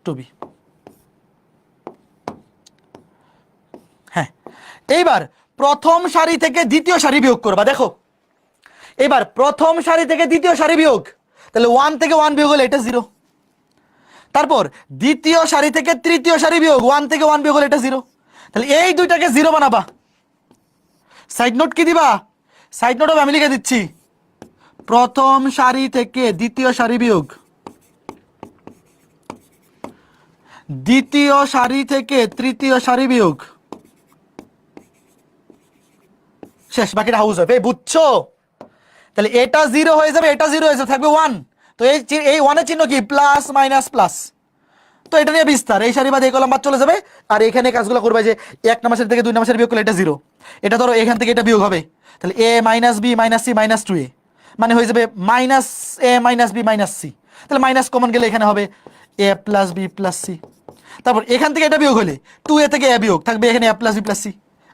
2b। হ্যাঁ, এইবার প্রথম সারি থেকে দ্বিতীয় সারি বিয়োগ করবা। দেখো এবার প্রথম সারি থেকে দ্বিতীয় সারি বিয়োগ, তাহলে 1 থেকে 1 বিয়োগ হলে এটা 0। তারপর দ্বিতীয় সারি থেকে তৃতীয় সারি বিয়োগ, 1 থেকে 1 বিয়োগ হলে এটা 0। তাহলে এই দুইটাকে 0 বানাবা। সাইড নোট কি দিবা? সাইড নোট আমি লিখে দিচ্ছি, প্রথম সারি থেকে দ্বিতীয় সারি বিয়োগ, দ্বিতীয় সারি থেকে তৃতীয় সারি বিয়োগ, শেষ, বাকিটা হাউস ওয়াইফ। এই বুঝছো? তাহলে এটা 0 হয়ে যাবে, এটা 0 হয়ে যাবে, থাকবে 1। তো এই 1 চিহ্ন কি? Plus minus plus. তো এটা নিয়ে বিস্তার, এই সারি বাদ এই কলাম বাদ চলে যাবে। আর এখানে কাজগুলো করবে যে 1 নম্বর সারি থেকে 2 নম্বর সারি বিয়োগ করলে এটা 0। এটা ধরো এখান থেকে এটা বিয়োগ হবে, তাহলে a minus b minus c minus 2a, মানে হয়ে যাবে minus a minus b minus c. তাহলে মাইনাস কমন গেলে এখানে হবে a plus B plus c. তারপর এখান থেকে এটা বিয়োগ হলে 2a থেকে a বিয়োগ, থাকবে এখানে a plus B plus C.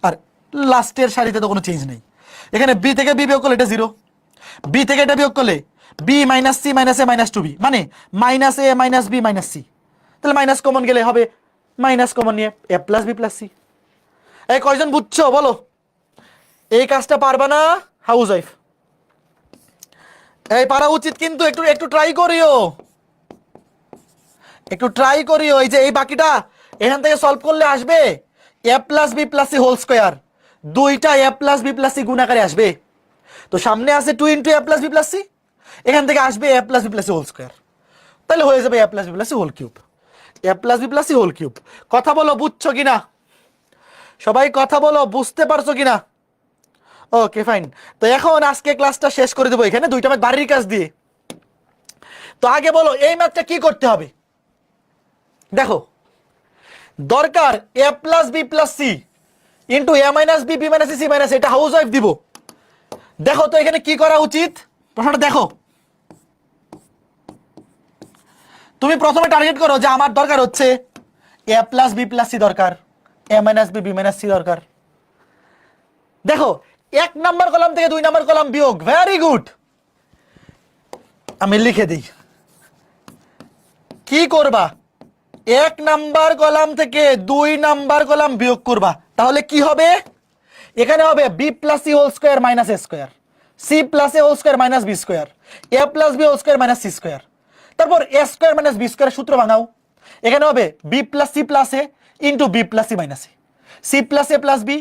আর লাস্টের সারিতে তো কোনো চেঞ্জ নেই, এখানে b থেকে b বিয়োগ করলে এটা 0, b থেকে এটা বিয়োগ করলে b minus c minus a minus 2b, মানে minus a minus b minus c. তাহলে মাইনাস কমন গেলে হবে মাইনাস কমন নিয়ে a plus B plus c. এই কয়জন বুঝছো বলো? এই কাজটা পারবা না হাউস ওয়াইফ? এই পারা উচিত, কিন্তু একটু একটু ট্রাই করিও, একটু ট্রাই করিও। এই যে এই বাকিটা এখান থেকে সলভ করলে আসবে a plus B plus c whole square, দুইটা a plus B plus c গুণাকারে আসবে। তো সামনে আছে 2 into a plus B plus c, এখান থেকে আসবে a plus B plus c whole square, তাহলে হয়ে যাবে a plus B plus c whole cube, a plus B plus c whole cube. কথা বলো, বুঝছো কিনা সবাই? কথা বলো, বুঝতে পারছো কিনা? Okay fine. তো এখন আজকে ক্লাসটা শেষ করে দেবো এখানে দুইটা ম্যাথ বাড়ির কাজ দিয়ে। তো আগে বলো এই ম্যাথটা কি করতে হবে? দেখো, দরকার a plus B plus C into a minus B B minus c minus, এটা হাউস ওয়াইফ দিব। দেখো তো এখানে কি করা উচিত, প্রশ্নটা দেখো। তুমি প্রথমে টার্গেট করো যে আমার দরকার হচ্ছে a plus B plus c দরকার, a minus B B minus C দরকার। দেখো 1 নাম্বার কলাম থেকে 2 নাম্বার কলাম বিয়োগ, ভেরি গুড। আমি লিখে দিই কি করবা। 1 নাম্বার কলাম থেকে 2 নাম্বার কলাম বিয়োগ করবা, তাহলে কি হবে? এখানে হবে b plus c whole square minus a square, c plus a whole square minus b square, a plus b whole square minus c square. তারপর a square minus b square সূত্র ভাঙাও, এখানে হবে b plus C plus a into b plus c minus a, c plus A plus b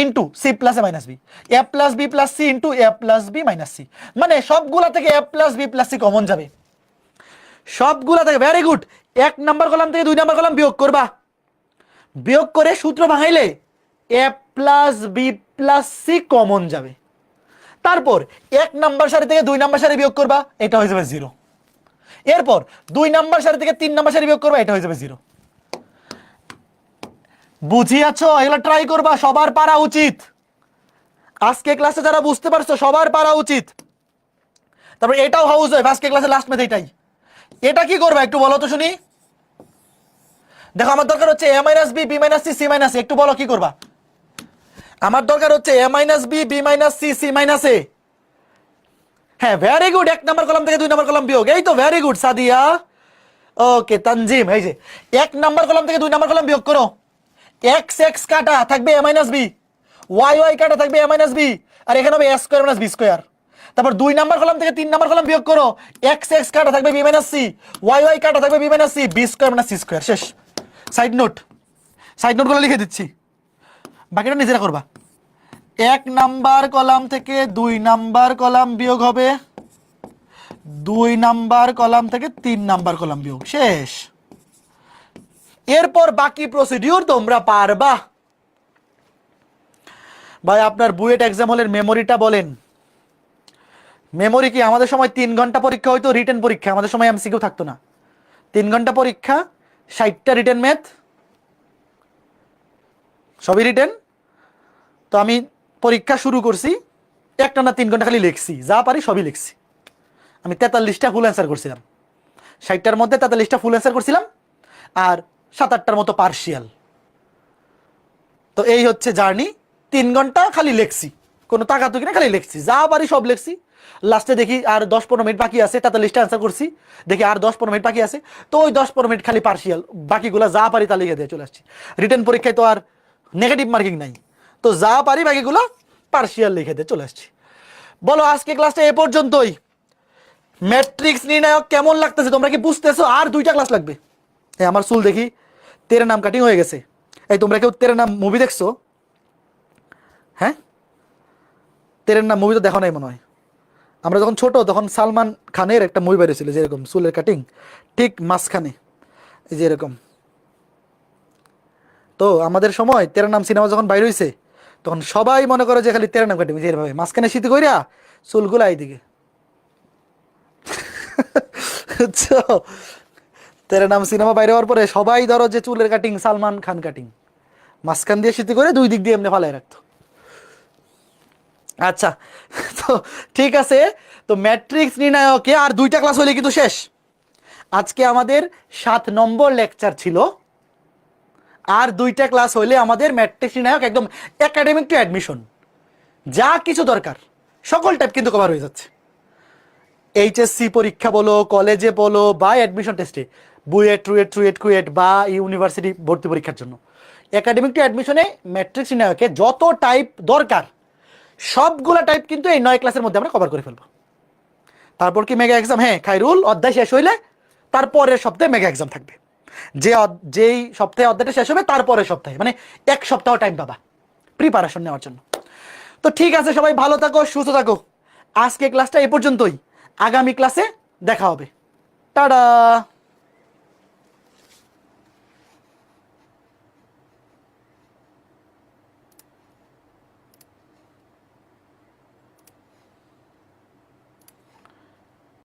into c plus a minus b, a plus B plus C into A plus b minus C. মানে সবগুলা থেকে এ plus B plus C common যাবে, সবগুলা থেকে। Very good. 1 number column থেকে 2 number column বিয়োগ করবা, বিয়োগ করে সূত্র ভাঙাইলে a plus B plus C common যাবে। তারপর 1 নাম্বার সারি থেকে 2 নাম্বার সারি বিয়োগ করবা, এটা হয়ে যাবে 0। এরপর 2 নাম্বার সারি থেকে 3 নাম্বার সারি বিয়োগ করবা, এটা হয়ে যাবে 0। বুঝিয়াছো? এগুলো ট্রাই করবা, সবার পারা উচিত। আজকে ক্লাসে যারা বুঝতে পারছো সবার পারা উচিত। তারপর এটাও হাউস ওয়াইফ, আজকে ক্লাসে লাস্ট ম্যাথ এটাই। এটা কি করবা একটু বলো তো শুনি। দেখো আমার দরকার হচ্ছে a minus B B minus c c minus a, একটু বলো কি করবা। আমার দরকার হচ্ছে a minus B B minus c c minus a. হ্যাঁ ভেরি গুড। 1 নাম্বার কলাম থেকে 2 নাম্বার কলাম বিয়োগ, এই তো ভেরি গুড সাদিয়া। ওকে তানজিম, এই যে 1 নাম্বার কলাম থেকে 2 নাম্বার কলাম বিয়োগ করো, এক্স এক্স কাটা থাকবে a minus b, y y কাটা থাকবে a মাইনাস বি, আর এখানে হবে a square minus b square. তারপর 2 নাম্বার কলাম থেকে 3 নাম্বার কলাম বিয়োগ করো, এক্স এক্স কাটা থাকবে b minus c, y y কাটা থাকবে b minus c, b square minus c square. শেষ। সাইড নোট, সাইড নোটগুলো লিখে দিচ্ছি, বাকিটা নিজেরা করবা। 1 নাম্বার কলাম থেকে 2 নাম্বার কলাম বিয়োগ হবে, 2 নাম্বার কলাম থেকে 3 নাম্বার কলাম বিয়োগ, শেষ। এরপর বাকি প্রসিডিউর তোমরা পারবা। ভাই আপনার বুয়েট এক্সাম হলের মেমোরিটা বলেন। মেমোরি কি আমাদের সময় 3 ঘন্টা পরীক্ষা হইতো, রিটেন পরীক্ষা, আমাদের সময় এমসিকিউ থাকতো না। 3 ঘন্টা পরীক্ষা, 60টা রিটেন ম্যাথ, সবই রিটেন। তো আমি পরীক্ষা শুরু করছি, একটা না 3 ঘন্টা খালি লিখছি, যা পারি সবই লিখছি। আমি 43টা ফুল অ্যান্সার করছিলাম, 60টার মধ্যে 43টা ফুল অ্যান্সার করছিলাম, আর 7-8টার মতো পার্শিয়াল। তো এই হচ্ছে জার্নি। 3 ঘন্টা খালি লেখছি, কোনো তাকাতুকি না, খালি লেখছি, যা পারি সব লেখছি। লাস্টে দেখি আর 10-15 মিনিট বাকি আছে, 43টা অ্যান্সার করছি, দেখি আর 10-15 মিনিট বাকি আছে, তো ওই 10-15 মিনিট খালি পার্শিয়াল, বাকিগুলো যা পারি তা লিখে দিয়ে চলে আসছি। রিটেন পরীক্ষায় তো আর নেগেটিভ মার্কিং নাই, তো যা পারি বাকিগুলো পার্শিয়াল লিখে দিয়ে চলে আসছি। বলো আজকে ক্লাসটা এ পর্যন্তই। ম্যাট্রিক্স নির্ণায়ক কেমন লাগতেছে, তোমরা কি বুঝতেছো? আর 2টা ক্লাস লাগবে। এই আমার চুল দেখি তেরে নাম কাটিং হয়ে গেছে। এই তোমরা কেউ তেরে নাম মুভি দেখছো? হ্যাঁ, তেরে নাম মুভি তো দেখো নাই মনে হয়। আমরা যখন ছোট তখন সালমান খানের একটা মুভি বেরিয়েছিল যেরকম চুলের কাটিং ঠিক মাঝখানে, এই যে এরকম। তো আমাদের সময় তেরা নাম সিনেমা যখন বাইর হয়েছে তখন সবাই মনে করে যে খালি তেরা নাম কাটিং, যে এভাবে মাঝখানে শীত কইরা চুলগুলা এইদিকে। বুঝছো? তেরা নাম সিনেমা বাইরে হওয়ার পরে সবাই ধরো যে চুলের কাটিং সালমান খান কাটিং, মাঝখান দিয়ে শীত করে দুই দিক দিয়ে এমনি ফালাই রাখতো। আচ্ছা, তো ঠিক আছে। তো ম্যাট্রিক্স নির্ণায়কে আর 2টা ক্লাস হলে কিন্তু শেষ। আজকে আমাদের 7 নম্বর লেকচার ছিল, আর 2টা ক্লাস হইলে আমাদের ম্যাট্রিক্স নির্ণায়ক একদম একাডেমিক টু অ্যাডমিশন যা কিছু দরকার সকল টাইপ কিন্তু কভার হয়ে যাচ্ছে। এইচএসসি পরীক্ষা বলো, কলেজে বলো, বা অ্যাডমিশন টেস্টে, বুয়েট ট্রুয়েট ট্রুয়েট কুয়েট বা ইউনিভার্সিটি ভর্তি পরীক্ষার জন্য একাডেমিক টু অ্যাডমিশনে ম্যাট্রিক্স নির্ণায়কে যত টাইপ দরকার সবগুলা টাইপ কিন্তু এই 9 ক্লাসের মধ্যে আমরা কভার করে ফেলবো। তারপর কি মেগা এক্সাম? হ্যাঁ, খাইরুল অধ্যায় শেষ হইলে তারপরের সপ্তাহে মেগা এক্সাম থাকবে। যেই সপ্তাহে অধ্যায়টা শেষ হবে তারপরের সপ্তাহে, মানে 1 সপ্তাহ টাইম পাবা প্রিপারেশন নেওয়ার জন্য। তো ঠিক আছে, সবাই ভালো থাকো, সুস্থ থাকো। আজকে ক্লাসটা এই পর্যন্তই, আগামী ক্লাসে দেখা হবে। টাটা।